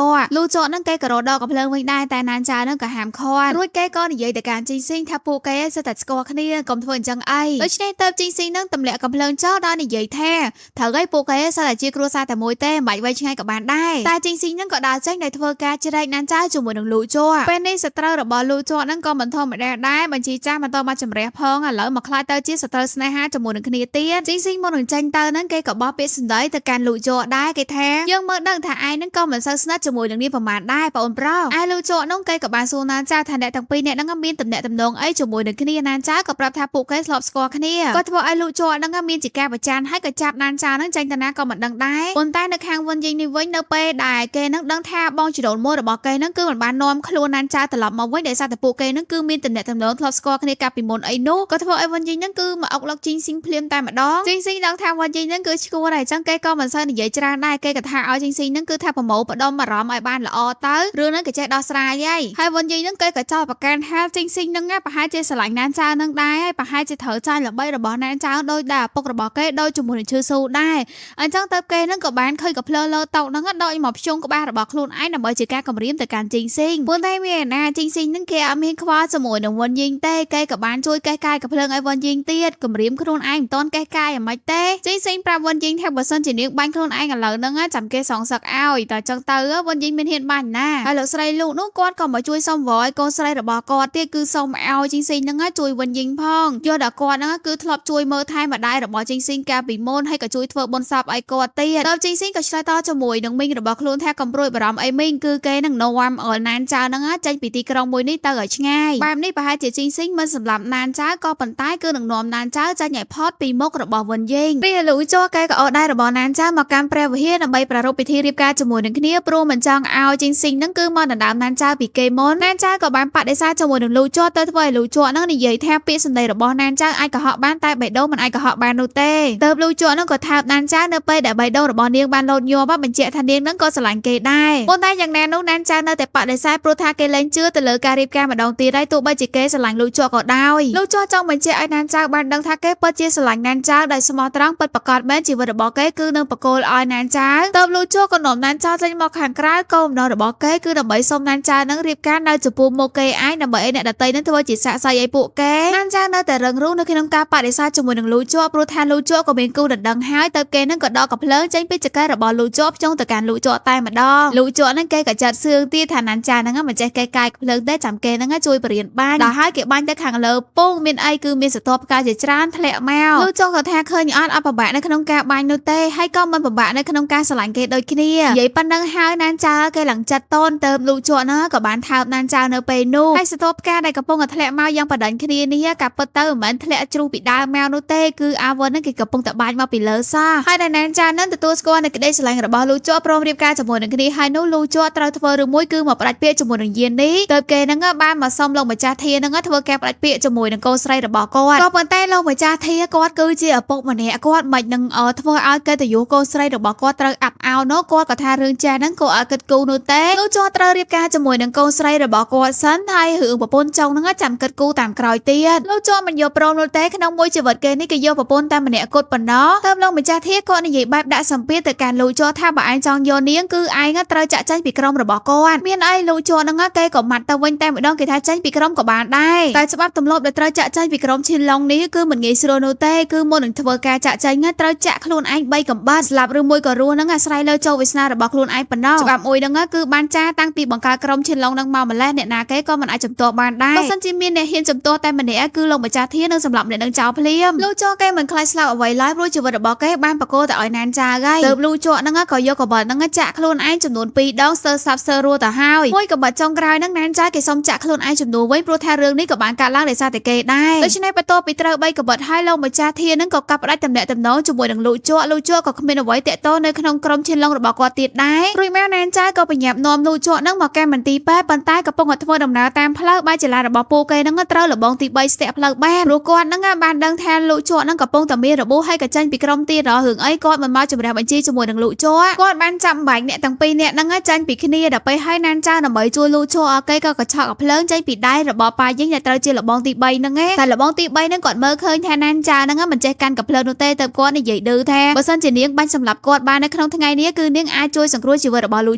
Speaker 1: ោនឹងគេក៏រត់ដល់កំភ្លើងវិញដែរតែណានចានឹងក៏ហាមឃាត់រួចគេក៏និយាយទៅកាន់ជីងស៊ីថាពួកគេសិតតែស្គាល់គ្នាកុំធ្វើអញ្ចឹងអីដូច្នេះទៅជីងស៊ីនឹងទម្លាក់កំភ្លើងចោលដល់និយាយថាត្រូវឲ្យពួកគេសិតតែជាគ្រួសារតែមួយទេមិនបាច់វែងឆ្ងាយក៏បានដែរតែជីងស៊ីនឹងក៏ដើរចេញដោយធ្វើការជ្រែកណានចាជាមួយនឹងលូជោពេលនេះសត្រូវរបស់លូជោនឹងក៏មិនធម្មតាដែរបញ្ជីចាស់បន្តមកជំរះផងឥឡូវមកខ្លាចទៅជាសត្រូវស្នេហាជាមួយនឹងគ្នាទៀតជីងស៊ីមុននឹងចេញទៅនឹងគេក៏បោះពាក្យសម្ដីទៅកាន់លូជោដែរគេថាយើងមើលដឹងថាឯងនឹងក៏មិនសូវស្និទ្ធជាមួយនឹងនាងប្រមាណដែរបងប្រុសឯលូជោនឹងគេក៏បានសួរណានចាថាអ្នកទាំងពីរអ្នកនឹងមានតំណែងតំណងអីជាមួយនឹងគ្នាណានចាក៏ប្រាប់ថាពួកគេធ្លាប់ស្គាល់គ្នាក៏ធ្វើឲ្យលូជោនឹងមានជាការប្រច័ណ្ឌហើយក៏ចាប់ណានចានឹងចេញទៅណាក៏មិនដឹងដែរប៉ុន្តែនៅខាងវិញយីនេះវិញនៅពេលដែលគេនឹងដឹងថាបងចដូនមួយរបស់គេនឹងគឺមិនបាននាំខ្លួនណានចាត្រឡប់មកវិញដោយសារតែពួកគេនឹងគឺមានតំណែងតំណងធ្លាប់ស្គាល់គ្នាកាលពីមុនអីនោះក៏ធ្វើឲ្យវិញយីនឹងគឺមកអុកឡុកជីងស៊ីភ្លាមតែម្ដងជីងស៊ីដឹងថាវិញយីនឹងគឺឈួរដែរអញ្ចឹងគេក៏មិនសូវនិយាយច្រើនដែរគេក៏ថាឲ្យជីងស៊ីនឹងគឺថាប្រមូលផ្ដុំអារម្មណ៍ឲ្យបានល្អទៅរឿងហ្នឹងក៏ចេះដោះស្រាយហើយវិញយីនឹងគេក៏ចោទប្រកាន់ថាជីងស៊ីនឹងប្រហែលជាស្រឡាញ់ណានចានឹងដែរហើយប្រហែលជាត្រូវចាញ់ល្បីរបស់ណានចាដោយដែលឪពុករបស់គេដោយជាមួយនឹងឈឺស៊ូដែរអញ្ចឹងទៅគេនឹងក៏បានឃើញកាភ្លើលើតោកហ្នឹងដោយមកភ្ជង់ក្បាលរបស់ខ្លួនឯងដើម្បីជាការគំរាមទៅកាន់ជីងស៊ីប៉ុន្តែមានណាជីងស៊ីនឹងគេអត់មានខ្វល់ជាមួយនឹងវិញយីទេគេក៏បានជួយកេះកាយកាភ្លើងឲ្យវិញយីទៀតគំរាមខ្លួនឯងមិនតន់កេះកាយអ្មិនទេជីងស៊ីប្រាប់វិញយីថាបើសិនជានាងបាញ់ខ្លួនឯងឥឡូវហ្នឹងចាំគេសងសឹកឲ្យតែចឹងទៅវិញយីមានហ៊ានបាញ់ណាហើយលោកស្រីលោកនោះគាត់ក៏មកជួយសុំវ៉យកូនស្រីរបស់គាត់ទៀតគឺសុំឲ្យជីងស៊ីហ្នឹងជួយវិញយីផងយកដល់គាត់ហ្នឹងគឺធ្លាប់ជួយមើលថែម្ដាយរបស់ជីងស៊ីកាលពីមុនហើយក៏ជួយធ្វើបុណ្យសពឲ្យគាត់ទៀតដល់ជីងស៊ីក៏ឆ្លើយតបជាមួយនឹងមីងរបស់ខ្លួនថាកំព្រួយបារម្ភអីមីងគឺគេនឹងនាំអលណានចៅហ្នឹងចេញពីទីក្រុងមួយនេះទៅឲ្យឆ្ងាយបែបនេះប្រហែលជាជីងស៊ីមិនសម្រាប់ណានចៅក៏ប៉ុន្តែគឺនឹងនាំណានចៅចេញឲ្យផុតពីមុខរបស់វិញយីពេលលូជោគេក៏អត់ដែររបស់ណានចៅមកកាន់ព្រះវិហារដើម្បីប្រារព្ធពិធីរៀបការជាមួយនឹងគ្នាព្រោះមិនចង់ឲ្យជីងស៊ីហ្នឹងគឺមកដណ្ដើមណានចៅពីគេមុនណានចៅក៏បានបដិសេធជាមួយនឹងលូជោទៅធ្វើឲ្យលូជោហ្នឹងនិយាយថាពាក្យសម្ដីរបស់ណានចៅអាចកុហកបានតែបេះដូងមិនអាចកុហកបាននោះទេទៅលូជោហ្នឹងក៏ថើបណានចៅនៅពេលដែលបេះដូងរបស់នាងបានលោតញ័របញ្ជាក់ថានាងហ្នឹងក៏ស្រឡាញ់គេដែរប៉ុន្តែយ៉ាងណានោះណានចៅនៅតែបដិសេធព្រោះថាគេលែងជឿទៅលើការរៀបការម្ដងទៀតហើយទោះបីជាគេស្រឡាញ់លូជោក៏ដោយលូជោចង់បញ្ជាក់ឲ្យណានចៅបានដឹងថាគេពិតជាស្រឡាញ់ណានចៅដោយស្មោះត្រង់ពិតប្រាកដមែនជីវិតរបស់គេគឺនឹងបកគោលឲ្យណានចៅទៅលូជោក៏នាំណានចៅចេញមកខាងក្រៅគោលបំណងរបស់គេគឺដើម្បីសុំណានចៅនឹងរៀបការនៅចំពោះមុខគេឯងដើម្បីឲ្យអ្នកដទៃនឹងធ្វើជាសាក្សីឲ្យពួកគេណានចៅនៅតែរឹងរូសនៅក្នុងការបដិសេធជាមួយនឹងលូជោព្រោះថាលូជោក៏មានគូដណ្ដឹងហើយទៅគេនឹងក៏ដកកំភ្លើងចេញពីចង្កេះរបស់លូជោភ្ជង់ទៅកាន់លូជោតែម្ដងលូជោនឹងគេក៏ចាត់សឿងទៀតថាណានចៅនឹងមិនចេះកេះកាយកំភ្លើងទេចាំគេនឹងជួយបរៀនបាញ់ដល់ហើយគេបាញ់ទៅខាងលើពងមានអីគឺមានសត្វផ្កាជាច្រើនធ្លាក់មកលូជោក៏ថាឃើញអត់ពិបាកនៅក្នុងការបាញ់នោះទេហើយក៏មិនពិបាកនៅក្នុងការស្រឡាញ់គេដូចគ្នានិយាយប៉ុណ្ណឹងហើយណានចៅគេឡើងចិត្តតូនទៅលូជោណាក៏បានថើបណានចៅនៅពេលនោះហើយសត្វផ្កាដែលកំពុងតែធ្លាក់មកយ៉ាងបដិញគ្នានេះក៏ពិតទៅមិនមែនធ្លាក់ជ្រុះពីដើមមកនោះទេគឺអាវុនហ្នឹងគេកំពុងតែបាញ់មកពីលើសោះហើយដែលណានចៅនឹងទទួលស្គាល់នៅក្តីស្រឡាញ់របស់លូជោព្រមរៀបការជាមួយនឹងគ្នាហើយនោះលូជោត្រូវធ្វើរឿងមួយគឺមកផ្ដាច់ពាក្យជាមួយនឹងយាននេះទៅគេហ្នឹងបានមកសុំលោកម្ចាស់ធាហ្នឹងធ្វើការផ្ដាច់ពាក្យជាមួយនឹងកូនស្រីរបស់គាត់ក៏ប៉ុន្តែលោកម្ចាស់ធាគាត់គឺជាឪពុកម្នាក់គាត់មិននឹងធ្វើឲ្យកិត្តិយសកូនស្រីរបស់គាត់ត្រូវអាប់អោននោះគាត់ក៏ថារឿងចាស់ហ្នឹងក៏ឲ្យគិតគូរនោះទេលូជោត្រូវរៀបការជាមួយនឹងកូនស្រីរបស់គាត់សិនហើយរឿងប្រពន្ធចុងហ្នឹងចាំគិតគូរតាមក្រោយទៀតលូជោមិនយកព្រមនោះទេក្នុងមួយជីវិតគេនេះគេយកប្រពន្ធតែម្នាក់គត់ប៉ុណ្ណោះទៅលោកម្ចាស់ធាគាត់និយាយបែបដាក់សម្ពាធទៅកាន់លូជោថាបើឯងចង់យកនាងគឺឯងត្រូវចាក់ចេញពីក្រុមរបស់គាត់មានអីលូជោហ្នឹងគេក៏ម៉ាត់ទៅវិញតែម្ដងគេថាចេញពីក្រុមក៏បានដែរ តែច្បាប់ទម្លាប់ដែលត្រូវចាក់ចែងពីក្រុមឈៀនឡុងនេះគឺមិនងាយស្រួលនោះទេគឺមុននឹងធ្វើការចាក់ចែងត្រូវចាក់ខ្លួនឯង3កំបាត់ស្លាប់ឬមួយក៏រស់ហ្នឹងអាស្រ័យលើចូលវាសនារបស់ខ្លួនឯងប៉ុណ្ណោះច្បាប់មួយហ្នឹងគឺបានចាតាំងពីបង្កើតក្រុមឈៀនឡុងហ្នឹងមកម្លេះអ្នកណាគេក៏មិនអាចជំទាស់បានដែរបើសិនជាមានអ្នកហ៊ានជំទាស់តែម្នាក់គឺលោកម្ចាស់ធាននឹងសម្លាប់អ្នកនឹងចោលភ្លាមលូចោគេមិនខ្លាចស្លាប់អ្វីឡើយព្រោះជីវិតរបស់គេបានបកគោទៅឲ្យណានចាហើយទើបលូចោហ្នឹងក៏យកកបិតហ្នឹងចាក់ខ្លួនឯងចំនួន2ដងស្ទើរស្លាប់ស្ទើររស់ទៅហើយមួយកបិតចុងក្រោយហ្នឹងណានចាគេសុំចាក់ខ្លួនឯងចំនួនវិញព្រោះថារឿងនេះក៏បានកាត់ឡើងដោយសារតែគេដែរដូច្នេះបន្ទាប់ពីត្រូវ3កបិតហើយលោកម្ចាស់ធានហ្នឹងក៏កាប់ផ្ដាច់តំណែងតំណងជាមួយនឹងលូចោក៏គ្មានអ្វីតាក់ទងនៅក្នុងក្រុមឈៀនឡុងរបស់គាត់ទៀតដែររួចមកណានចាក៏បញ្ញាប់នាំលូចោហ្នឹងមកកាន់មន្ទីរពេទ្យប៉ុន្តែកំពុងតែធ្វើដំណើរតាមផ្លូវបែរចលារបស់ពូគេហ្នឹងត្រូវលបងទី3ស្ទាក់ផ្លូវបានព្រោះគាត់ហ្នឹងបានដឹងថាលូចោហ្នឹងកំពុងតែមានរបួសហើយក៏ចេញពីក្រុមទៀតរឿងអីគាត់មិនមកជំរះបញ្ជីជាមួយនឹងលូចោគាត់បានចាប់បាច់អ្នកទាំងពីរនាក់ហ្នឹងចាញ់ពីគ្នាដល់ពេលហើយណានចាដើម្បីជួយលូចោអកេក៏កញ្ឆក់ភ្លើងចេញពីដៃរបស់ប៉ាយីងដែលត្រូវជាលបងទី3ហ្នឹងឯងតែលបងទី3ហ្នឹងគាត់មើលឃើញថាណានចាហ្នឹងមិនចេះកាន់កាភ្លើងនោះទេទៅគាត់និយាយឌឺថាបើសិនជានាងបាញ់សម្លាប់គាត់បាននៅក្នុងថ្ងៃនេះគឺនាងអាចជួយសង្គ្រោះជីវិតរបស់លូ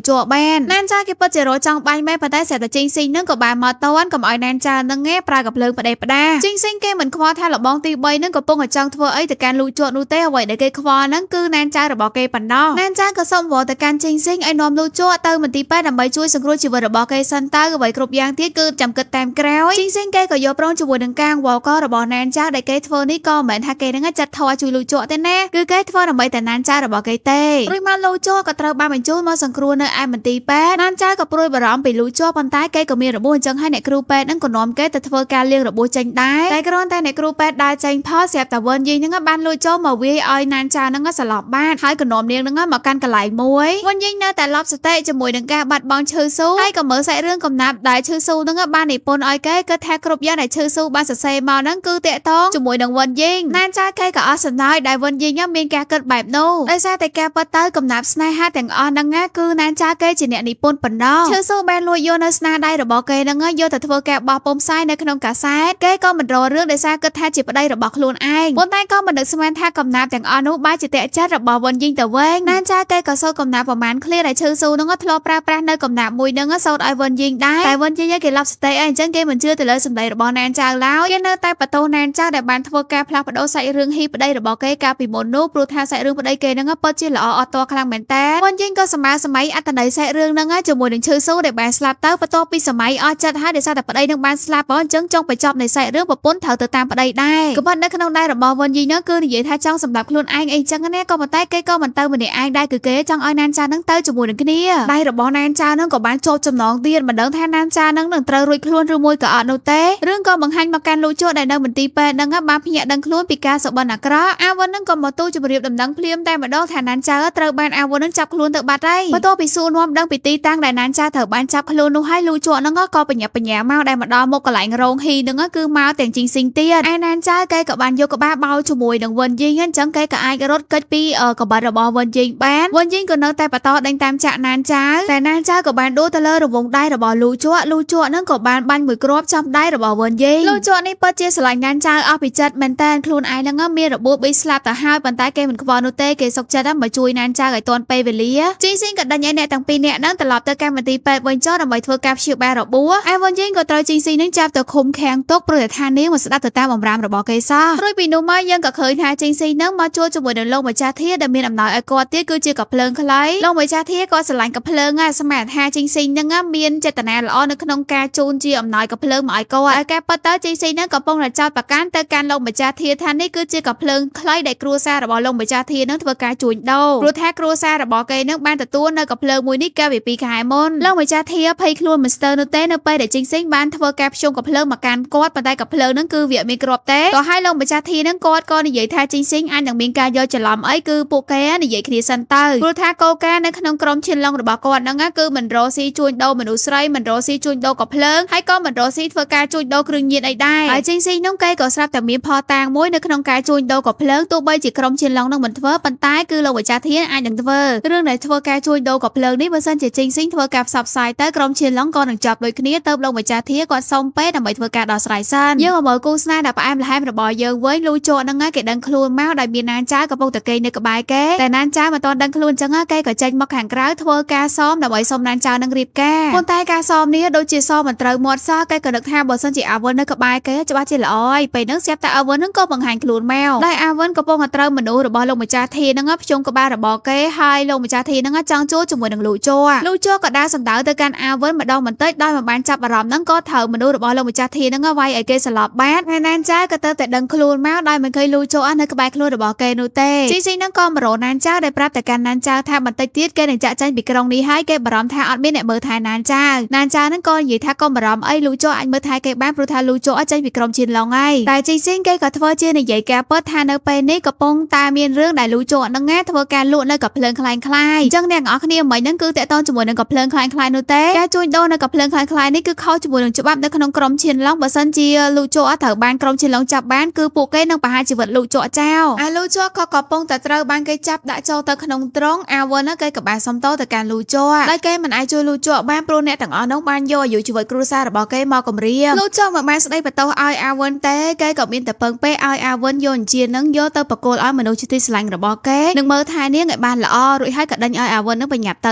Speaker 1: ចោបានណានចាគេពិតជារកចង់បាញ់មែនប៉ុន្តែស្រាប់តែជីងស៊ីងហ្នឹងក៏បានមកតន់កុំឲ្យណានចាហ្នឹងឯងប្រើកាភ្លើងផ្ដេសផ្ដាជីងស៊ីងគេមិនខ្វល់ថាលបងទី3ហ្នឹងកំពុងតែចង់ធ្វើអីទៅកាន់លូចោនោះទេអ្វីដែលគេខ្វល់ហ្នឹងគឺណានចារបស់គេប៉ុណ្ណោះណានចាក៏សុំវល់ទៅកាន់ជីងស៊ីងឲ្យនាំលូចោទៅមន្ទីរពេទ្យដើម្បីជួយសង្គ្រោះជីវិតរបស់គេសិនទៅអ្វីគ្រប់យ៉ាងទៀតគឺចាំគិតតាមក្រោយជីងស៊ីងគេក៏យកប្រងជាមួយនឹងកាងវល់ករបស់ណានចាដែលគេធ្វើនេះក៏មិនមែនថាគេហ្នឹងចាត់ធေါ်ជួយលូចោទេណាគឺគេធ្វើដើម្បីតែណានចារបស់គេទេរួចមកលូចោក៏ត្រូវបានបញ្ជូនមកសង្គ្រោះនៅឯមន្ទីរពេទ្យណានចាក៏ព្រួយបារម្ភពីលូចោប៉ុន្តែគេក៏មានរបួសអញ្ចឹងហើយអ្នកគ្រូពេទ្យហ្នឹងក៏នាំគេទៅធ្វើការលាងរបួសចេញដែរតែគ្រាន់តែអ្នកគ្រូពេទ្យដើរចេញផលស្រាប់តែវិនយីហ្នឹងបានលូចោមកវាយឲ្យណានចាហ្នឹងស្លាប់បាត់ហើយក៏នាំនាងហ្នឹងមកកាន់កន្លែងមួយវិនយីនៅតែឡប់សតិជាមួយនឹងការបាត់បង់ឈឺស៊ូហើយក៏មើលសាច់រឿងកំណាព្យដែលឈឺស៊ូហ្នឹងបាននិពន្ធឲ្យគេគិតថាគ្រប់យ៉ាងដែលឈឺស៊ូបានសរសេរមកហ្នឹងគឺតាក់ទងជាមួយនឹងវិនយីណានចាគេក៏អស់សំណើចដែលវិនយីមានការគិតបែបនោះដោយសារតែការប៉ះទៅកំណាព្យស្នេហាទាំងអស់ហ្នឹងគឺណានចាគេជាអ្នកនិពន្ធប៉ុណ្ណោះឈឺស៊ូបានលួចយកនៅស្នាដៃរបស់គេហ្នឹងយកទៅធ្វើការបោះពុម្ពផ្សាយនៅក្នុងកាសែតគេក៏មិនរករឿងដោយសារគិតថាជាប្តីរបស់ខ្លួនឯងប៉ុន្តែក៏មិននឹកស្មានថាកំណាព្យទាំងអស់នោះបែរជាតាក់ចិត្តរបស់វិនយីទៅវិញណានចាគេក៏សូត្រកំណាព្យប្រមាណឃ្លាដែលឈឺស៊ូហ្នឹងធ្លាប់ប្រើប្រាស់នៅកំណាព្យមួយហ្នឹងសូត្រឲ្យវិនយីដែរតែវិនយីគេឡប់សតិអីអញ្ចឹងគេមិនជឿទៅលើសម្ដីរបស់ណានចាឡើយគេនៅតែបន្ទោសណានចាដែលបានធ្វើការផ្លាស់ប្ដូរសាច់រឿងហ៊ីប្តីរបស់គេកាលពីមុននោះព្រោះថាសាច់រឿងប្តីគេហ្នឹងពិតជាល្អអត់តខ្លាំងមែនតើវិនយីក៏សម័យអត្តន័យសាច់រឿងហ្នឹងជាមួយនឹងឈឺស៊ូដែលបានស្លាប់ទៅបន្ទាប់ពីសម័យអស់ចិត្តហើយដោយសារតែប្តីនឹងបានស្លាប់អញ្ចឹងចង់បញ្ចប់នៃសាច់រឿងប្រពន្ធត្រូវទៅតាមប្តីដែរក៏ប៉ុន្តែនៅក្នុងដៃរបស់វិនយីហ្នឹងគឺនិយាយថាចង់សម្លាប់ខ្លួនឯងអីចឹងណាក៏ប៉ុន្តែគេក៏មិនទៅម្នាក់ឯងដែរគឺគេចង់ឲ្យណានចាហ្នឹងទៅជាមួយនឹងគ្នាដៃរបស់ណានចាហ្នឹងក៏បានជាប់ចំណងទៀតមិនដឹងថាណានចាហ្នឹងនឹងត្រូវរួចខ្លួនឬមួយក៏អត់នោះទេរឿងក៏បង្ហាញមកកាន់លូចោដែលនៅមន្ទីរពេទ្យហ្នឹងបានភ្ញាក់ដឹងខ្លួនពីការសុបិនអាក្រក់អាវិនហ្នឹងក៏មកទូជម្រាបដំណឹងភ្លាមតែម្ដងថាណានចាត្រូវបានអាវិនហ្នឹងចាប់ខ្លួនទៅបាត់ហើយបន្ទាប់ពីសួរនាំដឹងពីទីតាំងដែលណានចាត្រូវបានចាប់ខ្លួននោះហើយលូចោហ្នឹងក៏បញ្ញាបញ្ញាមកដែលមកដល់មុខកន្លែងរោងហ៊ីហ្នឹងគឺមកទាំងជីងស៊ីងទៀតឯណានចាគេក៏បានយកក្បាលបោជាមួយនឹងវិនយីអញ្ចឹងគេក៏អាចរត់គេចពីកបិតរបស់វិនយីបានវិនយីក៏នៅតែបន្តដេញតាមចាក់ណានចាតែណានចាក៏បានដួលទៅលើរង្វង់ដៃរបស់លូចោហ្នឹងក៏បានបាញ់មួយគ្រាប់ចំដៃរបស់វិនយីលូចោនេះពិតជាស្រឡាញ់ណានចាអស់ពីចិត្តមែនតើខ្លួនឯងហ្នឹងមានរបួសបីស្លាប់ទៅហើយប៉ុន្តែគេមិនខ្វល់នោះទេគេសុខចិត្តមកជួយណានចាឲ្យទាន់ពេលវេលាជីងស៊ីងក៏ដេញឲ្យអ្នកទាំងពីរនាក់ហ្នឹងត្រឡប់ទៅកម្មវិធីពេទ្យវិញចុះដើម្បីធ្វើការព្យាបាលរបួសឯវិនយីក៏ត្រូវជីងស៊ីងហ្នឹងចាប់ទៅឃុំឃាំងទុកព្រោះតែថានាងមកស្ដាប់ទៅតាមបំរាមរបស់គេសោះរួចពីនោះមកយើងក៏ឃើញថាជីងស៊ីងហ្នឹងមកជួបជាមួយនឹងលោកម្ចាស់ធាដែលមានអំណោយឲ្យគាត់ទៀតគឺជាកាភ្លើងខ្លីលោកម្ចាស់ធាក៏ស្រឡាញ់កាភ្លើងស្មានថាជីងស៊ីងហ្នឹងមានចេតនាល្អនៅក្នុងការជូនជាអំណោយកាភ្លើងមកឲ្យគាត់ឲ្យការប៉ះទៅជីងស៊ីងហ្នឹងកំពុងតែចោទប្រកាន់ទៅកាន់លោកម្ចាស់ធាថានេះគឺជាកាភ្លើងខ្លីដែលគ្រួសាររបស់លោកម្ចាស់ធាហ្នឹងធ្វើការជួញដូរព្រោះថាគ្រួសាររបស់គេហ្នឹងបានទទួលនៅកាភ្លើងមួយនេះកាលពី2ខែមុនលោកម្ចាស់ធាភ័យខ្លួនមិនស្ទើរនោះទេនៅពេលដែលជីងស៊ីងបានធ្វើការភ្ជុំកាភ្លើងមកកាន់គាត់ប៉ុន្តែកាភ្លើងហ្នឹងគឺវាមានគ្រាប់ទេក៏ហើយលោកម្ចាស់ធាហ្នឹងគាត់ក៏និយាយថាជីងស៊ីងអាចនឹងមានការយកច្រឡំអីគឺពួកគេនិយាយគ្នាសិនទៅព្រោះថាកលការនៅក្នុងក្រុមឈៀនឡុងរបស់គាត់ហ្នឹងគឺមិនរកស៊ីជួញដូរមនុស្សស្រីមិនរកស៊ីជួញដូរកាភ្លើងហើយក៏មិនរកស៊ីធ្វើការជួញដូរគ្រឿងញៀនអីដែរហើយជីងស៊ីងហ្នឹងគេក៏ស្រាប់តែមានផលតាងមួយនៅក្នុងការជួញដូរកាភ្លើងទោះបីជាក្រុមឈៀនឡុងហ្នឹងមិនធ្វើប៉ុន្តែគឺលោកម្ចាស់ធាអាចនឹងធ្វើរឿងដែលធ្វើការជួញដូរកាភ្លើងនេះបើសិនជាជីងស៊ីងធ្វើការផ្សព្វផ្សាយទៅក្រុមឈៀនឡុងក៏នឹងចាប់ដូចគ្នាទៅលោកម្ចាស់ធាគាត់សុំពេលដើម្បីធ្វើការដោះស្រាយសិនយើងមកមើលគូស្នេហ៍ដ៏ផ្អែមល្ហែមរបស់យើងវិញលូចោហ្នឹងគេដឹងខ្លួនមកដោយមានណានចាកំពុងតែគេនៅក្បែរគេតែណានចាមិនទាន់ដឹងខ្លួនអញ្ចឹងគេក៏ចេញមកខាងក្រៅធ្វើការសមដើម្បីសុំណានចានឹងរៀបការប៉ុន្តែការសមនេះដូចជាសមមិនត្រូវមាត់សោះគេក៏នឹកថាប បើសិនជាអាវិននៅក្បែរគេច្បាស់ជាល្អហើយពេលហ្នឹងស្រាប់តែអាវិនហ្នឹងក៏បង្ហាញខ្លួនមកដោយអាវិនកំពុងតែត្រូវមនុស្សរបស់លោកម្ចាស់ធាហ្នឹងភ្ជុំក្បាលរបស់គេហើយលោកម្ចាស់ធាហ្នឹងចង់ជួបជាមួយនឹងលូជ័រក៏ដើរសម្ដៅទៅកាន់អាវិនម្ដងបន្តិចដោយមិនបានចាប់អារម្មណ៍ហ្នឹងក៏ត្រូវមនុស្សរបស់លោកម្ចាស់ធាហ្នឹងវាយឲ្យគេស្លាប់បាត់ហើយណានចាក៏ទៅតែដឹងខ្លួនមកដោយមិនឃើញលូជ័រនៅក្បែរខ្លួនរបស់គេនោះទេជីស៊ីហ្នឹងក៏មករកណានចាដែលប្រាប់តែកាន់ណានចាថាបន្តិចទៀតគេនឹងចាក់ចាញ់ពីក្រុងនេះហើយគេបារម្ភថាអត់មានអ្នកមើលថែណានចាហ្នឹងក៏និយាយថាកុំបារម្ភអីលូជ័រអាចមើលថែគេបានព្រោះថាលូជ័រចេញពីក្រុមឈៀនឡុងហើយតែជីស៊ីគេក៏ធ្វើជានិយាយការពិតថានៅពេលនេះកំពុងតែមានរឿងដែលលូជ័រហ្នឹងធ្វើការលក់នៅកាភ្លើងคล้ายៗអញ្ចឹងអ្នកទាំងអស់គ្នាមិញហ្នឹងគឺតេតងជាមួយនឹងកាភ្លើងคล้ายៗនោះទេការជួញដូរនៅកាភ្លើងคล้ายៗនេះគឺខុសជាមួយនឹងច្បាប់នៅក្នុងក្រុមឈៀនឡុងបើសិនជាលូជ័រត្រូវបានក្រុមឈៀនឡុងចាប់បានគឺពួកគេនឹងប្រហារជីវិតលូជ័រចោលអាលូជ័រក៏កំពុងតែត្រូវបានគេចាប់ដាក់ចូលទៅក្នុងទ្រុងអាវិនគេក៏បានសុំតទៅកាន់លូជ័រតែគេមិនអាចជួយលូជ័របានព្រោះអ្នកទាំងអស់នោះបានយកអាយុជីវិតគ្រួសាររបស់គេមកគំរាមលូជ័រមិនបានស្ដីបន្ទោសឲ្យអាវិនទេគេក៏មានតែពឹងពេឲ្យអាវិនយកអញ្ជើញនឹងយកទៅបកគោលឲ្យមនុស្សជាទីស្រឡាញ់របស់គេនឹងមើលថែនាងឲ្យបានល្អរួចហើយក៏ដេញឲ្យអាវិននឹងបញ្ញាប់ទៅ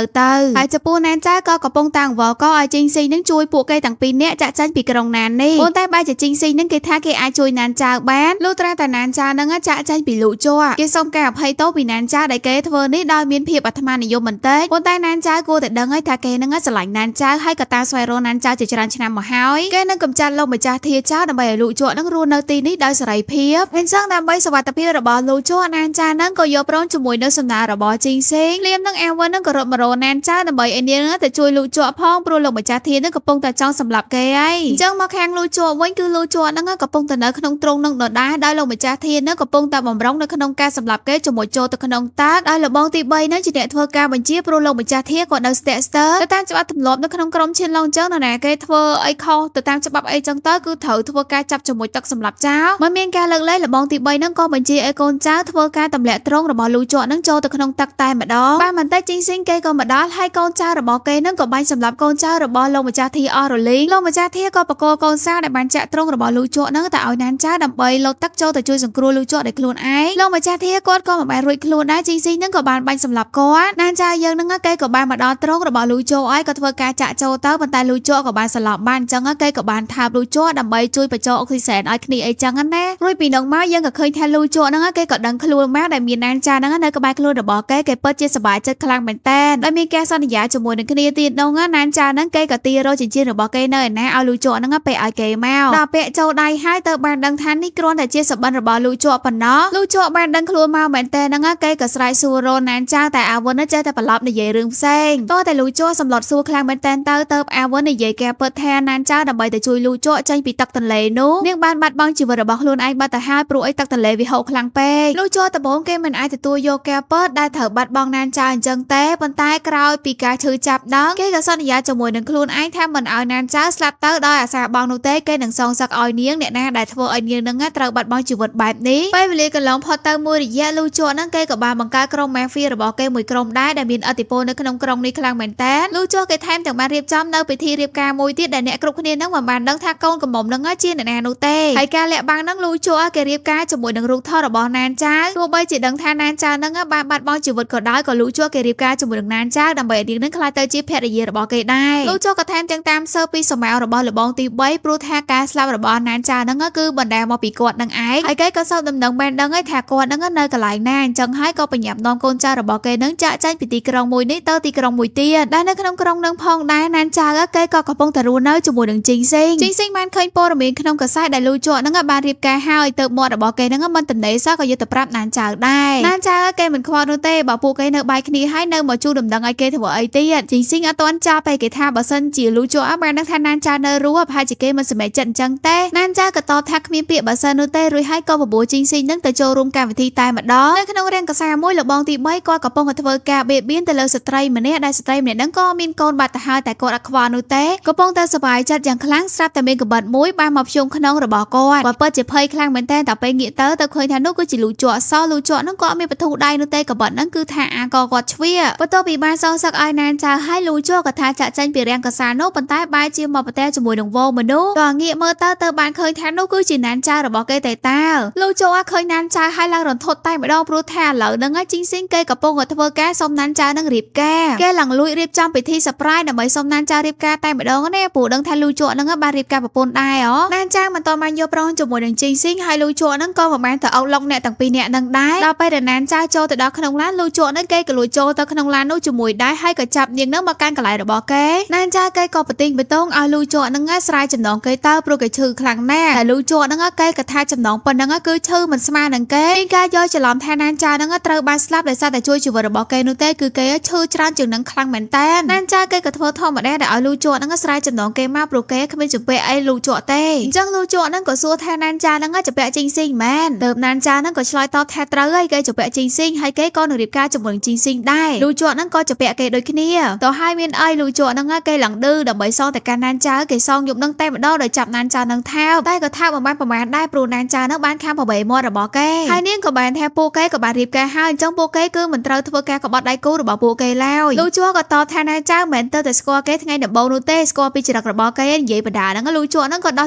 Speaker 1: ហើយចំពោះណានចាក៏កំពុងតាំងវល់ក៏ឲ្យជីងស៊ីនឹងជួយពួកគេទាំងពីរនាក់ចាក់ចាញ់ពីក្រុងណាននេះប៉ុន្តែបែរជាជីងស៊ីនឹងគេថាគេអាចជួយណានចាបានលុះត្រាតែណានចានឹងចាក់ចាញ់ពីលូជ័រគេសុំការអភ័យទោសពីណានចាដែលគេធ្វើនេះដោយមានភាពអាត្មានិយមបន្តិចប៉ុន្តែណានចាគួរតែដឹងឲ្យថាគេនឹងស្រឡាញ់ណានចាហើយក៏តាមស្វែងរកណានចាជាច្រើនឆ្នាំមកហើយគេនឹងកំចាត់លោកម្ចាស់ធាចោលដើម្បីឲ្យលូជ័រនឹងរស់នៅទីនេះដោយសេរីភាពអញ្ចឹងដើម្បីសុវត្ថិភាពរបស់លូជ័រណានចានឹងក៏យកព្រមជាមួយនៅសំណើរបស់ជីងសេងលៀមនឹងអាវិននឹងក៏រត់មករកណានចាដើម្បីឲ្យនាងទៅជួយលូជ័រផងព្រោះលោកម្ចាស់ធានឹងកំពុងតែចង់សម្លាប់គេហើយអញ្ចឹងមកខាងលូជ័រវិញគឺលូជ័រនឹងកំពុងតែនៅក្នុងទ្រុងនឹងដដែលដោយលោកម្ចាស់ធានឹងកំពុងតែបំរុងនៅក្នុងការសម្លាប់គេជាមួយចូលទៅក្នុងតាកដោយលបងទី3នឹងជាអ្នកធ្វើការបញ្ជាព្រោះលោកម្ចាស់ធាក៏នៅស្ទាក់ស្ទើរទៅតាមច្បាប់ទម្លាប់នៅក្នុងក្រុមឈៀនឡុងអញ្ចឹងណាគេធ្វើអីខុសទៅតាមច្បាប់អីចឹងទៅគឺត្រូវធ្វើការចាប់ជាមួយទឹកសម្លាប់ចោលមិនមានការលើកលែងលបងទី3នឹងក៏បញ្ជាឲ្យកូនចៅធ្វើការទម្លាក់ទ្រង់របស់លូជ័រនឹងចូលទៅក្នុងទឹកតែម្ដងបានបន្តិចជីងស៊ីងគេក៏មកដល់ហើយកូនចៅរបស់គេនឹងក៏បាញ់សម្លាប់កូនចៅរបស់លោកម្ចាស់ធាអស់រលីងលោកម្ចាស់ធាក៏បកគោកូនសាដែលបានចាក់ទ្រង់របស់លូជ័រនឹងទៅឲ្យណានចៅដើម្បីលោតទឹកចូលទៅជួយសង្គ្រោះលូជ័រដោយខ្លួនឯងលោកម្ចាស់ធាគាត់ក៏មិនបានរួចខ្លួនដែរជីងស៊ីងនឹងក៏បានបាញ់សម្លាប់គាត់ណានចៅយើងនឹងគេក៏បានមកដល់ទ្រង់របស់លូជ័រឲ្យក៏ធ្វើការចាក់ចូលទៅប៉ុន្តែលូជ័រក៏បានស្លាប់បានអញ្ចឹងគេក៏បានថាបលូជ័រដើម្បីជួយបញ្ចូលអុកស៊ីសែនឲ្យគ្នាអីចឹងណារួចពីនោះមកយើងក៏ឃើញថាលូជ័រនឹងគេក៏ដឹងខ្លួនមកដែលមានណានចានឹងនៅក្បែរខ្លួនរបស់គេពិតជាសប្បាយចិត្តខ្លាំងមែនតើដោយមានការសន្យាជាមួយនឹងគ្នាទៀតនោះណានចានឹងគេក៏ទីរកចិញ្ចៀនរបស់គេនៅឯណាឲ្យលូជ័រនឹងពេលឲ្យគេមកដល់ពាក់ចូលដៃហើយទៅបានដឹងថានេះគ្រាន់តែជាសបិនរបស់លូជ័រប៉ុណ្ណោះលូជ័របានដឹងខ្លួនមកមែនតើហ្នឹងគេក៏ស្រែកសួររណានចាតែអាវិនចេះតែប្រឡប់និយាយរឿងផ្សេងតោះតែលូជ័រសម្លុតសួរខ្លាំងមែនតើទៅអាវិននិយាយការពិតថាណានចាដើម្បីទៅជួយលូជ័រចេញពីទឹកទន្លេនោះនាងបានបាត់បង់ជីវិតរបស់ខ្លួនឯងបាត់ទៅហើយព្រោះអីទឹកទន្លេវាហូរខ្លាំងពេកលូជ័រដំបូងគេមិនអាចទទួលយកការពិតដែលត្រូវបាត់បង់ណានចាអញ្ចឹងទេប៉ុន្តែក្រោយពីការឈឺចាប់ដល់គេក៏សន្យាជាមួយនឹងខ្លួនឯងថាមិនឲ្យណានចាស្លាប់ទៅដោយអាសាបងនោះទេគេនឹងសងសឹកឲ្យនាងអ្នកណាដែលធ្វើឲ្យនាងនឹងត្រូវបាត់បង់ជីវិតបែបនេះពេលវេលាកន្លងផុតទៅមួយរយៈលូជ័រហ្នឹងគេក៏បានបង្កើតក្រុមម៉ាហ្វៀរបស់គេមួយក្រុមដែរដែលមានឥទ្ធិពលនៅក្នុងក្រុងនេះខ្លាំងមែនតើលូជ័រគេថែមទាំងបានរៀបចំនៅពិធីរៀបការមួយទៀតដែលអ្នកគ្រប់គ្នានឹងមិនបានដឹងថាកូនកំមុំនឹងជាអ្នកណានោះទេហើយការលាក់បាំងនឹងលូជ័រគេរៀបការជាមួយនឹងរូបថតរបស់ណានចាទោះបីជាដឹងថាណានចានឹងបានបាត់បង់ជីវិតក៏ដោយក៏លូជ័រគេរៀបការជាមួយនឹងណានចាដើម្បីឲ្យនាងនឹងក្លាយទៅជាភរិយារបស់គេដែរលូជ័រក៏ថែមទាំងតាមសើពីសម័យរបស់លបងទី3ព្រោះថាការស្លាប់របស់ណានចានឹងគឺបណ្ដាលមកពីគាត់នឹងឯងហើយគេក៏សោកដំណឹងបានដឹងឲ្យថាគាត់នឹងនៅកន្លែងណាអញ្ចឹងហើយក៏បញ្ញាប់នាំកូនចៅរបស់គេនឹងចាក់ចាញ់ពីទីក្រុងមួយនេះទៅទីក្រុងមួយទៀតដែលនៅក្នុងក្រុងនឹងផងដែរណានចាគេក៏កំពុងតែរស់នៅជាមួយនឹងជីងសេងបានឃើញព័ត៌មានក្នុងកាសែតដែលលូជ័រនឹងបានរៀបការហើយទៅមាត់របស់គេនឹងមិនតនេសោះក៏យកទៅប្រាប់ណានចៅដែរណានចៅគេមិនខ្វល់នោះទេបើពួកគេនៅបាយគ្នាហើយនៅមកជួលដំណឹងឲ្យគេធ្វើអីទៀតជីងស៊ីងអត់ទាន់ចាប់ទេគេថាបើសិនជាលូជ័របានដឹងថាណានចៅនៅរស់ប្រហែលជាគេមិនសម្រេចចិត្តអញ្ចឹងទេណានចៅក៏តបថាគ្មានពាក្យបើសិននោះទេរួចហើយក៏បបួលជីងស៊ីងនឹងទៅចូលរួមកម្មវិធីតែម្ដងនៅក្នុងរានកសាមួយលបងទី3គាត់កំពុងតែធ្វើការបៀតបៀនទៅលើស្ត្រីម្នាក់ដែលស្ត្រីម្នាក់ហ្នឹងក៏មានកូនបាត់ទៅហើយតែគាត់អត់ខ្វល់នោះទេកំពុងតែសប្បាយចិត្តយ៉ាងខ្លាំងស្រាប់តែមានកបិតមួយបានមកភ្ជុំក្នុងរបស់គាត់បើពិតជាភ័យខ្លាំងមែនតើតែពេលងាកទៅឃើញថានោះគឺជាលូជ័រសលូជ័រហ្នឹងក៏អត់មានបទុដៃនោះទេកបិតហ្នឹងគឺថាអាកគាត់ជ្វាបន្ទាប់ពីបានសងសឹកឲ្យណានចៅហើយលូជ័រក៏ថាចាក់ចេញពីរានកសានោះប៉ុន្តែបែរជាមកប្រទះជាមួយនឹងវងមនុស្សក៏ងាកមើលទៅបានឃើញថានោះគឺជាណានចៅរបស់គេតែតាលូជ័រឃើញណានចៅហើយឡើងរន្ធត់តែម្ដងព្រោះថាឥឡូវហ្នឹងជីងស៊ីងគេកំពុងតែធ្វើការសុំណានចៅនឹងរៀបការគេឡើងលួចរៀបចំពិធីសប្រៃដើម្បីសុំណានចៅរៀបការតែម្ដងណាព្រោះដឹងថាលូជ័រហ្នឹងបាន បានរៀបការប្រពន្ធដែរណានចាមិនតបានយកប្រងជាមួយនឹងជីងស៊ីងហើយលូជក់ហ្នឹងក៏មិនបានទៅអុកឡុកអ្នកទាំងពីរនាក់នឹងដែរដល់ពេលដែលណានចាចូលទៅដល់ក្នុងឡានលូជក់ហ្នឹងគេក៏លួចចូលទៅក្នុងឡាននោះជាមួយដែរហើយក៏ចាប់នាងហ្នឹងមកកាន់កន្លែងរបស់គេណានចាគេក៏ប្រទីងបេតុងឲ្យលូជក់ហ្នឹងស្រាយចំណងគេទៅព្រោះគេឈឺខ្លាំងណាស់តែលូជក់ហ្នឹងគេក៏ថាចំណងប៉ុណ្ណឹងគឺឈឺមិនស្មើនឹងគេមានការយកច្រឡំថាណានចាហ្នឹងត្រូវបានស្លាប់ដោយសារតែជួយជីវិតរបស់គេនោះទេគឺគេឈឺច្រើនជាងនឹងខ្លាំងមែនតើណានចាគេក៏ធ្វើធម្មតាដែលឲ្យលូជក់ហ្នឹងស្រាយចំណងគេមកព្រោះគេគ្មានជំពាក់អីលូជក់ទេអញ្ចឹងលូជក់ហ្នឹងក៏សួរថាណានចាហ្នឹងជំពាក់ជីងស៊ីងមែនទៅណានចាហ្នឹងក៏ឆ្លើយតបថាត្រូវហើយគេជំពាក់ជីងស៊ីងហើយគេក៏នឹងរៀបការជាមួយនឹងជីងស៊ីងដែរលូជក់ហ្នឹងក៏ជំពាក់គេដូចគ្នាតោះហើយមានអីលូជក់ហ្នឹងគេឡើងឌឺដើម្បីសងតែការណានចាគេសងយប់ហ្នឹងតែម្ដងដោយចាប់ណានចាហ្នឹងថាតែក៏ថាមិនបានប្រមាណដែរព្រោះណានចាហ្នឹងបានខាំប្របែមាត់របស់គេហើយនាងក៏បានថាពួកគេក៏បានរៀបការហើយអញ្ចឹងពួកគេគឺមិនត្រូវធ្វើការក្បត់ដៃគូរបស់ពួកគេឡើយលូជក់ក៏តបថាណានចាមិនទៅតែស្គាល់គេថ្ងៃដំបូងនោះទេស្គាល់ពីចរិតរបស់គេនិយាយបដាហ្នឹងលូជក់ហ្នឹងក៏ដោះ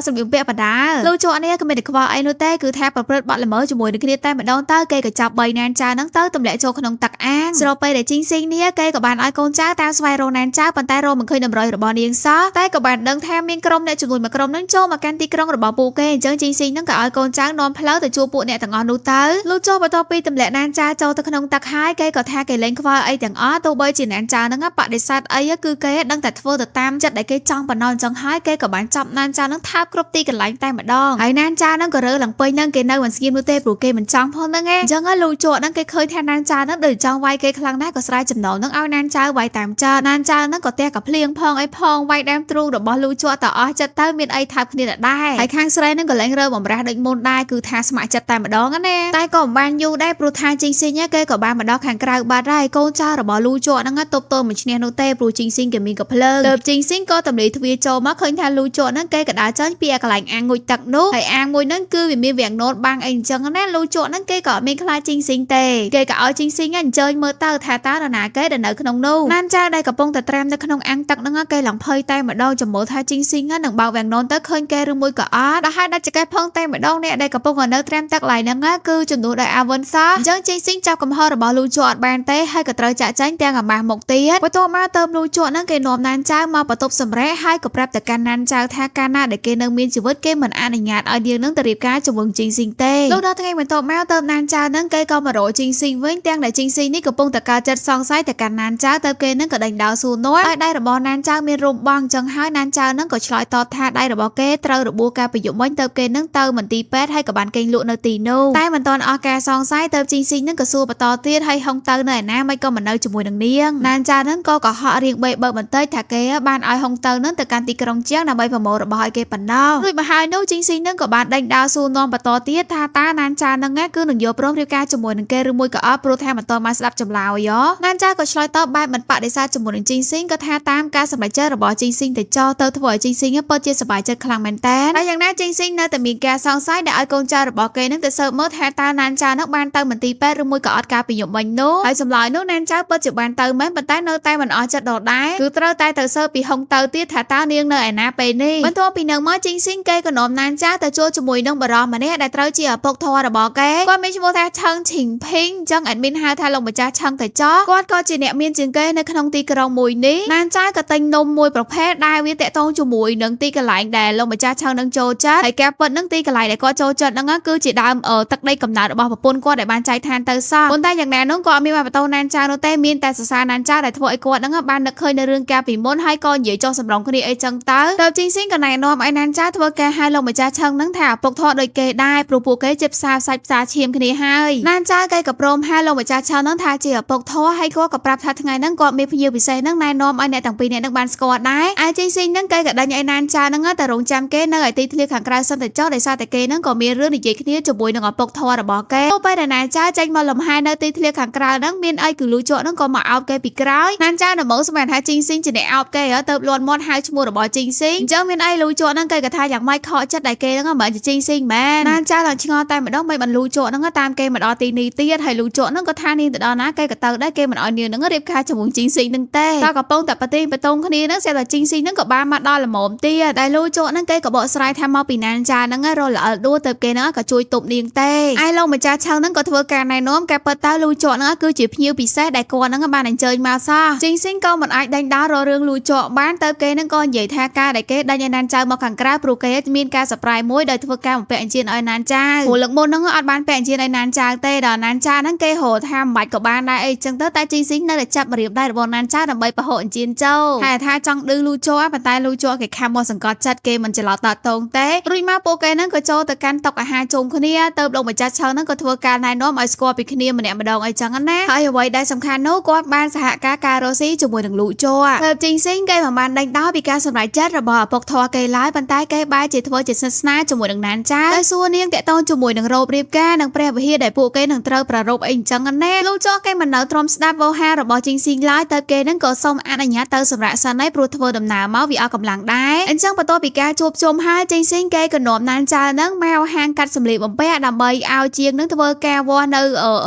Speaker 1: សម្លៀកបំពាក់បដាលូជក់នេះក៏មានតែខ្វល់អីនោះទេគឺថាប្រព្រឹត្តបទល្មើសជាមួយនឹងគ្នាតែម្ដងទៅគេក៏ចាប់3ណានចាហ្នឹងទៅទម្លាក់ចូលក្នុងទឹកអាងស្របពេលដែលជីងស៊ីងនេះគេក៏បានឲ្យកូនចៅតាមស្វែងរកណានចាប៉ុន្តែរកមិនឃើញតម្រុយរបស់នាងសោះតែក៏បានដឹងថាមានក្រុមអ្នកជំនួយមួយក្រុមហ្នឹងចូលមកកាន់ទីក្រុងរបស់ពួកគេអញ្ចឹងជីងស៊ីងហ្នឹងក៏ឲ្យកូនចៅនាំផ្លូវទៅជួបពួកអ្នកទាំងអស់នោះទៅលូចូលបន្ទាប់ពីទម្លាក់ណានចាចូលទៅក្នុងទឹកហើយគេក៏ថាគេលែងខ្វល់អីទាំងអស់ទោះបីជាណានចាហ្នឹងបដិសេធអីគឺគេដឹងតែធ្វើទៅតាមចិត្តដែលគេចង់ប៉ុណ្ណោះអញ្ចឹងហើយគេក៏បានចាប់ណានចាហ្នឹងថើបគ្រប់ទីកន្លែងតែម្ដងហើយណានចាហ្នឹងក៏រើឡើងពេញហ្នឹងគេនៅមិនស្ងៀមនោះទេព្រោះគេមិនចង់ផងហ្នឹងអញ្ចឹងលូជក់ហ្នឹងគេឃើញថាណានចាហ្នឹងដូចចង់វាយគេខ្លាំងណាស់ក៏ស្រែកចំណោលហ្នឹងឲ្យណានចាវាយតាមចោលណានចាហ្នឹងក៏ទះកាភ្លៀងផងអីផងវាយដើមទ្រូងរបស់លូជក់តអស់ចិត្តទៅមានអីថើបគ្នាដែរហើយខាងស្រីហ្នឹងក៏លែងរើបំរាស់ដូចមុនដែរគឺថាស្ម័គ្រចិត្តតែម្ដងណាតែក៏មិនបានយូរដែរព្រោះថាជីងស៊ីងគេក៏បានមកដល់ខាងក្រៅបាត់ហើយកូនចៅរបស់លូជក់ហ្នឹងទប់ទល់មិនឈ្នះនោះទេព្រោះជីងស៊ីងគេមានកាភ្លើងលើជីងស៊ីងក៏តម្លៃទ្វារចូលមកឃើញថាលូជក់ហ្នឹងគេក៏ដើរចេញពីកន្លែងអាងងូចទឹកនោះហើយអាងមួយហ្នឹងគឺវាមានវាំងណូតបាំងអីអញ្ចឹងណាលូជក់ហ្នឹងគេក៏មានខ្លាចជីងស៊ីងទេគេក៏ឲ្យជីងស៊ីងអញ្ជើញមើលទៅថាតើនរណាគេដែលនៅក្នុងនោះណានចាដែលកំពុងតែត្រាំនៅក្នុងអាងទឹកហ្នឹងគេឡើងភ័យតែម្ដងចំមើលថាជីងស៊ីងនឹងបើកវាំងណូតទៅឃើញគេឬមួយក៏អត់ដល់ហើយដាច់ចកេះផងតែម្ដងអ្នកដែលកំពុងនៅត្រាំទឹកឡើយហ្នឹងគឺជំនួសដោយអាវិនសអញ្ចឹងជីងស៊ីងចាប់កំហុសរបស់លូជក់អត់បានទេហើយក៏ត្រូវចាក់ចែងទាំងអាម៉ាស់មុខទៀតបន្ទាប់មកទៅលូជក់ហ្នឹងគេនាំណានចៅមកបន្ទប់សម្រែហើយក៏ប្រាប់ទៅកាន់ណានចៅថាកាលណាដែលគេនៅមានជីវិតគេមិនអនុញ្ញាតឲ្យនាងនឹងទៅរៀបការជាមួយជីងស៊ីងទេលុះដល់ថ្ងៃបន្ទាប់មកទៅណានចៅហ្នឹងគេក៏មករកជីងស៊ីងវិញទាំងដែលជីងស៊ីងនេះកំពុងតែកើតចិត្តសង្ស័យទៅកាន់ណានចៅទៅគេហ្នឹងក៏ដេញដោលសួរនាំឲ្យដៃរបស់ណានចៅមានរោមបង់អញ្ចឹងហើយណានចៅហ្នឹងក៏ឆ្លើយតបថាដៃរបស់គេត្រូវរបួសការប្រយុទ្ធវិញទៅគេហ្នឹងទៅមន្ទីរពេទ្យហើយក៏បានគេងលក់នៅទីនោះតែមិនទាន់អស់ការសង្ស័យទៅជីងស៊ីងហ្នឹងក៏សួរបន្តទៀតហើយហុងទៅនៅឯណាមិនក៏មិននៅជាមួយនឹងនាងណានចៅហ្នឹងក៏កុហករៀងបេបើបន្តិចថាគេបានឲ្យហុងទៅហ្នឹងទៅកាន់ទីក្រុងជាងដើម្បីប្រមូលរបស់ឲ្យគេប៉ុណ្ណោះរួចមកហើយនោះជីងស៊ីងហ្នឹងក៏បានដេញដោលសួរនាំបន្តទៀតថាតើណានចៅហ្នឹងគឺនឹងយកព្រមរៀបការជាមួយនឹងគេឬមួយក៏អត់ព្រោះថាមិនទាន់បានស្ដាប់ចម្លើយណានចៅក៏ឆ្លើយតបបែបមិនបដិសេធជាមួយនឹងជីងស៊ីងក៏ថាតាមការសម្រេចចិត្តរបស់ជីងស៊ីងទៅចោលទៅធ្វើឲ្យជីងស៊ីងពិតជាសប្បាយចិត្តខ្លាំងមែនតើហើយយ៉ាងណាជីងស៊ីងនៅតែមានការសង្ស័យដែលឲ្យកូនចៅរបស់គេហ្នឹងទៅស៊ើបមើលថាតើណានចៅហ្នឹងបានទៅមន្ទីរពេទ្យឬមួយក៏អត់ការពីយប់មិញនោះហើយចម្លើយនោះណានចៅពិតជាបានទៅមែនប៉ុន្តែនៅតែមិនអស់ចិត្តដដែលគឺត្រូវតែទៅស៊ើបពីហុងទៅទៀតថាតើនាងនៅឯណាពេលនេះបន្ទាប់ពីនឹងមកជីងស៊ីងគេក៏នាំណានចៅទៅជួបជាមួយនឹងបរិសម្នាក់ដែលត្រូវជាឪពុកធម៌របស់គេគាត់មានឈ្មោះថាឆឹងឈីងភីងអញ្ចឹងអេដមីនហៅថាលោកម្ចាស់ឆឹងតែចោគាត់ក៏ជាអ្នកមានជាងគេនៅក្នុងទីក្រុងមួយនេះណានចៅក៏ទិញនំមួយប្រភេទដែលវាតាក់ទងជាមួយនឹងទីកន្លែងដែលលោកម្ចាស់ឆឹងនឹងចូលចិត្តហើយការពិតនឹងទីកន្លែងដែលគាត់ចូលចិត្តហ្នឹងគឺជាដើមទឹកដីកំណើតរបស់ប្រពន្ធគាត់ដែលបានចែកឋានទៅសោះប៉ុន្តែយ៉ាងណានោះក៏អត់មានបានបន្តណានចៅនោះទេមានតែសរសើរណានចៅដែលធ្វើឲ្យគាត់ហ្នឹងបាននឹកឃើញនៅរឿងកាលពីមុនហើយក៏និយាយចោះសម្រងគ្នាអីចឹងទៅជីងស៊ីងក៏ណែនាំឲ្យណានចៅធ្វើការហៅលោកម្ចាស់ឆឹងហ្នឹងថាឪពុកធម៌ដូចគេដែរព្រោះពួកគេជាផ្សារសាច់ផ្សារឈាមគ្នាហើយណានចៅគេក៏ព្រមហៅលោកម្ចាស់ឆឹងហ្នឹងថាជាឪពុកធម៌ហើយគាត់ក៏ប្រាប់ថាថ្ងៃហ្នឹងគាត់មានភ្ញៀវពិសេសហ្នឹងណែនាំឲ្យអ្នកទាំងពីរនាក់ហ្នឹងបានស្គាល់ដែរឯជីងស៊ីងហ្នឹងគេក៏ដេញឲ្យណានចៅហ្នឹងទៅរងចាំគេនៅឯទីធ្លាខាងក្រៅសិនទៅចោះដោយសារតែគេហ្នឹងក៏មានរឿងនិយាយគ្នាជាមួយនឹងឪពុកធម៌របស់គេទៅពេលដែលណានចៅចេញមកលំហែនៅទីធ្លាខាងក្រៅហ្នឹងមានអីគឺលូជក់ហ្នឹងក៏មកអោបគេពីក្រោយណានចៅដំបងស្មានថាជីងស៊ីងជាអ្នកអោបគេទៅលន់មាត់ហៅឈ្មោះរបស់ជីងស៊ីងអញ្ចឹងមានអីលូជក់ហ្នឹងគេក៏ថាយ៉ាងម៉េចខកចិត្តដែលគេហ្នឹងមិនជាជីងស៊ីងមែនណានចៅឡើងឆ្ងល់តែម្ដងមិនបានលូជក់ហ្នឹងតាមគេមកដល់ទីនេះទៀតហើយលូជក់ហ្នឹងក៏ថានាងទៅដល់ណាគេក៏ទៅដែរគេមិនឲ្យនាងហ្នឹងរៀបការជាមួយជីងស៊ីងហ្នឹងទេតែកំពុងតែប្រទីបតងគ្នាហ្នឹងស្រាប់តែជីងស៊ីងហ្នឹងក៏បានមកដល់ល្មមទៀតដែលលូជក់ហ្នឹងគេក៏បកស្រាយថាមកពីណានចៅហ្នឹងរលអលដួលទៅគេហ្នឹងក៏ជួយទប់នាងទេឯលោកម្ចាស់ឆឹងហ្នឹងក៏ធ្វើការណែនាំការពិតទៅលូជក់ហ្នឹងគឺជាភ្ញៀវពិសេសដែលគាត់ហ្នឹងបានអញ្ជើញមកសោះជីងស៊ីងក៏មិនអាចដេញដោលរករឿងលូជក់បានទៅគេហ្នឹងក៏និយាយថាការដែលគេដ ដាច់ឲ្យណានចៅមកខាងក្រៅព្រោះគេមានការសប្រៃមួយដោយធ្វើការបំពាក់អញ្ជើញឲ្យណានចៅព្រោះលើកមុនហ្នឹងអត់បានពាក់អញ្ជើញឲ្យណានចៅទេដល់ណានចៅហ្នឹងគេហៅថាមិនបាច់ក៏បានដែរអីចឹងទៅតែជីងស៊ីងនៅតែចាប់រៀបដែររបស់ណានចៅដើម្បីប្រហូអញ្ជើញចូលហើយថាចង់ឌឺលូជ័រប៉ុន្តែលូជ័រគេខំមកសង្កត់ចិត្តគេមិនច្រឡោតតាតងទេរួចមកពួកគេហ្នឹងក៏ចូលទៅកាន់តុអាហារជុំគ្នាទៅលោកម្ចាស់ឆៅហ្នឹងក៏ធ្វើការណែនាំឲ្យស្គាល់ពីគ្នាម្នាក់ម្ដងអីចឹងណាហើយអ្វីដែលសំខាន់នោះគាត់បានសហការរ៉ូស៊ីជាមួយនឹងលូជ័រទៅជីងស៊ីងគេមិនបានដេញដោលពីការសម្រេចចិត្តរបស់ឪពុកធរគេឡើយប៉ុន្តែគេបែរជាធ្វើជាស្និទ្ធស្នាលជាមួយនឹងណានចៅហើយសួរនាងតាក់ទងជាមួយនឹងរោបរៀបការនិងព្រះវិហារដែលពួកគេនឹងត្រូវប្រារព្ធអីចឹងណាលូជ័រគេមិននៅទ្រាំស្ដាប់វោហាររបស់ជីងស៊ីងឡើយទៅគេនឹងក៏សូមអនុញ្ញាតទៅសម្រាប់សិនឯព្រោះធ្វើដំណើរមកវាអស់កម្លាំងដែរអញ្ចឹងបន្ទាប់ពីការជួបជុំហើយជីងស៊ីងគេក៏នាំណានចៅនឹងមកហាងកាត់សម្លៀកបំពាក់ដើម្បីឲ្យជាងនឹងធ្វើការវាស់នៅ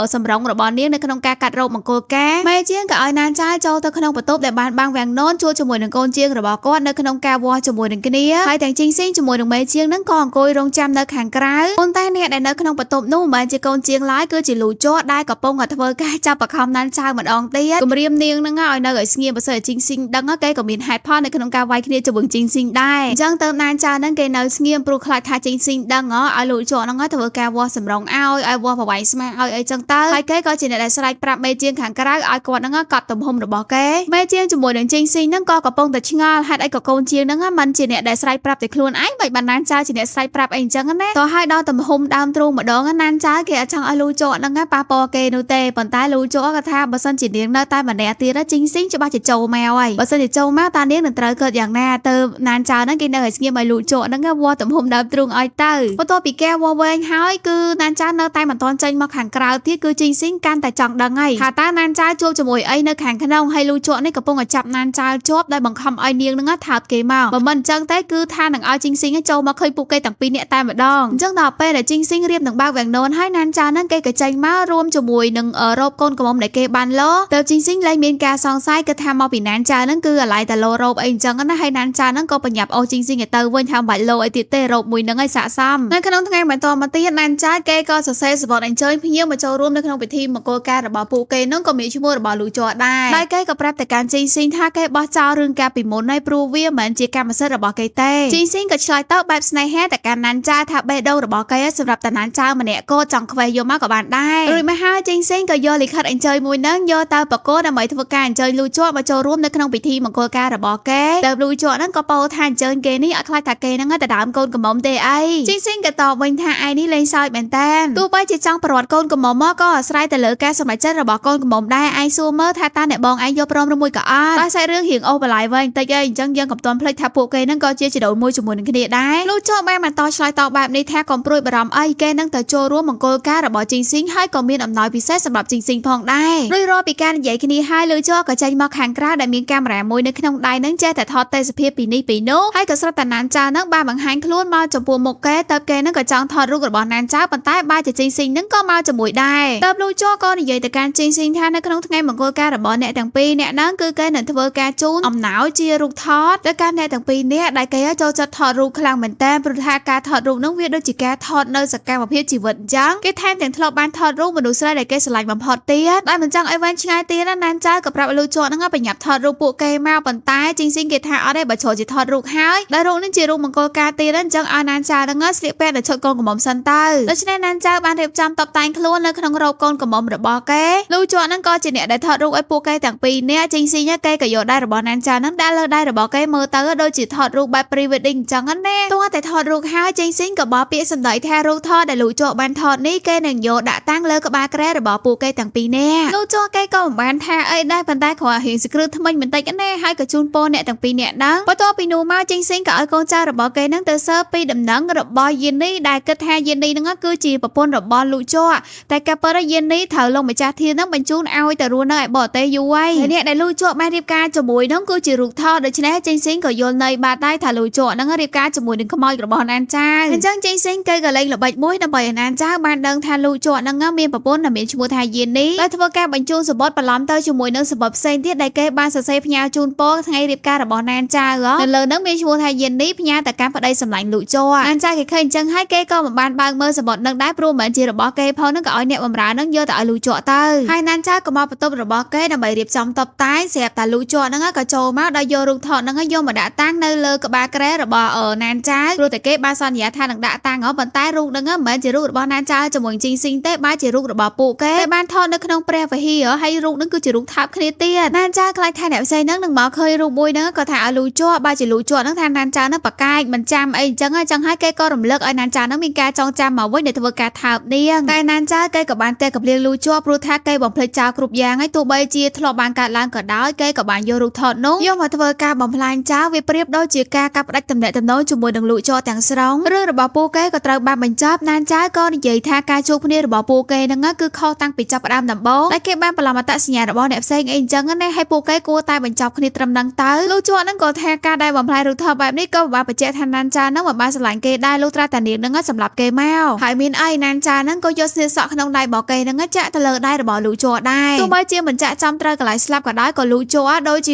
Speaker 1: សម្រងរបស់នាងនៅក្នុងការកាត់រោបមង្គលការមេជាងក៏ឲ្យណានចៅចូលទៅក្នុងបន្ទប់ដែលបានបាំងវាំងននជួបជាមួយនឹងកូនជាងរបស់គាត់នៅក្នុងការវាស់ជាមួយនឹងគ្នាហើយទាំងជីងស៊ីងជាមួយនឹងមេជាងនឹងក៏អង្គុយរងចាំនៅខាងក្រៅប៉ុន្តែអ្នកដែលនៅក្នុងបន្ទប់នោះមិនមែនជាកូនជាងឡើយគឺជាលូជ័រដែលកំពុងតែធ្វើការចាប់បខំណានចៅម្ដងទៀតគម្រាមនាងនឹងឲ្យនៅឲ្យស្ងៀមបើសិនជីងស៊ីងដឹងគេក៏មានហេតុផលនៅក្នុងការវាយគ្នាជាមួយជីងស៊ីងដែរអញ្ចឹងទៅណានចៅនឹងគេនៅស្ងៀមព្រោះខ្លាចថាជីងស៊ីងដឹងឲ្យលូជ័រនឹងធ្វើការវាស់សម្រងឲ្យវាស់ប្រវាយស្មាឲ្យអីចឹងទៅហើយគេក៏ជាអ្នកដែលស្រែកប្រាប់មេជាងខាងក្រៅឲ្យគាត់នឹងកត់ទំហំរបស់គេមេជាងជាមួយនឹងជីងស៊ីងនឹងក៏កំពុងតែឆ្ងល់ហេតុអីក៏កូនជាងនឹងមិនជាអ្នកដែលស្រែកប្រាប់តែខ្លួនឯងមិនបានណានចៅជាអ្នកស្រែកប្រាប់អីចឹងណាតោះឲ្យដល់ទំហំដើមទ្រូងម្ដងណានចៅគេអត់ចង់ឲ្យលូជ័រនឹងប៉ះពាល់គេនោះទេប៉ុន្តែលូជ័រក៏ថាបើសិនជានាងនៅតែម្នាក់ទៀតជីងស៊ីងច្បាស់ជាចូលមកហើយបើសិនជាចូលមកតានាងនឹងត្រូវកើតយ៉ាងណាទៅណានចៅនឹងគេនៅឲ្យស្ងៀមឲ្យលូជ័រនឹងវាស់ទំហំដើមទ្រូងឲ្យទៅបន្ទាប់ពីគេវាស់វែងហើយគឺណានចៅនៅតែមិនទាន់ចេញមកខាងក្រៅទៀតគឺជីងស៊ីងកាន់តែចង់ដឹងហើយថាតើណានចៅជួបជាមួយអីនៅខាងក្នុងហើយលូជ័រនេះកំពុងតែចាប់ណានចៅជាប់ដោយបង្ខំឲ្យនាងនឹងថើបគេមកបើមិនអញ្ចឹងទេគឺថានឹងឲ្យជីងស៊ីងចូលមកឃើញពួកគេទាំងពីរនាក់តែម្ដងអញ្ចឹងដល់ពេលដែលជីងស៊ីងរៀបនឹងបើកវាំងននហើយណានចៅនឹងគេក៏ចេញមករួមជាមួយនឹងរ៉ូបកូនកំមុំដែលគេបានលោទៅជីងស៊ីងលែងមានការសង្ស័យគឺថាមកពីណានចៅនឹងគឺអាឡ័យតែលោរ៉ូបអីអញ្ចឹងណាហើយណានចៅនឹងក៏បញ្ញាប់អូសជីងស៊ីងទៅវិញថាមិនបាច់លោអីទៀតទេរ៉ូបមួយនឹងឲ្យស័ក្តិសមនៅក្នុងថ្ងៃបន្តមកទៀតណានចៅគេក៏សរសេរសវត្ថអញ្ជើញភ្ញៀវមកចូលរួមនៅក្នុងពិធីមង្គលការរបស់ពួកគេនឹងក៏មានឈ្មោះរបស់លូជ័រដែរហើយគេក៏ប្រាប់ទៅកាន់ជីងស៊ីងថាគេបោះចោលរឿងការពីមុនហើយព្រោះវាមិនមែនជាកម្មសិទ្ធិរបស់គេទេជីងស៊ីងក៏ឆ្លើយតបបែបស្នេហាទៅកាន់ណានចៅថាបេះដូងរបស់គេសម្រាប់តាណានចៅម្នាក់ក៏ចង់ខ្វេះយកមកក៏បានដែររួចមកហើយជីងស៊ីងក៏យកលិខិតអញ្ជើញមួយនឹងយកទៅប្រកួតដើម្បីធ្វើការអញ្ជើញលូជ័រមកចូលរួមនៅក្នុងពិធីមង្គលការរបស់គេទៅលូជ័រនឹងក៏ពោលថាអញ្ជើញគេនេះឲ្យខ្លាចថាគេនឹងទៅដើមកូនកំមុំទេអីជីងស៊ីងក៏តបវិញថាឯនេះលេងសើចមែនតើទោះបីជាចង់ប្រវត្តិកូនកំមុំមកក៏អាស្រ័យទៅលើការសម្រេចចិត្តរបស់កូនកំមុំដែរឯងសួរមើលថាតើអ្នកបងឯងយកព្រមឬមួយក៏អត់តែសាច់រឿងរៀងអូសបន្លាយវិញតិចអីអញ្ចឹងយើងកុំទាន់ភ្លេចថាពួកគេនឹងក៏ជាជីដូនមួយជាមួយនឹងគ្នាដែរលូជ័របានបន្តឆ្លើយតបបែបនេះថាកុំព្រួយបារម្ភអីគេនឹងទៅចូលរួមមង្គលការរបស់ជីងស៊ីងហើយក៏មានអំណោយពិសេសសម្រាប់ជីងស៊ីងផងដែររួចរាល់ពីការនិយាយគ្នាហើយលូជ័រក៏ចេញមកខាងក្រៅដែលមានកាមេរ៉ាមួយនៅក្នុងដៃនឹងចេះតែថតទេសភាពពីនេះពីនោះហើយក៏ស្រាប់តែណានចៅនឹងបានបង្ហាញខ្លួនមកចំពោះមុខគេទៅគេនឹងក៏ចង់ថតរូបរបស់ណានចៅប៉ុន្តែបែរជាជីងស៊ីងនឹងក៏មកជាមួយដែរតើលូជ័រក៏និយាយទៅកាន់ជីងស៊ីងថានៅក្នុងថ្ងៃមង្គលការរបស់អ្នកទាំងពីរអ្នកហ្នឹងគឺគេនឹងធ្វើការជូនអំណោយជារូបថតទៅកាន់អ្នកទាំងពីរនាក់ដែលគេចូលចិត្តថតរូបខ្លាំងមែនតើព្រោះថាការថតរូបហ្នឹងវាដូចជាការថតនៅសកម្មភាពជីវិតអញ្ចឹងគេថែមទាំងធ្លាប់បានថតរូបមនុស្សស្រីដែលគេស្រឡាញ់បំផុតទៀតដែលមិនចង់ឲ្យវែងឆ្ងាយទៀតណានចៅក៏ប្រាប់លូជ័រហ្នឹងបញ្ញាប់ថតរូបពួកគេមកប៉ុន្តែជីងស៊ីងគេថាអត់ទេបើចូលជាថតរូបហើយដែលរូបនេះជារូបមង្គលការទៀតអញ្ចឹងឲ្យណានចៅហ្នឹងស្លៀកពាក់ដល់ឈុតកូនកំមុំសិនទៅដូច្នេះណានចៅបានរៀបចំតុបតែងខ្លួននៅក្នុងរ៉ូបកូនកំមុំរបស់គេលូជ័រហ្នឹងក៏ជាអ្នកដែលថតរូបឲ្យពួកគេទាំងពីរនាក់ជីងស៊ីងគេក៏យកដៃរបស់ណានចៅហ្នឹងដាក់លើដៃរបស់គេមើលទៅដូចជាថតរូបបែប pre-wedding អញ្ចឹងណាទោះតែថតរូបហើយជីងស៊ីងក៏បោះពាក្យសម្ដីថារូបថតដែលលូជ័របានថតនេះគេនឹងយកដាក់តាំងលើក្បាលគ្រែរបស់ពួកគេទាំងពីរនាក់លូជ័រគេក៏មិនបានថាអីដែរប៉ុន្តែគ្រាន់រៀងសគ្រឹះថ្មិញបន្តិចណាហើយក៏ជូនពរអ្នកទាំងពីរនាក់ដឹងបន្ទាប់ពីនោះមកជីងស៊ីងក៏ឲ្យកូនចៅរបស់គេនឹងទៅសើពីដំណឹងរបស់យេនីដែលគិតថាយេនីនឹងគឺជាប្រពន្ធរបស់លូជ័រតែកាពិតយេនីត្រូវលោកម្ចាស់ធាននឹងបញ្ជូនឲ្យទៅរស់នៅឯបរទេសយូរហើយអ្នកដែលលូជ័របានរៀបការជាមួយនឹងគឺជារូបថតដូច្នេះជីងស៊ីងក៏យល់ន័យបាត់ដែរថាលូជ័រនឹងរៀបការ ជាមួយនឹងខ្មោចរបស់អាណាចៅអញ្ចឹងចេញសេងគេក៏លេងល្បិចមួយដើម្បីអាណាចៅបានដឹងថាលូជក់ហ្នឹងមានប្រពន្ធដែលមានឈ្មោះថាយានីដែលធ្វើការបញ្ជូនសម្បត្តិបន្លំទៅជាមួយនឹងសម្បត្តិផ្សេងទៀតដែលគេបានសរសេរផ្ញើជូនពរថ្ងៃរៀបការរបស់អាណាចៅនៅលើហ្នឹងមានឈ្មោះថាយានីផ្ញើទៅកាន់ប្តីសម្លាញ់លូជក់អាណាចៅគេឃើញអញ្ចឹងហើយគេក៏មិនបានបើកមើលសម្បត្តិហ្នឹងដែរព្រោះមិនមែនជារបស់គេផងហ្នឹងក៏ឲ្យអ្នកបម្រើហ្នឹងយកទៅឲ្យលូជក់ទៅហើយអាណាចៅក៏មកបន្ទប់របស់គេដើម្បីរៀបចំតុបតែងស្រាប់តែលូជក់ហ្នឹងក៏ចូលមកដល់យករូបថតហ្នឹងយកមកដាក់តាំងនៅលើក្បាលក្រែរបស់ណានចៅព្រោះតែគេបានសន្យាថានឹងដាក់តាំងប៉ុន្តែរូបហ្នឹងមិនមែនជារូបរបស់ណានចៅជាមួយជីងស៊ីងទេបែរជារូបរបស់ពួកគេបានថតនៅក្នុងព្រះវិហារហើយរូបហ្នឹងគឺជារូបថើបគ្នាទៀតណានចៅខ្លាចថាអ្នកផ្សេងហ្នឹងនឹងមកឃើញរូបមួយហ្នឹងក៏ថាឲ្យលូជក់បែរជាលូជក់ហ្នឹងថាណានចៅហ្នឹងប្រកែកមិនចាំអីអញ្ចឹងហើយគេក៏រំលឹកឲ្យណានចៅហ្នឹងមានការចងចាំមកវិញđểធ្វើការថើបនាងតែណានចៅគេក៏បានតែកព្រៀងលូជក់ព្រោះថាគេបំភ្លេចចោលគ្រប់យ៉ាងហើយទោះបីជាធ្លាប់បានកើតឡើងក៏ដោយគេក៏បានយករូបថតនោះយកមកធ្វើការបំផ្លាញចោលវាប្រៀបដូចជាការកាប់ផ្តាច់ទំនាក់ទំនងជាមួយនឹងលូជក់ទាំងស្រុងរឿងរបស់ពួកគេក៏ត្រូវបានបញ្ចប់ណានចៅក៏និយាយថាការជួបគ្នារបស់ពួកគេហ្នឹងគឺខុសតាំងពីចាប់ផ្ដើមដំបូងតែគេបានបន្លំអត្តសញ្ញាណរបស់អ្នកផ្សេងអីអញ្ចឹងណាហើយពួកគេគួរតែបញ្ចប់គ្នាត្រឹមហ្នឹងទៅលូជក់ហ្នឹងក៏ថាការដែលបំផ្លាញរូបថតបែបនេះក៏បានបញ្ជាក់ថាណានចៅហ្នឹងមិនបានស្រឡាញ់គេដែរលុះត្រាតែនាងហ្នឹងសម្រាប់គេមកហើយមានអីណានចៅហ្នឹងក៏យកស្នៀតសក់ក្នុងដៃរបស់គេហ្នឹងចាក់ទៅលើដៃរបស់លូជក់ដែរទោះបីជាមិនចាក់ចំត្រូវកន្លែងស្លាប់ក៏ដោយក៏លូជក់ដូចជា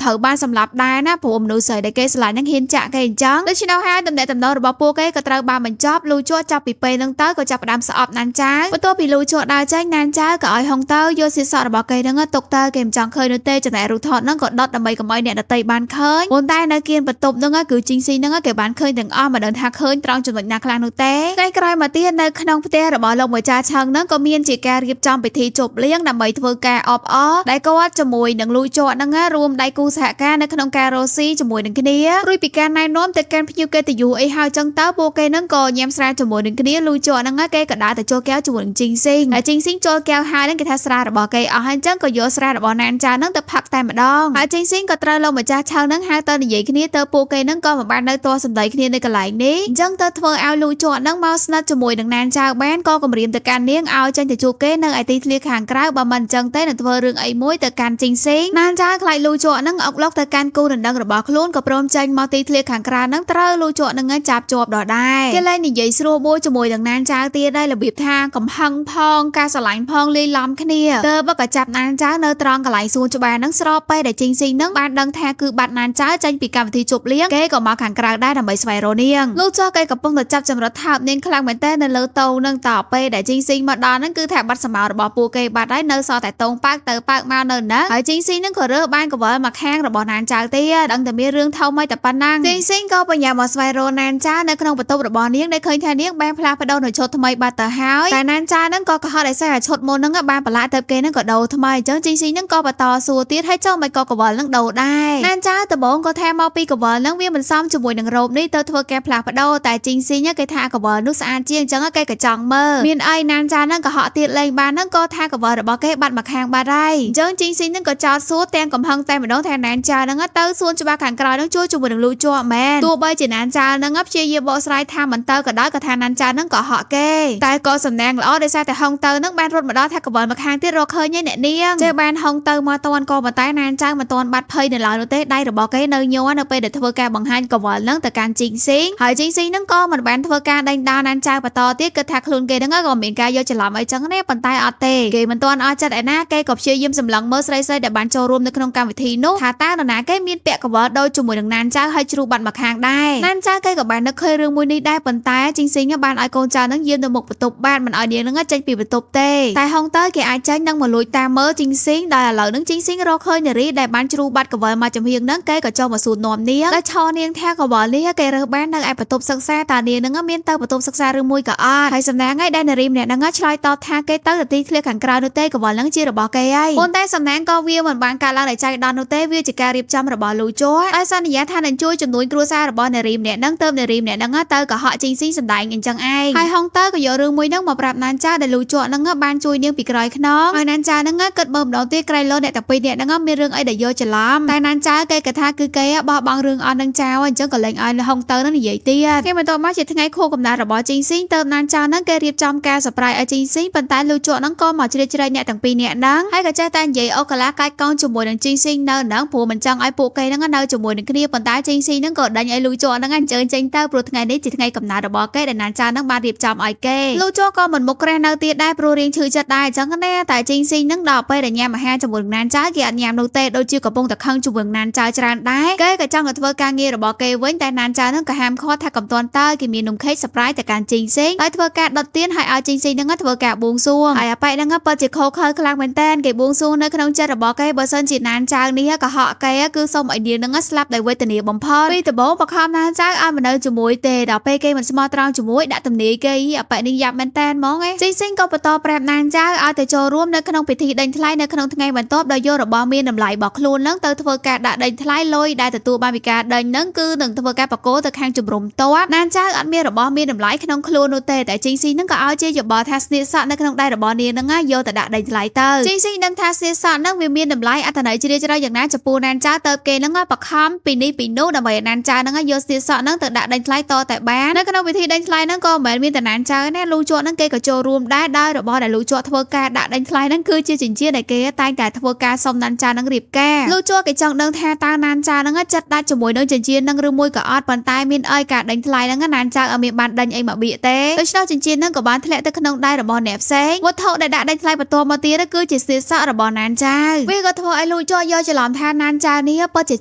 Speaker 1: ត្រូវបានសម្លាប់ដែរណាព្រោះមនុស្សស្រីដែលគេស្រឡាញ់ហ្នឹងហ៊ានចាក់គេអញ្ចឹងដូច្នោះហើយតំណែងតំណរបស់ពួកគេក៏ត្រូវបានបញ្ចប់លូជក់ចាប់ពីពេលហ្នឹងទៅក៏ចាប់ផ្ដើមស្អប់ណានចៅបន្ទាប់ពីលូជក់ដើរចេញណានចៅក៏ឲ្យហុងទៅយកស្នៀតសក់របស់គេហ្នឹងទុកទៅគេមិនចង់ឃើញនោះទេចំណែករូបថតហ្នឹងក៏ដុតដើម្បីកុំឲ្យអ្នកដទៃបានឃើញប៉ុន្តែនៅគៀនបន្ទប់ហ្នឹងគឺជីងស៊ីហ្នឹងគេបានឃើញទាំងអស់មិនដឹងថាឃើញត្រង់ចំណុចណាខ្លះនោះទេថ្ងៃក្រោយមកទៀតនៅក្នុងផ្ទះរបស់លោកមួយចាឆឹងហ្នឹងក៏មានជាការរៀបចំពិធីជប់លៀងដើម្បីធ្វើការអបអរដែលគាត់ជាមួយនឹងលូជក់ហ្នឹងរួមដៃគូសហការនៅក្នុងការរស់ស៊ីជាមួយនឹងគ្នារួចពីការណែនាំទៅកាន់ភ្ញៀវកិត្តិយសអីហើយចឹងទៅពួកគេហ្នឹងក៏ញ៉ាំស្រាជាមួយនឹងគ្នាលូជក់ហ្នឹងគេក៏ដើរទៅចូលកែវជាមួយនឹងជីងស៊ីងហើយជីងស៊ីងចូលកែវហើយហ្នឹងគេថាស្រារបស់គេអស់ហើយចឹងក៏យកស្រារបស់ណានចៅហ្នឹងទៅផឹកតែម្ដងហើយជីងស៊ីងក៏ត្រូវលោកម្ចាស់ឆឹងហ្នឹងហៅទៅនិយាយគ្នាទៅពួកគេហ្នឹងក៏មិនបាននៅទាស់សម្ដីគ្នានៅកន្លែងនេះអញ្ចឹងទៅធ្វើឲ្យលូជក់ហ្នឹងមកស្និទ្ធជាមួយនឹងណានចៅបានក៏គម្រាមទៅកាន់នាងឲ្យចេញទៅជួបគេនៅឯទីធ្លាខាងក្រៅបើមិនអញ្ចឹងទេនឹងធ្វើរឿងអីមួយទៅកាន់ជីងស៊ីងណានចៅខ្លាចលូជក់ហ្នឹងអុកឡុកទៅកាន់គូដណ្ដឹងរបស់ខ្លួនក៏ព្រមចេញមកទីធ្លាខាងក្រៅហ្នឹងត្រូវលូជក់ហ្នឹងចាប់ជាប់ដល់ដែរគេលែងនិយាយស្រួលបួជាមួយនឹងណានចៅទៀតដែររបៀបថាកំហឹងផងការស្រឡាញ់ផងលាយឡំគ្នាទើបក៏ចាប់ណានចៅនៅត្រង់កន្លែងសួនច្បារហ្នឹងស្របពេលដែលជីងស៊ីងហ្នឹងបានដឹងថាគឺបាត់ណានចៅចេញពីកម្មវិធីជប់លៀងគេក៏មកខាងក្រៅដែរដើម្បីស្វែងរកនាងលូចគេកំពុងតែចាប់ចម្រិតថើបនាងខ្លាំងមែនតើនៅលើតោនឹងតពេលដែលជីងស៊ីងមកដល់ហ្នឹងគឺថាបាត់សម្ោរបស់ពួកគេបាត់ហើយនៅសល់តែតោងប៉ាក់ទៅប៉ាក់មកនៅណាហើយជីងស៊ីងហ្នឹងក៏រើសបានកវល់មកខាងរបស់ណានចៅទៀតដឹងតែមានរឿងធំហើយតែប៉ុណ្ណឹងជីងស៊ីងក៏បញ្ញាមកស្វែងរកណានចៅនៅក្នុងបន្ទប់របស់នាងដែលឃើញថានាងបានផ្លាស់ប្ដូរនៅឈុតថ្មីបាត់ទៅហើយតែណានចៅហ្នឹងក៏កុហកដោយសារតែឈុតមុនហ្នឹងបានប្រឡាក់ទៅគេហ្នឹងក៏ដូរថ្មីអញ្ចឹងជីងស៊ីងហ្នឹងក៏បន្តសួរទៀតហើយចុះមិនក៏កវល់ហ្នឹងដូរដែរណានចៅដំបងក៏ថាមកពីកវល់ហ្នឹងវាមិនសមជាមួយនឹងរ៉ូបនេះទៅធ្វើការផ្លាស់ប្ដូរតែជីងស៊ីងគេថាកវល់នោះស្អាតជាងអញ្ចឹងគេក៏ចង់មើលមានអីណានចៅហ្នឹងក៏ហក់ទៀតលេងបានហ្នឹងក៏ថាកវល់របស់គេបាត់មកខាងបាត់ហើយអញ្ចឹងជីងស៊ីងហ្នឹងក៏ចោទសួរទាំងកំហឹងតែម្ដងថាណានចៅហ្នឹងទៅសួនច្បារខាងក្រោយហ្នឹងជួយជាមួយនឹងលូជក់មែនទោះបីជាណានចៅហ្នឹងព្យាយាមបកស្រាយថាមិនទៅក៏ដោយក៏ថាណានចៅហ្នឹងក៏ហក់គេតែក៏សំណាងល្អដោយសារតែហុងទៅហ្នឹងបានរត់មកដល់ថាកវល់មកខាងទៀតរកឃើញឯអ្នកនាងចេះបានហុងទៅមកតន់ក៏ប៉ុន្តែណានចៅមិនតន់បាត់ភ័យនៅឡើយនោះទេដៃរបស់គេនៅញ័រនៅពេលដែលធ្វើការបង្ហាញកវល់ហ្នឹងទៅកាន់ជីងស៊ីងហើយជីងស៊ីងហ្នឹងក៏មិនបានធ្វើការដេញដោលណានចៅបន្តទៀតគិតថាខ្លួនគេហ្នឹងក៏មានការយកច្រឡំអីចឹងទេប៉ុន្តែអត់ទេគេមិនទាន់អស់ចិត្តឯណាគេក៏ព្យាយាមសម្លឹងមើលស្រីៗដែលបានចូលរួមនៅក្នុងកម្មវិធីនោះថាតើនរណាគេមានពាក់កវល់ដូចជាមួយនឹងណានចៅហើយជ្រូកបាត់មកខាងដែរណានចៅគេក៏បាននឹកឃើញរឿងមួយនេះដែរប៉ុន្តែជីងស៊ីងបានឲ្យកូនចៅហ្នឹងយាមទៅមុខបន្ទប់បានមិនឲ្យនាងហ្នឹងចេញពីបន្ទប់ទេតែហុងទៅគេអាចចេញនឹងមកលួចតាមមើលជីងស៊ីងដល់ឥឡូវហ្នឹងជីងស៊ីងរកឃើញនារីដែលបានជ្រូកបាត់កវល់មកចំហៀងហ្នឹងគេក៏ចុះមកសួរនាំនាងដែលឈរនាងថាកវល់នេះគេរើសបាននៅឯបន្ទប់សិក្សាតើនាងហ្នឹងមានទៅបន្ទប់សិក្សាឬមួយក៏អត់ហើយសំណាងឯដែលនារីម្នាក់ហ្នឹងឆ្លើយតបថាគេទៅទីធ្លាខាងក្រៅនោះទេកវល់ហ្នឹងជារបស់គេហើយប៉ុន្តែសំណាងក៏វាមិនបានកើតឡើងដោយចៃដន្យនោះទេវាជាការរៀបចំរបស់លូជក់ហើយសន្យាថានឹងជួយជំនួយគ្រួសាររបស់នារីម្នាក់ហ្នឹងទៅនារីម្នាក់ហ្នឹងទៅកុហកជីងស៊ីសម្ដែងអញ្ចឹងឯងហើយហុងទៅក៏យករឿងមួយហ្នឹងមកប្រាប់ណានចៅដែលលូជក់ហ្នឹងបានជួយនាងពីក្រោយខ្នងហើយណានចៅហ្នឹងគិតមើលម្ដងទៀតក្រៃលោអ្នកទាំងពីរនាក់ហ្នឹងមានរឿងអីដែលយកច្រឡំតែណានចៅគេក៏ថាគឺគេបោះបង់រឿងអស់នឹងចៅអញ្ចឹងក៏លែងឲ្យហុងទៅហ្នឹងនិយាយទៀតគេបន្ទាប់មកជាថ្ងៃខួបកំណើតរបស់ជីងស៊ីទៅណានចៅហ្នឹងគេរៀបចំការសប្រៃឲ្យជីងស៊ីប៉ុន្តែលូជក់ហ្នឹងក៏មកជ្រៀតជ្រែកអ្នកទាំងពីរនាក់ហ្នឹងហើយក៏ចេះតែនិយាយអូកាឡាកាច់កោងជាមួយនឹងជីងស៊ីនៅហ្នឹងព្រោះមិនចង់ឲ្យពួកគេហ្នឹងនៅជាមួយនឹងគ្នាប៉ុន្តែជីងស៊ីហ្នឹងក៏ដេញឲ្យលូជ จัวนั่งเจอเจงเตอร์ปลุกไงนี่จิตไงกับนาดบอกแกแต่นานจานั่งบารีบจำไอเกลูจัวก็เหมือนมุกแกรนเอาตีได้ปลุกเรียงชื่อจัดได้จังกันแน่แต่จริงซิงนั่งดอกไปแต่ยามมาให้จมูกนานจ้าเกียรยามโนเตโดยชื่อกับปงตะข้างจมูกนานจ้าจานได้แกกับจังกับเธอการเงียดบอกแกเว้นแต่นานจ้านั่งกับแฮมคอทักกับตอนเตอร์กิมีนุ่มเค้กสปรายแต่การจริงซิงไอเธอการดดเตี้ยนให้เอาจริงซิงนั่งเธอการบวงซ่วงไอไปนั่งเปิดจิตโคเคยคลางเป็นแตนเก็บบวงซ่วงในขนมเจระบอกแกเบอร์เซนจิตนานจ้านี่กับเหาะแกคือส้มไอเดียนั่งสลับได้เวทนีบอมพอปีแต่โบประคามนานจ้าเอามาเดินจมูกเตะดอกไปแกมันสมอตรองจมูกดัดตำหนิแกไปนี่ยับเป็นแตนมองไงจริงซิงก็ปตอแปรนานจ้าเอาแต่โจร่วมในขนมพิธีดันทลายในขนมทั้งไงบรรทบโดยโยระบอมีนำไหลบอกครูนั่งเตอเทวกาดันทลายลอยได้แต่ตัวบาบิกาดันนั่งคือหนึ่งเทวกาปะโกตะแคงจุบรมโต๊ะนานจ้าอันมีระบอมีนำไหลขนมครูโนเตแต่จริงซิงนั่งก็เอาเจียบอทัสเนสในขนมได้ระบอนี่นั่งโยแต่ดันทลายเตอจริงซิงนั่งทัสเนสนั่งวิมีนำไหลอัตไหนจีเรียจะได้อย่างนั้นจะปูนานจ้าเติบเกนั่งปักคำปีนี้ปีนู้นำไปนานจ้านั่งโยเนสนั่งแต่ดันทลายโตแต่บ้านในขนมวิธีดันทลายนั่งก็เหมือนมีแต่นานจ้าแน่ลูโจนั่งเกกับโจรวมได้ระบอแต่ลูโจเทวกาดันทลายนั่งคือเจียจินเจียในเกตายแต่เทวกาสมนันจานังรีบแก่ลูโจกับจังนังแทตานานจานังจัดได้จมวยนังจินเจียนังรือมวยกับออดปันตายมินเอ้ยกาดันทลายนังนานจาเอามีบานดันไอมาบีเต้โดยเฉพาะจินเจียนังกับบานทะเลตะขนงได้ระบอแหนบเซ้งวัดเท่าได้ดันทลายประตูมาตีนั่นคือจิตเสียสะระบอนานจาวิก็เทวไอลูโจย่อจะหลอมแทนนานจานี้เปิดจิต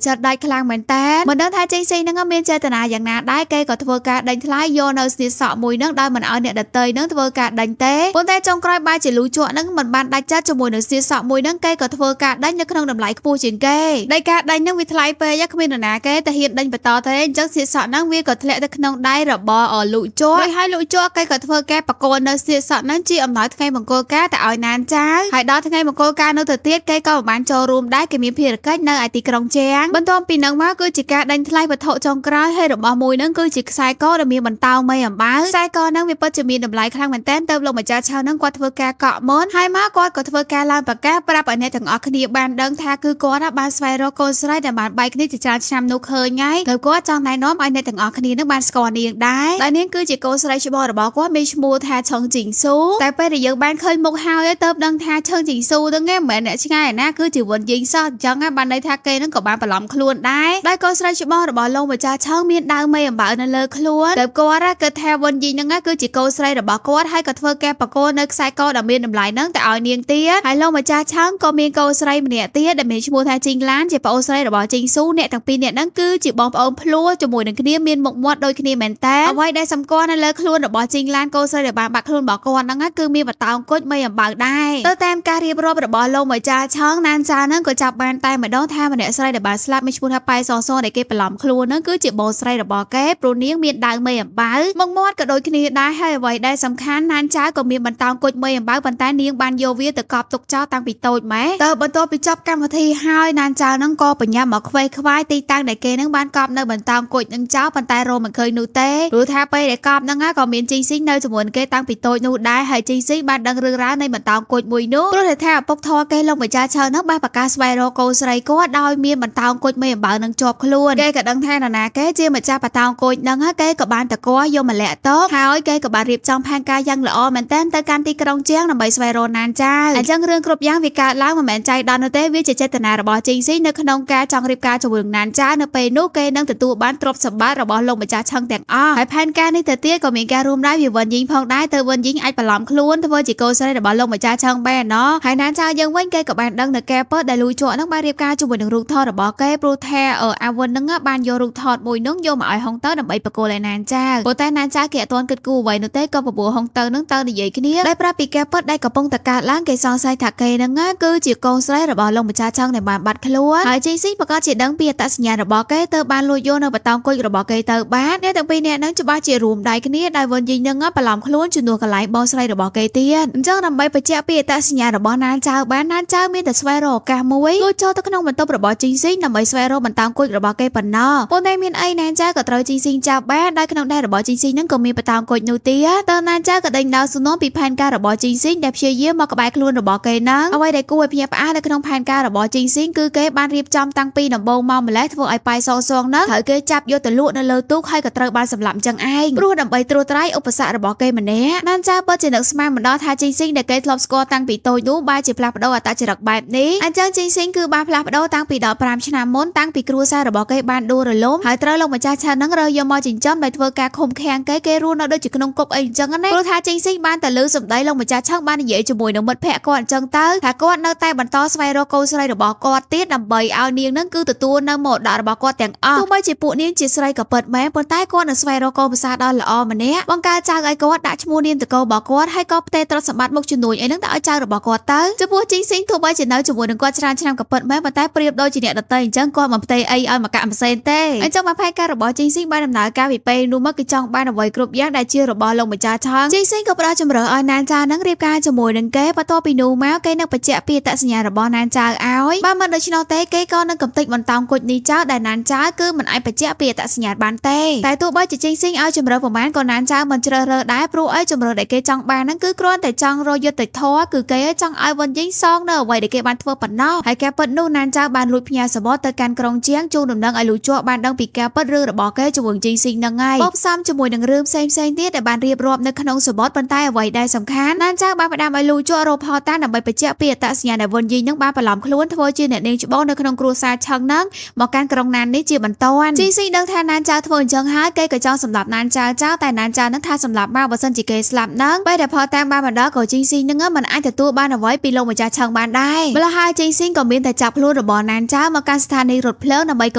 Speaker 1: จัดได้คลางเหมือนแตนเหมือนนังทายจริงซินังเมียนเจตนาอย่างนั้นได้เกยกับเทวกาดันทลายโยนเอาเสียสะมวยนังได้เหมือนเอาเนี่ยดัดเตยนังเทวกาดันเต้บนแต่จงกลายใบจิลูโจนังเหมือนบานได้จัดจมวยนังเสียสะมวยนังเกยกับเทวกาดันยังขนมดำไหลปูจิงเกยได้การดันยังวิทไลเปย์ยักษ์มีหนาเกยแต่เห็นดันไปต่อเทนจังเสียสะนังวิกับทะเลแต่ขนมได้ระบอลูโจให้ลูโจเกยกับเทวกาปะโกนนังเสียสะนังจีอำน้อยทั้งไงบังโกกาแต่เอานานจ้าให้ดอทั้งไงบังโกกาเนื้อเตี้ยเกยก็บ้านโจรูมได้เกมีเพียรเกยเนื้อไอติกรองเจียงบรรทมปีนังมาคือจิกาดันทลายปะโถจงกร้ายให้ระบอมวยนังคือจิกไซก็จะมีบรรเทาไม่อ่ำบ้าไซก็นังวิปัจจะมีดำไหลครั้งเหมือนเต้นเติมลงมาจ้าชาวนังกว่าเทวกาเกาะมอนให้มากกว่าเทวกาลานปากกาปราบอันนี้ถึงออกคดีบานดังแท้คือก้อนบานสไฟโรโกสไลแต่บานใบคดีจิจารชำนุเคยไงเธอก็จังนายน้อมอันนี้ถึงออกคดีนักบานสกอร์นี่ยังได้แต่นี่คือจิโกสไลชิบอร์บอกว่ามีชมูแท้ชงจิงซูแต่ไปแต่ยังบานเคยมุกฮาวได้เติมดังแท้ชงจิงซูดังแง่เหมือนเนี่ยใช่ไงนะคือจิวนยิงซอดจังบานในแท้เกยนั่งกับบานปลอมคล้วนได้โกสไลชิบอร์บอกลงมาจ้าช่างมีดาวไม่บ่าวนั่นเลยคล้วนแต่ก็ว่าเกิดแท้วนยิงนั่งคือจิโกสไลบอกก็ว่าให้กับเธอแกปะโกนึกไซโก้ดำมีดำไหลนั่งแต่เอาเนียงเตี้ยให้ลงมาจ้าช่างก็มีโกสไลเนี่ยเตี้ยดำมีชมูแท้จริงล้านจะปะโอสไลบอกจริงสู้เนี่ยตั้งปีเนี่ยนั่งคือจิบอมปะอมพลัวจมูกหนึ่งคดีมีนหมกมดโดยคดีเหม็นแต้เอาไว้ได้สำก้อนนั่นเลยคล้วนบอกจริงล้านโกสไลบางบักคล้วนบอกก่อนนั่งคือมีบัตรตามก้นไม่ยอมบางได้เติมแต้มการเรียบร้อยบอกลงมาจ้าช่างนานจ้านั่งก็จับบานตายเหมือนดองแท้มาเนี่ยสไลเดบานสลับไม่ชมูทับไปซอโซ่ในเก็บปลอมคล้วนนั่งคือจิบอสไลบอกแกปรุนี้มีดังไม่ยอมบางมกมดก็โดยคดีได้ให้ไว้ได้สำคัญนานจ้าก็มีบันตามก้นไม่ยอมบางบันตาเนียงบานโยเวียแต่กอบตกเจ้าตั้งปีโตไหมเติมบันโตไปจับกรรมทีให้นานจ้านั่งก็ปัญญาหมอกควายตีตั้งในเกนั่งบ้านกอบในบันตามก้นนั่งเจ้าบันตาโรมันเคยนูเต้รู้แท้ไปในกอบนั่งก็มีจริงซิในจมูกเกตั้งปีโตนูได้ให้จริงซิบ้านดังเรือร้านในบันตามก้นมวยนู้รู้แท้ปกทอเกลงไปจ้าเชิญนักบ้านปากกาสไวโรโกสไรก็ดาวมีบันตามก้นไม่บ่าวนั่งจบคล้วนเกกับดังแท้นาเกเจียมาจ้าปะตามก้นนั่งเกกับบ้านตะก้อยมมาแหละโต๊ะหายเกกับบ้านรีบจองแพงกายังละอมันเต้นแต่การตีกรองเจียงนำใบสไวโรนานจ้าจังเรื่องกรบย่างวิกาล้างมาแมนใจดอนเต้วิจิเจตนาระบอจริงซิในขนมกาจังรีบกาจะวึงนานจ้าเนเปนุเกนั่งแต่ตัวบ้านตรบสมบัติระบอลงมาจ้าช่างแต่งอ้อหายแพนกาในเตี้ยก็มีการรวมได้อยู่วันยิงพองได้เตอวันยิงไอปลอมคล้วนทว่าจิโกสไลระบอลงมาจ้าช่างแบนเนาะหายนานจ้ายังเว้นเกกับบ้านดังเนแกเปิดได้ลุยโจนักบารีบกาจะวึงหนึ่งรูทอดระบอเกปรูแทอาวันนึงบ้านโยรูทอดมวยนึงโยมาไอห้องเตอร์นำใบปะโกเลยนานจ้าโปแต่นานจ้าเกะตอนกึดกูไว้เนเต้ก็ปะบัวห้องเตอร์นึงเตอร์ในใหญ่ขี้เนี้ยได้ปราปีแกเปิดได้กับปงตะการล้างเกซองไซถักเกนังคือจิโกสไลระบอลงมาจ้าช่างในบ้านบัดคล้วนหายจริงซิปะก็จิดังเปียตัดสัญญาระบอเกเตอร์บ้านลุยโยนปะตองกุยระบอเกเตอร์บ้านเนี่ยตั้งปีเนี่ยนั่งจะบ้าจิรูมได้ขี้เนี้ยได้วันยิงนึงปะหลอมคล้วนจุนตัวกันไหลบอสไลระบอเกเตียนเจ้านำใบไปเจ้าเปียตัดสัญญาระบอนานจ้าบ้านนานจ้ามีแต่สไวโรกามวยลุยโจตะขนมมันตบระบอจริงซินำใบสไวโรมันตามกุยระบอเกปนนอปนได้มีไอนานจ้าก็เตยจริงซิจ้าบ้านได้ขนมได้ระบอจริงซินั่งก็มีปะตามกุยนูเตียเตอนานจ้าก็ได้ดาวสุนทรปีพันการระบอจริงซิได้เชียเยี่ยมมากระบายคล้วนระบอเกนังเอาไว้ได้กู้เพียบได้ขนมพันการระบอจริงซิคือเกบ้านรีบจำตั้งปีนำโบมอมและทั่วไอไปซองนักเถอเกจับโยตะลุนั่นเลยตู้ให้กับเตยบ้านสำหรับจังไอรู้นำไปตรวจไตรอุปสรรคระบอเกมันเนี้ยนานจ้าเปิดจินักสมัยมันดอทาจริงซิได้เกทลอบสกอร์ตั้งปีโตนู้บายจิพลาปโดตาจิรักแบบนี้อันจังจริงซิคือบาพลาปโดตั้งปีดอกพรามชนะมนตั้งปีครูซาระบอเกบ้านดูระล้มหายเตย ត្រូវលោកម្ចាស់ឆាននឹងរើយកមកចិញ្ចឹមដោយធ្វើការឃុំឃាំងគេរស់នៅដូចជាក្នុងគុកអីអញ្ចឹងណាព្រោះថាចេញស៊ីបានតែលើសម្ដីលោកម្ចាស់ឆឹងបាននិយាយជាមួយនឹងមិត្តភ័ក្តិគាត់អញ្ចឹងទៅថាគាត់នៅតែបន្តស្វែងរកកូនស្រីរបស់គាត់ទៀតដើម្បីឲ្យនាងនឹងគឺទទួលនៅមរតករបស់គាត់ទាំងអស់ទោះបីជាពួកនាងជាស្រីក៏ពិតមែនប៉ុន្តែគាត់នឹងស្វែងរកកូនប្រសាដ៏ល្អម្នាក់បង្កើតចៅឲ្យគាត់ដាក់ឈ្មោះនាងតកោរបស់គាត់ហើយក៏ផ្ទេរទ្រព្យសម្បត្តិមុខជំនួយអីហ្នឹងទៅឲ្យចៅរបស់គាត់ទៅចំពោះជីងស៊ីងទោះបីជានៅជាមួយនឹងគាត់ច្រើនឆ្នាំក៏ពិតមែនប៉ុន្តែប្រៀបដូចជាអ្នកដទៃអញ្ចឹងគាត់មិនផ្ទេរអីឲ្យមកកាក់ផ្សេងទេអញ្ចឹងមកផែនការរបស់ជីងស៊ីងបានដំណើរការពីពេលនោះមកគឺចង់បានអ្វីគ្រប់យ៉ាងដែលជារបស់លោកម្ចាស់ឆឹងជីងស៊ីងក៏ផ្ដល់ជំរឿឲ្យណានចានឹងរៀបការជាមួយនឹងគេបន្ទាប់ពីនោះមកគេនឹងបញ្ជាក់ពីអត្តសញ្ញាណរបស់ណានចាឲ្យបើមិនដូច្នោះទេគេក៏នឹងកំទេចបន្តោងគុជនេះចោលដែលណានចាគឺមិនអាចបញ្ជាក់ពីអត្តសញ្ញាណបានទេតែទោះបីជាជីងស៊ីងឲ្យជំរឿប្រមាណក៏ណានចាមិនជ្រើសរើសដែរព្រោះអីជំរឿដែលគេចង់បានហ្នឹងគឺគ្រាន់តែចង់រកយុត្តិធម៌គឺគេចង់ឲ្យវិនយីសងនៅអ្វីដែលគេបានធ្វើប៉ុណ្ណោះហើយការពិតនោះណានចាបានលួចផ្ញើសបតទៅកាន់ក្រុងជាងជូនដំណឹងឲ្យលូជ័របានដឹងពីការពិតរឿងរបស់គេជាមួយជីងស៊ីងហ្នឹងហើយបបផ្សំជាមួយនឹងរឿងផ្សេងទៀតដែលបានរៀបរាប់នៅក្នុងសបតប៉ុន្តែអ្វីដែលសំខាន់ណានចាបានផ្ដាំឲ្យលូជ័ររកផតាដើម្បីបញ្ជាក់ពីអត្តសញ្ញាណដែលវិនយីហ្នឹងបានបន្លំខ្លួនធ្វើជាអ្នកនាងច្បងនៅក្នុងគ្រួសារឆឹងហ្នឹងមកកាន់ក្រុងណាននេះជាបន្តជីងស៊ីងដឹងថាណានចាធ្វើអញ្ចឹងហើយគេក៏ចង់សម្លាប់ណានចាចោលតែណានចាហ្នឹងថាសម្លាប់មកបើសិនជាគេស្លាប់ហ្នឹងពេលដែលផតាបានបណ្ដោះក៏ជីងស៊ីងហ្នឹងមិនអាចទទួលបានអ្វីពីលោកម្ចាស់ឆឹងបានដែរម្ល៉េះហើយជីងស៊ីងក៏មានតែចាប់ខ្លួនរបស់ណានចាមកកាន់ស្ថានីយ៍រថភ្លើងដើម្បីគ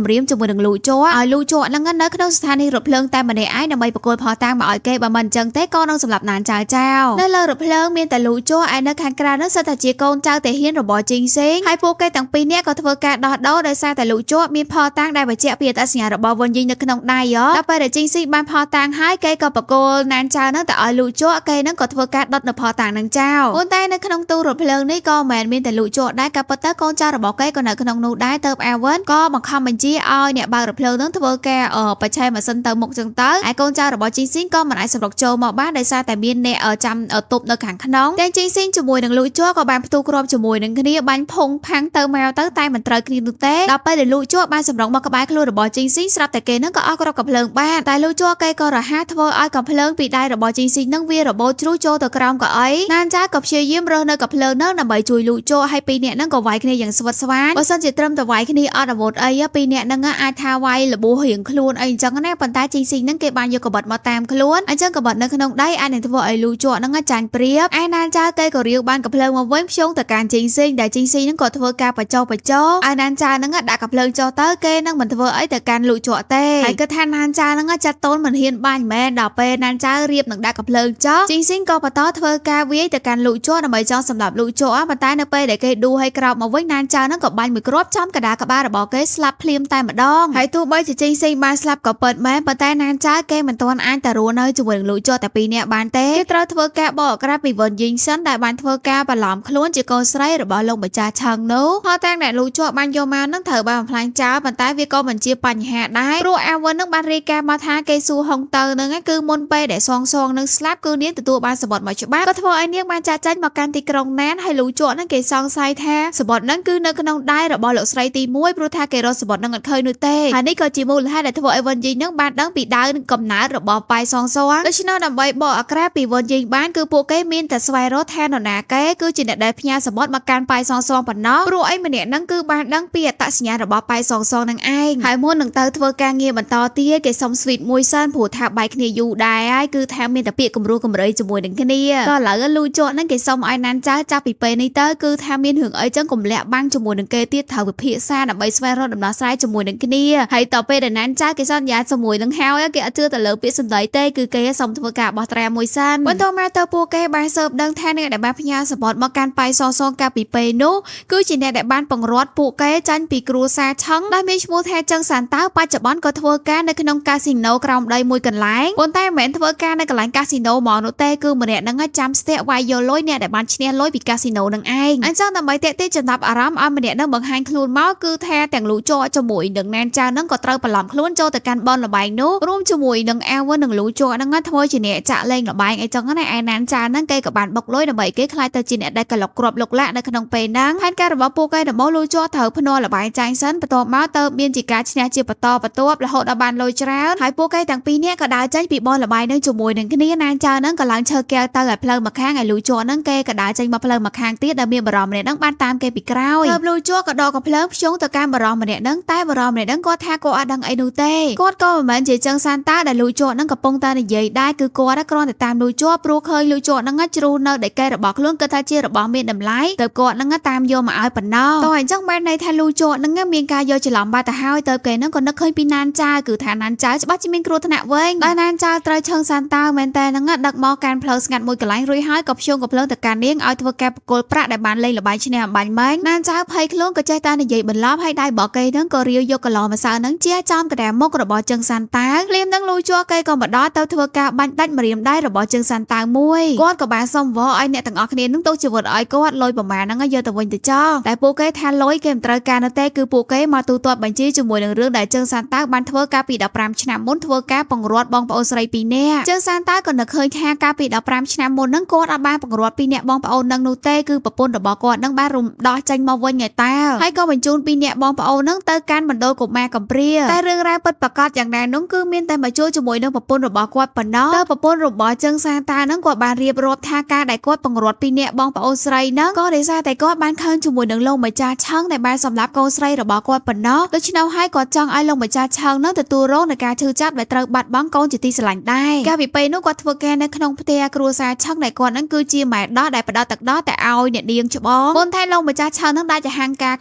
Speaker 1: ម្រាមជាមួយនឹងលូជ័រឲ្យលូជ័រហ្នឹងនៅក្នុងស្ថានីយ៍រថភ្លើងតែម្នាក់ឯងដើម្បីបកគោលផតាមកឲ្យគេបើមិនអញ្ចឹងទេក៏នឹងសម្លាប់ណានចាចោលនៅលើរថភ្លើងមានតែលូជ័រឯនៅខាងក្រៅហ្នឹងសិតតែជាកូនចៅតាហ៊ានរបស់ជីងស៊ីងហើយពួកគេទាំងពីរនាក់ក៏ធ្វើការដោះដូរដោយសារតែលូជ័រមានផតាដែលបញ្ជាក់ពីអត្តសញ្ញាណរបស់វិនយីនៅក្នុងដៃដល់ពេលដែលជីងស៊ីងបានផតាហើយគេក៏បកគោលណានចាហ្នឹងទៅឲ្យលូជ័រគេហ្នឹងក៏ធ្វើការដុតនៅផតាហ្នឹងចោលប៉ុន្តែនៅក្នុងទូរថភ្លើងនេះក៏មិនមែនមានតែលូជ័រដែរក៏ប៉ុន្តែកូនចៅរបស់គេក៏នៅក្នុងនោះដែរទៅអាវិនក៏បង្ខំបញ្ជាឲ្យអ្នកបើករថភ្លើងហ្នឹងធ្វើការបច្ឆេម៉ាស៊ីនទៅមុខចឹងទៅហើយកូនចៅរបស់ជីងស៊ីងក៏មិនអាចសម្រុកចូលមកបានដោយសារតែមានអ្នកចាំទប់នៅខាងក្នុងទាំងជីងស៊ីងជាមួយនឹងលូជ័រក៏បានផ្ទុះគ្រាប់ជាមួយនឹងគ្នាបាញ់ភុងផាំងទៅមកទៅតែមិនត្រូវគ្នានោះទេដល់ពេលដែលលូជ័របានសម្រុកមកក្បែរខ្លួនរបស់ជីងស៊ីងស្រាប់តែគេហ្នឹងក៏អស់គ្រាប់កំភ្លើងបានតែលូជ័រគេក៏រហ័សធ្វើឲ្យកំភ្លើងពីដៃរបស់ជីងស៊ីងហ្នឹងវារបូតជ្រុះចូលទៅក្រោមកៅអីណានចាក៏ព្យាយាមរើសនៅកំភ្លើងហ្នឹងដើម្បីជួយលូជ័រឲ្យពីរនាក់ហ្នឹងក៏វាយគ្នាយ៉ាងស្វិតស្វាញបើសិនជាត្រឹមតែវាយគ្នាអត់អាវុធអីពីរនាក់ហ្នឹងអាចថាវាយលបួសរៀងខ្លួនអីអញ្ចឹងណាប៉ុន្តែជីងស៊ីងហ្នឹងគេបានយកកបិតមកតាមខ្លួនអញ្ចឹងកបិតនៅក្នុងដៃអាចនឹងធ្វើឲ្យលូជ័រហ្នឹងចាញ់ព្រៀបឯណានចាគេក៏រាវបានកំភ្លើងមកវិញភ្យងទៅកាន់ជីងស៊ីងដែលជីងស៊ីងហ្នឹងក៏ធ្វើការបចោឯណានចាហ្នឹងដាក់កំភ្លើងចោលទៅគេនឹងមិនធ្វើអីទៅកាន់លូជ័រទេហើយគិតថាណានចាហ្នឹងចាត់តូនមិនហ៊ានបាញ់មែនដល់ពេលណានចារៀបនឹងដាក់កំភ្លើងចោលជីងស៊ីងក៏បន្តធ្វើការវាយទៅកាន់លូជ័រដើម្បីចង់សម្លាប់លូជ័រប៉ុន្តែនៅពេលដែលគេដួលឲ្យក្រោបមកវិញណានចាហ្នឹងក៏បាញ់មួយគ្រាប់ចំកដាក្បាលរបស់គេស្លាប់ភ្លាមតែម្ដងហើយទោះបីជាជីងស៊ីងបានស្លាប់ក៏ពិតមែនប៉ុន្តែណានចាគេមិនទាន់អាចទៅរស់នៅជាមួយនឹងលូជ័រតែពីរនាក់បានទេគេត្រូវធ្វើការបកអាក្រាតពីវិនយីងសិនដែលបានធ្វើការបន្លំខ្លួនជាកូនស្រីរបស់លោកម្ចាស់ឆឹងនោះផតាដែលលូជ័របានយកមកនឹងត្រូវបានបំផ្លាញចោលប៉ុន្តែវាក៏មិនជាបញ្ហាដែរព្រោះអាវិននឹងបានរាយការណ៍មកថាគេសួរហុងទៅនឹងគឺមុនពេលដែលសងនឹងស្លាប់គឺនាងទទួលបានសបតមកច្បាស់ក៏ធ្វើឲ្យនាងបានចាក់ចាញ់មកកាន់ទីក្រុងណានហើយលូជ័រនឹងគេសង្ស័យថាសបតនឹងគឺនៅក្នុងដៃរបស់លោកស្រីទី1ព្រោះថាគេរកសបតនឹងអត់ឃើញនោះទេហើយនេះក៏ជាមូលហេតុដែលធ្វើឲ្យវិនយីនឹងបានដឹងពីដើមកំណើតរបស់ប៉ៃសងដូច្នោះដើម្បីបកអាក្រាតពីវិនយីបានគឺពួកគេមានតែស្វែងរកថានរណាគេគឺជាអ្នកដែលផ្ញើសបតមកកាន់ប៉ៃសងប៉ុណ្ណោះព្រោះអីម្នាក់នឹងគឺបានដឹងពីអត្តសញ្ញាណរបស់ប៉ៃសងនឹងឯងហើយមុននឹងទៅធ្វើការងារបន្តទៀតគេសុំស្វីតមួយសិនព្រោះថាបែកគ្នាយូរដែរហើយគឺថាមានតែពាក្យគំរោះគំរើយជាមួយនឹងគ្នាក៏ឥឡូវលូជ័រនឹងគេសុំឲ្យណានចាចាប់ពីពេលនេះទៅគឺថាមានរឿងអីចឹងកុំលាក់បាំងជាមួយនឹងគេទៀតត្រូវវិភាសាដើម្បីស្វែងរកដំណោះស្រាយជាមួយនឹងគ្នាហើយតទៅពេលដែលណានចាគេសន្យាជាមួយនឹងហើយគេអត់ជឿទៅលើពាក្យសម្ដីទេគឺគេសុំធ្វើការបោះត្រាមួយសិនបន្ទាប់មកទៅពួកគេបានស៊ើបដឹងថាអ្នកដែលបានផ្ញើសបតមកកាន់ប៉ៃសងកាលពីពេលនោះគឺជាអ្នកដែលបានបង្រាត់ពួកគេចាញ់ពីគ្រួសារឆឹងដែលមានឈ្មោះថាចឹងសានតើបច្ចុប្បន្នក៏ធ្វើការនៅក្នុងកាស៊ីណូក្រោមដីមួយកន្លែងប៉ុន្តែមិនមែនធ្វើការនៅកន្លែងកាស៊ីណូហ្មងនោះទេគឺម្នាក់ហ្នឹងចាំស្ទាក់វាយយកលុយអ្នកដែលបានឈ្នះលុយពីកាស៊ីណូនឹងឯងអញ្ចឹងដើម្បីទាក់ទាញចំណាប់អារម្មណ៍ឲ្យម្នាក់ហ្នឹងបង្ហាញខ្លួនមកគឺថាទាំងលូជ័រជាមួយនឹងណានចាហ្នឹងក៏ត្រូវបន្លំខ្លួនចូលទៅកាន់បនលបែងនោះរួមជាមួយនឹងអាវិននឹងលូជ័រហ្នឹងធ្វើជាអ្នកចាក់លេងលបែងអីចឹងណាឯណានចាហ្នឹងគេក៏បានបុកលុយដើម្បីគេខ្លាចទៅជាអ្នកដែលក្លុកគ្រាប់លុកលាក់នៅក្នុងពេលហ្នឹងផែនការរបស់ពួកគេដំបូងលូជ័រត្រូវភ្នាល់លបែងចាញ់សិនបន្ទាប់មកទៅមានជាការឈ្នះជាបន្តបន្ទាប់រហូតដល់បានលុយច្រើនហើយពួកគេទាំងពីរនាក់ក៏ដើរចេញពីបនលបែងនឹងជាមួយនឹងគ្នាណានចាហ្នឹងក៏ឡើងឈើកែវទៅឲ្យផ្លូវមកខាងឲ្យលូជ័រហ្នឹងគេក៏ដើរចេញមកផ្លូវមកខាងទៀតដែលមានបរមម្នាក់ហ្នឹងបានតាមគេពីក្រោយហើយលូជ័រក៏ដកកំភ្លើងភ្ជុងទៅកាន់បរមម្នាក់ហ្នឹងតែបរមម្នាក់ហ្នឹងគាត់ថាគាត់អត់ដឹង អីនោះទេគាត់ក៏មិនមែនជាចឹងសានតាដែលលួចជាប់នឹងកំពុងតែនិយាយដែរគឺគាត់គ្រាន់តែតាមលួចជាប់ព្រោះឃើញលួចជាប់នឹងជ្រុះនៅដីកែរបស់ខ្លួនគិតថាជារបស់មានតម្លៃទៅគាត់នឹងតាមយកមកឲ្យប៉ុណ្ណោះតោះអញ្ចឹងបានន័យថាលួចជាប់នឹងមានការយកច្រឡំបាត់ទៅហើយទៅគេនឹងក៏នឹកឃើញពីណានចៅគឺថាណានចៅច្បាស់ជាមានគ្រោះថ្នាក់វិញដោយណានចៅត្រូវឈឹងសានតាមែនតែនឹងដឹកមកកាន់ផ្លូវស្ងាត់មួយកន្លែងរួចហើយក៏ភ្ជុំកំភ្លើងទៅកាន់នាងឲ្យធ្វើការប្រគល់ប្រាក់ដែលបានលេងល្បែងឈ្នះអំបញ្ញម៉េងណានចៅភ័យខ្លួនក៏ចេះតែនិយាយបន្លប់ឲ្យដៃបកគេនឹងក៏រាវយកកន្លោម្សៅនឹងជាចំកណ្ដាលមុខរបស់ជើងសានតាភ្លាមនឹងលួចជាប់គេក៏បដទៅធ្វើការបាញ់ដាច់ម្រាមដៃរបស់ជើងសានតាមួយគាត់ក៏បានសុំវល់ឲ្យអ្នកទាំងអស់គ្នានឹងទុកជីវិតឲ្យគាត់លុយប្រមាណហ្នឹងយកទៅវិញទៅចោលតែពួកគេថាលុយគេមិនត្រូវការនៅទេគឺពួកគេមកទូទាត់បញ្ជីជាមួយនឹងរឿងដែលជើងសានតាបានធ្វើការពី15ឆ្នាំមុនធ្វើការបង្រួតបងប្អូនស្រី2នាក់ជើងសានតាក៏នឹកឃើញថាការពី15ឆ្នាំមុនហ្នឹងគាត់អាចបានបង្រួត2នាក់បងប្អូននឹងនោះទេគឺប្រពន្ធរបស់គាត់នឹងបានរំដោះចេញមកវិញឯតាហើយក៏បញ្ជូន2នាក់បងប្អូននឹងទៅកាន់មណ្ឌលកុមារកំព្រាតែរឿងរ៉ាវពិតប្រាកដយ៉ាងណានោះគឺមានតែមកជួបជាមួយនឹងប្រពន្ធរបស់គាត់ប៉ុណ្ណោះតើប្រពន្ធរបស់ជើងសានតានឹងគាត់បានរៀបរាប់ថាការដែលគាត់បង្រួត2នាក់បងប្អូនស្រីនឹងក៏ដោយសារតែគាត់បានឃើញជាមួយនឹងលោកម្ចាស់ឆឹងដែលបានសម្លាប់កូនស្រីរបស់គាត់ប៉ុណ្ណោះដូច្នោះហើយគាត់ចង់ឲ្យលោកម្ចាស់ឆឹងនឹងទទួលរងនឹងការឈឺចាប់ដែលត្រូវបាត់បង់កូនជាទីស្រឡាញ់ដែរកាលពីពេលនោះគាត់ធ្វើការនៅក្នុងផ្ទះគ្រួសារឆឹងដែលគាត់នឹងគឺជាម៉ែដោះដែលផ្ដោតទឹកដោះតែឲ្យអ្នកនាងច្បងមុនថែលោកម្ចាស់ឆឹងនឹងដាច់ចហាងកា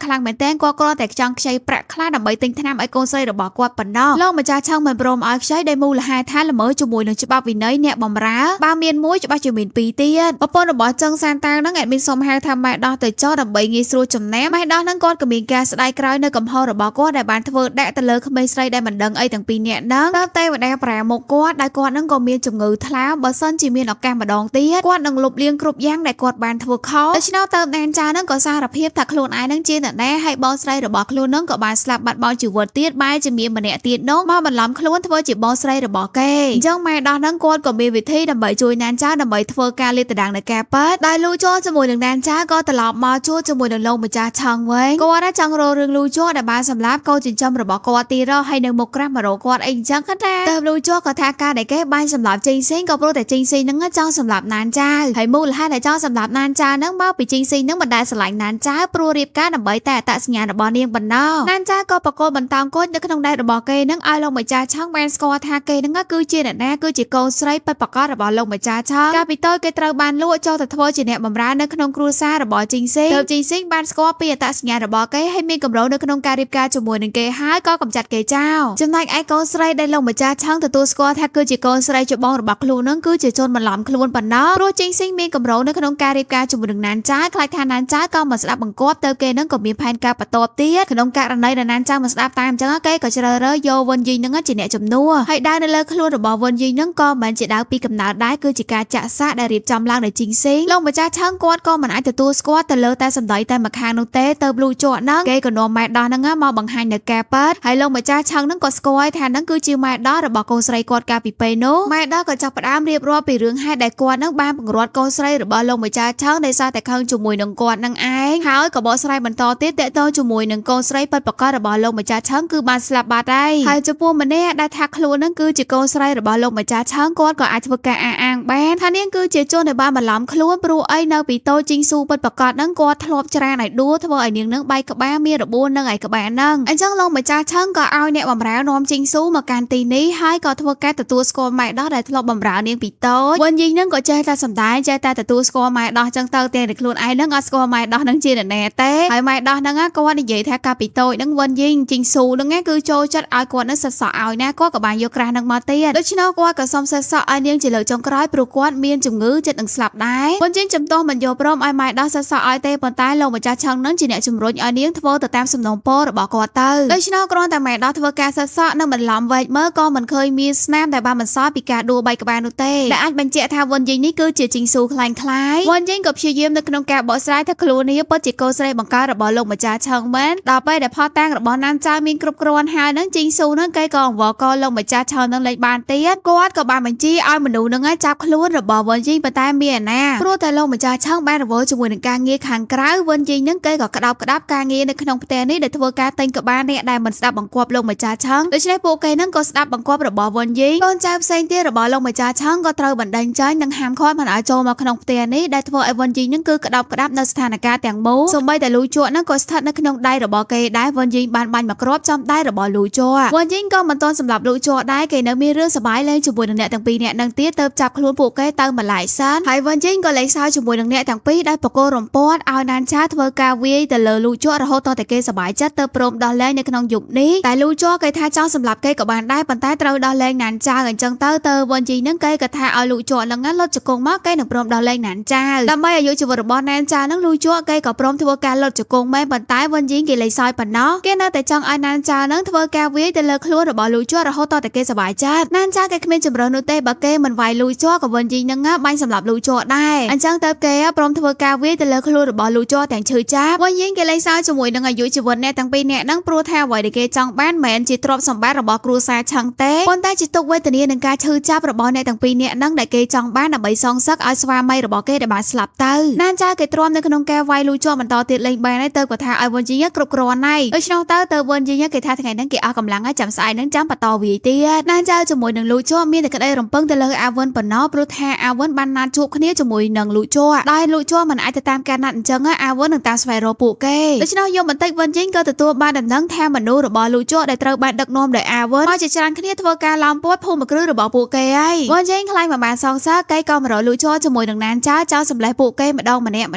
Speaker 1: រខ្លាំងមែនទែនគាត់គ្រាន់តែចង់ខ្ចីប្រាក់ខ្លះដើម្បីទិញថ្នាំឲ្យកូនស្រីរបស់គាត់ប៉ុណ្ណោះលោកម្ចាស់ឆឹងមិនព្រមឲ្យខ្ចីដោយមូលហេតុថាល្មើជាមួយនឹងច្បាប់វិន័យអ្នកបម្រើបើមានមួយច្បាស់ជាមាន2ទៀតប្រពន្ធរបស់ជើងសានតានឹងអត់មានសុំហៅថាម៉ែដោះទៅចោលដើម្បីងាយស្រួលចំណាំម៉ែដោះនឹងគាត់ក៏មានការស្ដាយក្រោយនៅកំហុសរបស់គាត់ដែលបានធ្វើដាក់ទៅលើក្មេងស្រីដែលមិនដឹងអីទាំងពីរនាក់ហ្នឹងតើទេវតាប្រាមុខគាត់ដែលគាត់នឹងក៏មានជំងឺថ្លើមបើសិនជាមានឱកាសម្ដងទៀតគាត់នឹងលុបលាងគ្រប់យ៉ាងដែលគាត់បានធ្វើខុសដូច្នោះតើណានចានឹងក៏សារភាពថាខ្លួនឯងនឹងជាអ្នកណាហើយបងស្រីរបស់ខ្លួននឹងក៏បានស្លាប់បាត់បង់ជីវិតទៀតបែរជាមានម្នាក់ទៀតនោះមកបន្លំខ្លួនធ្វើជាបងស្រីរបស់គេអញ្ចឹងម៉ែដោះនឹងគាត់ក៏មានវិធីដើម្បីជួយណានចាដើម្បីធ្វើការលាតត្រដាងនៃការប៉ែតដែលលូចូលជាមួយនឹងណានចាក៏ត្រឡប់មកជួបជាមួយនឹងលោកម្ចាស់ឆឹងវិញគាត់ចង់រករឿងលូចូលដែលបានសម្លាប់កូនចិញ្ចឹមរបស់គាត់ទីរកហើយនៅមុខក្រាស់មករកគាត់អីអញ្ចឹងគាត់ថាទៅលូចូលក៏ថាការដែលគេបានសម្លាប់ជីងស៊ីងក៏ព្រោះតែជីងស៊ីងនឹងចង់សម្លាប់ណានចាហើយមូលហេតុដែលចង់សម្លាប់ណានចានឹងមកពីជីងស៊ីងនឹងមិនដែលស្រឡាញ់ណានចាព្រោះរៀបការដើម្បីតែអត្តសញ្ញាណរបស់នាងបណ្ណោះណានចាក៏បកគោបន្តោងគត់នៅក្នុងដៃរបស់គេនឹងឲ្យលោកម្ចាស់ឆឹងបានស្គាល់ថាគេនឹងគឺជាអ្នកណាគឺជាកូនស្រីពិតប្រាកដរបស់លោកម្ចាស់ឆឹងកាលពីតូចគេត្រូវបានលក់ចូលទៅធ្វើជាអ្នកបម្រើនៅក្នុងគ្រួសាររបស់ជីងស៊ីងទើបជីងស៊ីងបានស្គាល់ពីអត្តសញ្ញាណរបស់គេហើយមានកម្រោនៅក្នុងការរៀបការជាមួយនឹងគេហើយក៏កម្ចាត់គេចោលចំណែកឯកូនស្រីដែលលោកម្ចាស់ឆឹងទទួលស្គាល់ថាគឺជាកូនស្រីច្បងរបស់ខ្លួននឹងគឺជាជនបន្លំខ្លួនប៉ុណ្ណោះព្រោះជីងស៊ីងមានកម្រោនៅក្នុងការរៀបការជាមួយនឹងណានចាខ្លាចថាណានចាក៏មិនស្ដាប់បង្គាប់ទៅគេនឹងក៏មានផែនការបន្ទាប់ទៀតក្នុងករណីដែលណានចាមិនស្ដាប់តាមអញ្ចឹងគេក៏ជ្រើសរើសយកវិនយីនឹងជាអ្នកជំនួសហើយដាវនៅលើខ្លួនរបស់វិនយីនឹងក៏មិនជាដាវពីកំណើតដែរគឺជាការចាក់សាក់ដែលរៀបចំឡើងដោយជីងស៊ីងលោកម្ចាស់ឆឹងគាត់ក៏មិនអាចទទួលស្គាល់ទៅលើតែសម្ដីតែម្ខាងនោះទេទៅលូជក់ហ្នឹងគេក៏នាំម៉ែដោះហ្នឹងមកបង្ហាញនៅការប៉ែតហើយលោកម្ចាស់ឆឹងហ្នឹងក៏ស្គាល់ថាហ្នឹងគឺជាម៉ែដោះរបស់កូនស្រីគាត់កាលពីពេលនោះម៉ែដោះក៏ចាប់ផ្ដើមរៀបរាប់ពីរឿងហេតុដែលគាត់ហ្នឹងបានបង្រួតកូនស្រីរបស់លោកម្ចាស់ឆឹងដោយសារតែខឹងជាមួយនឹងគាត់ហ្នឹងឯងហើយក៏បកស្រាយបន្តទៀតតេតទៅជាមួយនឹងកូនស្រីពិតប្រាកដរបស់លោកម្ចាស់ឆឹងគឺបានស្លាប់បាត់ហើយចំពោះម្នាក់ដែលថាខ្លួនហ្នឹងគឺជាកូនស្រីរបស់លោកម្ចាស់ឆឹងគាត់ក៏អាចធ្វើការអះអាងបានថានាងគឺជាជនដែលបានបន្លំខ្លួនព្រោះអីនៅពីតូចជីងស៊ូពិតប្រាកដហ្នឹងគាត់ធ្លាប់ច្រានឲ្យដួលធ្វើឲ្យនាងហ្នឹងបែកក្បាលមានរបួសនឹងឯក្បាលហ្នឹងអញ្ចឹងលោកម្ចាស់ឆឹងក៏ឲ្យអ្នកបម្រើនាំជីងស៊ូមកកាន់ទីនេះហើយក៏ធ្វើការទទួលស្គាល់ម៉ែដោះដែលធ្លាប់បម្រើនាងពីតូចវិនយីហ្នឹងក៏ចេះតែសម្ដែងចេះតែទទួលស្គាល់ម៉ែដោះអញ្ចឹងទៅតែខ្លួនឯងហ្នឹងអត់ស្គាល់ម៉ែដោះហ្នឹងជាអ្នកណាទេហើយម៉ែដោះហ្នឹងគាត់និយាយថាកាលពីតូចហ្នឹងវិនយីជីងស៊ូហ្នឹងគឺចូលចិត្តឲ្យគាត់នឹងសិតសក់ឲ្យណាគាត់ក៏បានយកក្រាស់ហ្នឹងមកទៀតដូច្នោះគាត់ក៏សុំសិតសក់ឲ្យនាងជាលើកចុងក្រោយព្រោះគាត់មានជំងឺចិត្តនឹងស្លាប់ដែរវិនយីចំទាស់មិនយកព្រមឲ្យម៉ែដោះសិតសក់ឲ្យទេប៉ុន្តែលោកម្ចាស់ឆឹងហ្នឹងជាអ្នកជំរុញឲ្យនាងធ្វើទៅតាមសំណូមពររបស់គាត់ទៅដូច្នោះគ្រាន់តែម៉ែដោះធ្វើការសិតសក់និងបន្លំវែកមើលក៏មិនឃើញមានស្នាមដែលបានបន្សល់ពីការដួលបែកក្បាលនោះទេដែលអាចបញ្ជាក់ថាវិនយីនេះគឺជាជីងស៊ូខ្លាំងខ្លាយវិនយីក៏ព្យាយាមនៅក្នុងការបកស្រាយថាខ្លួននេះពិតជាកូនស្រីបង្ការរបស់លោកម្ចាស់ឆឹងមែនដល់ពេលដែលផតតាំងរបស់ណានចៅមានគ្រប់គ្រាន់ហើយនឹងជីងស៊ូនឹងគេក៏អង្វរកលោកម្ចាស់ឆឹងនឹងលេចបានទៀតគាត់ក៏បានបញ្ជាឲ្យមនុស្សនឹងចាប់ខ្លួនរបស់វិនយីប៉ុន្តែមានអាណាព្រោះតែលោកម្ចាស់ឆឹងបានរវល់ជាមួយនឹងការងារខាងក្រៅវិនយីនឹងគេក៏ក្តោបក្តាប់ការងារនៅក្នុងផ្ទះនេះដែលធ្វើការទិញក្បាលអ្នកដែលមិនស្ដាប់បង្គាប់លោកម្ចាស់ឆឹងដូច្នេះពួកគេនឹងក៏ស្ដាប់បង្គាប់របស់វិនយីកូនចៅផ្សេងទៀតរបស់លោកម្ចាស់ឆឹងក៏ត្រូវបណ្ដេញចេញនិងហាមឃាត់មិនឲ្យចូលមកក្នុងផ្ទះនេះដែលធ្វើឲ្យវិនយីនឹងគឺក្តោបក្តាប់នៅស្ថានភាពទាំងមូលសូម្បីតែលូជក់នឹងក៏ស្ថិតនៅក្នុងដៃរបស់គេដែរវិនយីបានបាញ់មកគ្រាប់ចំដៃរបស់ របស់លូជ័វិញជីងក៏មិនទាន់សម្រាប់លូជ័ដែរគេនៅមានរឿងសប្បាយលេងជាមួយនឹងអ្នកទាំងពីរនាក់នឹងទៀតទៅចាប់ខ្លួនពួកគេទៅម្លាយសិនហើយវិញជីងក៏លេងសើចជាមួយនឹងអ្នកទាំងពីរដែលបកគោរំពាត់ឲ្យណានចាធ្វើការវាយទៅលើលូជ័រហូតដល់តែគេសប្បាយចិត្តទៅព្រមដោះលែងនៅក្នុងយប់នេះតែលូជ័គេថាចង់សម្រាប់គេក៏បានដែរប៉ុន្តែត្រូវដោះលែងណានចាអញ្ចឹងទៅវិញជីងនឹងគេក៏ថាឲ្យលូជ័នឹងលុតជង្គង់មកគេនឹងព្រមដោះលែងណានចាដើម្បីឲ្យយុជីវិតរបស់ណានចានឹងលូជ័គេក៏ព្រមធ្វើការលុតជង្គង់មែនប៉ុន្តែវិញជីងគេលេងសើចប៉ុណ្ណោះគេនៅតែចង់ឲ្យណានចានឹងធ្វើការវាយទៅលើខ្លួនរបស់លូជ័រហូតដល់តែគេសប្បាយចិត្តណានចាគេគ្មានចម្រើសនោះទេបើគេមិនវាយលូជ័ក៏វិញជីងនឹងបាញ់សម្រាប់លូជ័ដែរអញ្ចឹងទៅគេព្រមធ្វើការវាយទៅលើខ្លួនរបស់លូជ័ទាំងឈឺចាប់វិញជីងគេលេងសើចជាមួយនឹងអាយុជីវិតអ្នកទាំងពីរនាក់នឹងព្រោះថាអ្វីដែលគេចង់បានមិនមែនជាទ្រព្យសម្បត្តិរបស់គ្រួសារឆឹងទេប៉ុន្តែជាទុក្ខវេទនានឹងការឈឺចាប់របស់អ្នកទាំងពីរនាក់នឹងដែលគេចង់បានដើម្បីសងសឹកឲ្យស្វាមីរបស់គេដែលបានស្លាប់ទៅណានចាគេទ្រាំនៅក្នុងការវាយលូជ័បន្តទៀតលេងបានហើយទៅក៏ថាឲ្យវិញជីងគ្រប់គ្រាន់ហើយដូច្នោះទៅវិញជីងគេថាថ្ងៃហ្នឹងគេអស់កម្លាំងហើយចាំស្អែកហ្នឹងចាំបន្តវាយទៀតណានចាជាមួយនឹងលូជ័មានតែក្តីរំពឹងទៅលើអាវិនប៉ុណ្ណោះព្រោះថាអាវិនបានណាត់ជួបគ្នាជាមួយនឹងលូជ័ដោយលូជ័មិនអាចទៅតាមការណាត់អញ្ចឹងអាវិននឹងតាមស្វែងរកពួកគេដូច្នោះយប់បន្តិចវិញជីងក៏ទទួលបានដំណឹងថាមនុស្សរបស់លូជ័ដែលត្រូវបានដឹកនាំដោយអាវិនមកជាច្រើនគ្នាធ្វើការឡោមព័ទ្ធភូមិគ្រឹះរបស់ពួកគេហើយវិញជីងខ្លាចមិនបានសងសើគេក៏មករកលូជ័ជាមួយនឹងណានចាចោលសម្លេះពួកគេម្ដងម្នាក់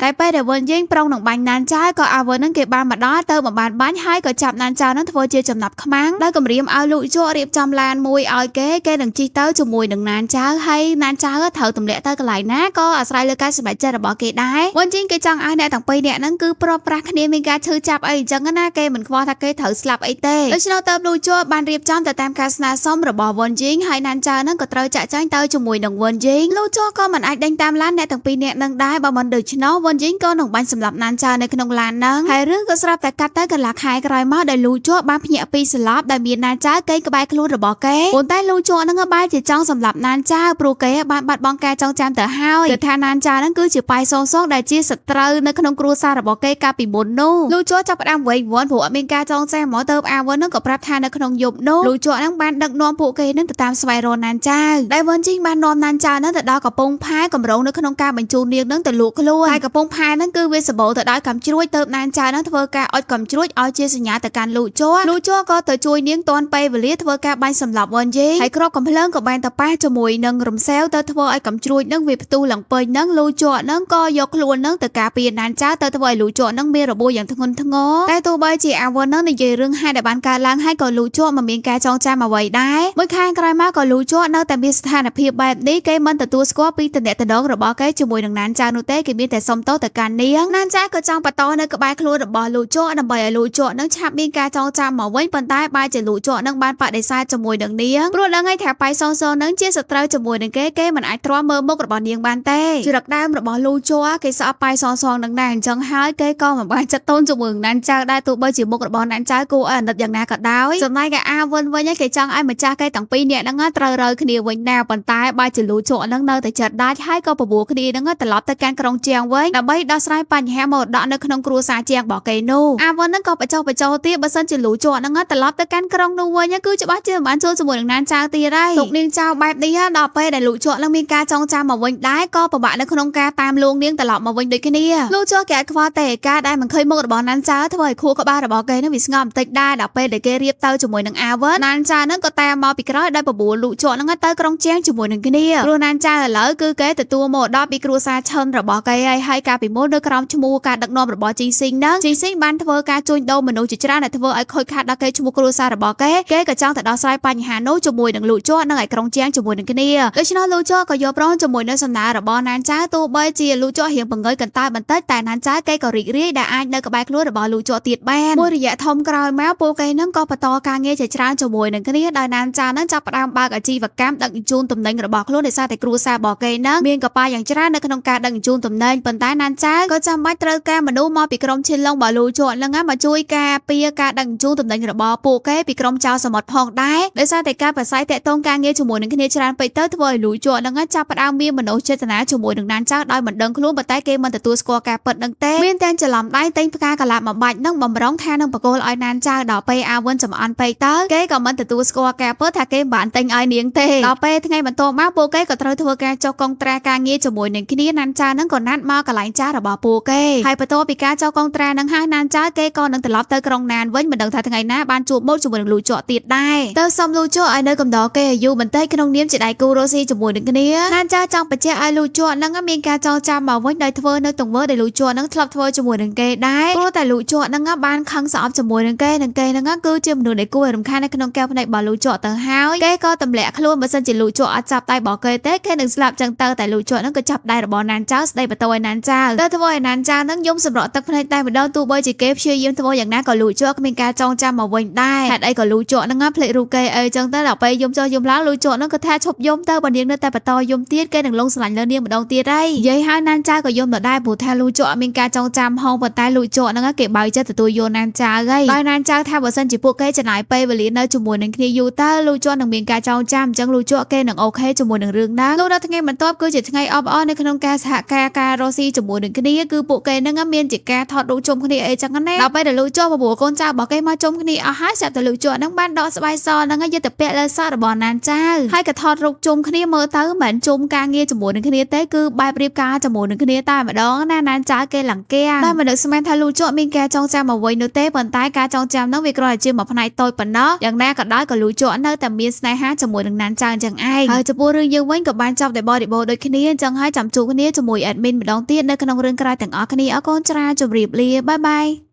Speaker 1: តែពេលដែលវិញជីងប្រុងនឹងបាញ់ណានចាក៏អាវិននឹងគេបានមកដល់ទៅបំបានបាញ់ហើយក៏ចាប់ណានចានឹងធ្វើជាចំណាប់ខ្មាំងដោយគម្រាមឲ្យលូជ័រៀបចំឡានមួយឲ្យគេនឹងជិះទៅជាមួយនឹងណានចាហើយណានចាត្រូវទម្លាក់ទៅកន្លែងណាក៏អាស្រ័យលើការសម្រេចចិត្តរបស់គេដែរវិញជីងគេចង់ឲ្យអ្នកទាំងពីរនាក់ហ្នឹងគឺប្រត់ប្រាស់គ្នាមានការឈឺចាប់អីអញ្ចឹងណាគេមិនខ្វល់ថាគេត្រូវស្លាប់អីទេដូច្នោះទៅលូជ័បានរៀបចំទៅតាមការស្នើសុំរបស់វិញជីងហើយណានចាហ្នឹងក៏ត្រូវចាក់ចែងទៅជាមួយនឹងវិញជីងលូជ័ក៏មិនអាចដេញតាមឡានអ្នកទាំងពីរនាក់ហ្នឹងដែរបើមិនដូច្នោះវិញជីងក៏នឹងបាញ់សម្លាប់ណានចានៅក្នុងឡានហ្នឹងហើយរឿងក៏ស្រាប់តែកាត់ទៅកន្លះខែក្រោយមកដែលលូជ័បានភ្ញាក់ពីស្លាប់ដែលមានណានចាគេក្បែរខ្លួនរបស់គេប៉ុន្តែលូជ័ហ្នឹងបែរជាចង់សម្លាប់ណានចាព្រោះគេបានបាត់បង់ការចងចាំទៅហើយគឺថាណានចាហ្នឹងគឺជាប៉ៃសងដែលជាសត្រូវនៅក្នុងគ្រួសាររបស់គេកាលពីមុននោះលូជ័ចាប់ផ្ដើមវែងវាន់ព្រោះអត់មានការចងចាំមកទៅអាវិនហ្នឹងក៏ប្រាប់ថានៅក្នុងយប់នោះលូជ័ហ្នឹងបានដឹកនាំពួកគេហ្នឹងទៅតាមស្វែងរកណានចាដែលវិនជីងបាននាំណានចាហ្នឹងទៅដល់កំពង់ផែកម្រងនៅក្នុងការបញ្ជូននាងហ្នឹងទៅលក់ខ្លួនហើយកំពង់ផែហ្នឹងគឺវាសម្បូរទៅដោយកំជ្រួចទៅណានចាហ្នឹងធ្វើការអុជកំជ្រួចឲ្យជាសញ្ញាទៅកាន់លូជ័ក៏ទៅជួយនាងតាន់ពេលវេលាធ្វើការបាញ់សម្លាប់វិនជីងហើយគ្រាប់កំភ្លើងក៏បានទៅប៉ះជាមួយនឹងរំសាវទៅធ្វើឲ្យកំជ្រួចហ្នឹងវាផ្ទុះឡើងពេញហ្នឹងលូជ័ហ្នឹងក៏យកខ្លួនហ្នឹងទៅការពារណានចាទៅធ្វើឲ្យលូជ័ហ្នឹងមានរបួសយ៉ាងធ្ងន់ធ្ងរតែទោះបីជាអាវិនហ្នឹងនិយាយរឿងហេតុដែលបានកើតឡើងហើយក៏លូជ័មិនមានការចងចាំអ្វីដែរមួយខែក្រោយមកក៏លូជ័នៅតែមានស្ថានភាពបែបនេះគេមិនទទួលស្គាល់ពីតំណែងរបស់គេជាមួយនឹងណានចានោះទេគេមានតែសុំទោសទៅកាន់នាងណានចាក៏ចង់បន្តនៅក្បែរខ្លួនរបស់លូជ័ដើម្បីឲ្យលូជ័នឹងឆាប់មានការចងចាំមកវិញប៉ុន្តែបែរជាលូជ័នឹងបានបដិសេធជាមួយនឹងនាងព្រោះដឹងហើយថាប៉ៃសងនឹងជាសត្រូវជាមួយនឹងគេមិនអាចទ្រាំមើលមុខរបស់នាងបានទេចរិតដើមរបស់លូជ័គេស្អប់ប៉ៃសងនឹងដែរអញ្ចឹងហើយគេក៏មិនបានចិត្តតូនជាមួយនឹងណានចាដែរទោះបីជាមុខរបស់ណានចាគួរឲ្យអាណិតយ៉ាងណាក៏ដោយចំណែកឯអាវិនវិញគេចង់ឲ្យម្ចាស់គេទាំងពីរនាក់ហ្នឹងត្រូវរើគ្នាវិញណាប៉ុន្តែបែរជាលូជ័នឹងនៅតែចិត្តដាច់ហើយក៏បបួលគ្នាហ្នឹងត្រឡប់ទៅកាន់ក្រុងជាងវិញដើម្បីដោះស្រាយបញ្ហាមរតកនៅក្នុងគ្រួសារជាងរបស់គេនោះអាវិនហ្នឹងក៏បញ្ចុះទៀតបើសិនជាលូជ័ហ្នឹងត្រឡប់ទៅកាន់ក្រុងនោះវិញគឺច្បាស់ជាមិនបានចូលជាមួយនឹងណានចាទៀតហើយទុកនាងចោលបែបនេះដល់ពេលដែលលូជ័នឹងមានការចងចាំមកវិញដែរក៏ពិបាកនៅក្នុងការតាមលួងនាងត្រឡប់មកវិញដូចគ្នាលូជ័គេអាចខ្វល់តែការដែលមិនឃើញមុខរបស់ណានចាធ្វើឲ្យខួរក្បាលរបស់គេនឹងវាស្ងប់បន្តិចដែរដល់ពេលដែលគេរៀបទៅជាមួយនឹងអាវិនណានចាហ្នឹងក៏តាមមកពីក្រោយដោយបបួលលូជ័ហ្នឹងទៅក្រុងជាងជាមួយនឹងគ្នាព្រោះណានចាឥឡូវគឺគេទទួលមកដល់ពីគ្រួសារឆិនរបស់គេហើយការពីមុននៅក្រោមឈ្មោះការដឹកនាំរបស់ជីស៊ីងហ្នឹងជីស៊ីងបានធ្វើការជួញដូរមនុស្សជាច្រើនដែលធ្វើឲ្យខូចខាតដល់គេឈ្មោះគ្រួសាររបស់គេក៏ចង់ទៅដោះស្រាយបញ្ហានោះជាមួយនឹងលូជ័និងឯក្រុងជាងជាមួយនឹងគ្នាដូច្នោះលូជ័ក៏យកព្រមជាមួយនៅសំណើរបស់ណានចាទោះបីជាលូជ័រៀងបង្ងើយកន្តើយបន្តិចតែណានចាគេក៏រីករាយដែលអាចនៅក្បែរខ្លួនរបស់លូជ័ទៀតបានមួយរយៈធំក្រោយមកពួកគេនឹងក៏បន្តការងារជាច្រើនជាមួយនឹងគ្នាដោយណានចានឹងចាប់ផ្ដើមបើកអាជីវកម្មដឹកជញ្ជូនទំនិញរបស់ខ្លួនដោយសារតែគ្រួសាររបស់គេនឹងមានកប៉ាល់យ៉ាងច្រើននៅក្នុងការដឹកជញ្ជូនទំនិញប៉ុន្តែណានចាក៏ចាំបាច់ត្រូវការមនុស្សមកពីក្រុមឈិនឡុងរបស់លូជ័នឹងមកជួយការពារការដឹកជញ្ជូនទំនិញរបស់ពួកគេពីក្រុមចៅសមុទ្រផងដែរដោយសារតែការប្រស័យតាក់ទងការងារជាមួយនឹងគ្នាច្រើនពេកទៅធ្វើឲ្យលូជ័នឹងចាប់ផ្ដើមមានមនោចេតនាជាមួយនឹងណានចាដោយមិនដឹងខ្លួនប៉ុន្តែគេមិនទទួលស្គាល់ការពិតនឹងទេមានតែច្រឡំដៃតែងផ្កាកលាប់មួយបាច់នឹងបំរុងថានឹងបកគោលឲ្យណានចាដល់ពេលអាវិនចំអន់ពេកទៅគេក៏មិនទទួលស្គាល់ការពិតថាគេមិនបានតែងឲ្យនាងទេដល់ពេលថ្ងៃបន្ទាប់មកពួកគេក៏ត្រូវធ្វើការចុះកុងត្រាការងារជាមួយនឹងគ្នាណានចានឹងក៏ណាត់មកកន្លែងចាស់របស់ពួកគេហើយបន្ទាប់ពីការចុះកុងត្រានឹងហើយណានចាគេក៏នឹងត្រឡប់ទៅក្រុងណានវិញមិនដឹង ថាថ្ងៃណាបានជួបមុខជាមួយនឹងលូចកទៀតដែរតើសុំលូចកឲ្យនៅកំដរគេអាយុបន្តិចក្នុងនាមជាដៃគូរស់ស៊ីជាមួយនឹងគ្នាណានចាចង់បញ្ជាក់ឲ្យលូចកនឹងមានការចងចាំមកវិញដោយធ្វើនៅទង្វើដែលលូចកនឹងធ្លាប់ធ្វើជាមួយនឹងគេដែរព្រោះតែលូចកនឹងបានខឹងស្អប់ជាមួយនឹងគេនឹងគឺជាមនុស្សដែលគួរឲ្យរំខាននៅក្នុងកែវភ្នែករបស់លូចកទៅហើយគេក៏ទម្លាក់ខ្លួនបើសិនជាលូចកអត់ចាប់ដៃរបស់គេទេគេនឹងស្លាប់ចឹងទៅតែលូចកនឹងក៏ចាប់ដៃរបស់ណានចៅស្ដីបន្ទោឲ្យណានចៅទៅធ្វើឲ្យណានចៅនឹងយំសម្រក់ទឹកភ្នែកតែម្ដងទោះបីជាគេព្យាយាមធ្វើយ៉ាងណាក៏លូចកគ្មានការចងចាំមកវិញដែរហេតុអីក៏លូចកនឹងភ្លេចរូបគេអីចឹងទៅដល់ពេលយំចុះយំឡើងលូចកនឹងក៏ថាឈប់យំទៅបើនាងនៅតែបន្តយំទៀតគេនឹងលងស្រឡាញ់លើនាងម្ដងទៀតហើយនិយាយហើយណានចៅក៏យំដដែលព្រោះថាលូចកមានការចងចាំហងប៉ុន្តែលូចកនឹងគេបើចិត្តទទួលយកណានចៅហើយដោយណានចៅថាបើសិនជាពួកគេចំណាយពេលវេលានៅជាមួយនឹងគ្នាយូរតើលូចកនឹងមានការចងចាំអញ្ចឹងលូចកគេនឹងអូខេជាមួយនឹងរឿងហ្នឹងលោកនៅថ្ងៃបន្ទាប់គឺជាថ្ងៃអបអរនៅក្នុងការសហការរស់ស៊ីជាមួយនឹងគ្នាគឺពួកគេនឹងមានជាការថតរូបជុំគ្នាអីចឹងណាដល់ពេលដែលលូចកបបួលកូនចៅរបស់គេមកជុំគ្នាអស់ហើយស្រាប់តែលូចកនឹងបានដកស្បែកសនឹងយកទៅពាក់លើសក់របស់ណានចៅហើយក៏ថតរូបជុំគ្នាមើលទៅមិនមែនជុំការងារជាមួយនឹងគ្នាទេគឺបែបរៀបការជាមួយនឹងគ្នាតែម្ដងណានចៅគេលង្គាតែមនុស្សស្មានថាលូចកមានការចងចាំមកវិញនោះទេប៉ុន្តែការចងចាំនោះវាគ្រាន់តែជាមួយផ្នែកតូចប៉ុណ្ណោះយ៉ាងណាក៏ដោយក៏លូចកនៅតែមានស្នេហាជាមួយនឹងណានចៅអញ្ចឹងឯងហើយចំពោះរឿងយើងវិញក៏បានចប់ដោយបរិបូរដូចគ្នាអញ្ចឹងហើយចាំជួបគ្នាជាមួយ admin ម្ដងទៀតនៅក្នុងរឿងក្រោយទាំងអស់គ្នាអរគុណច្រើនជម្រាបលាបាយបាយ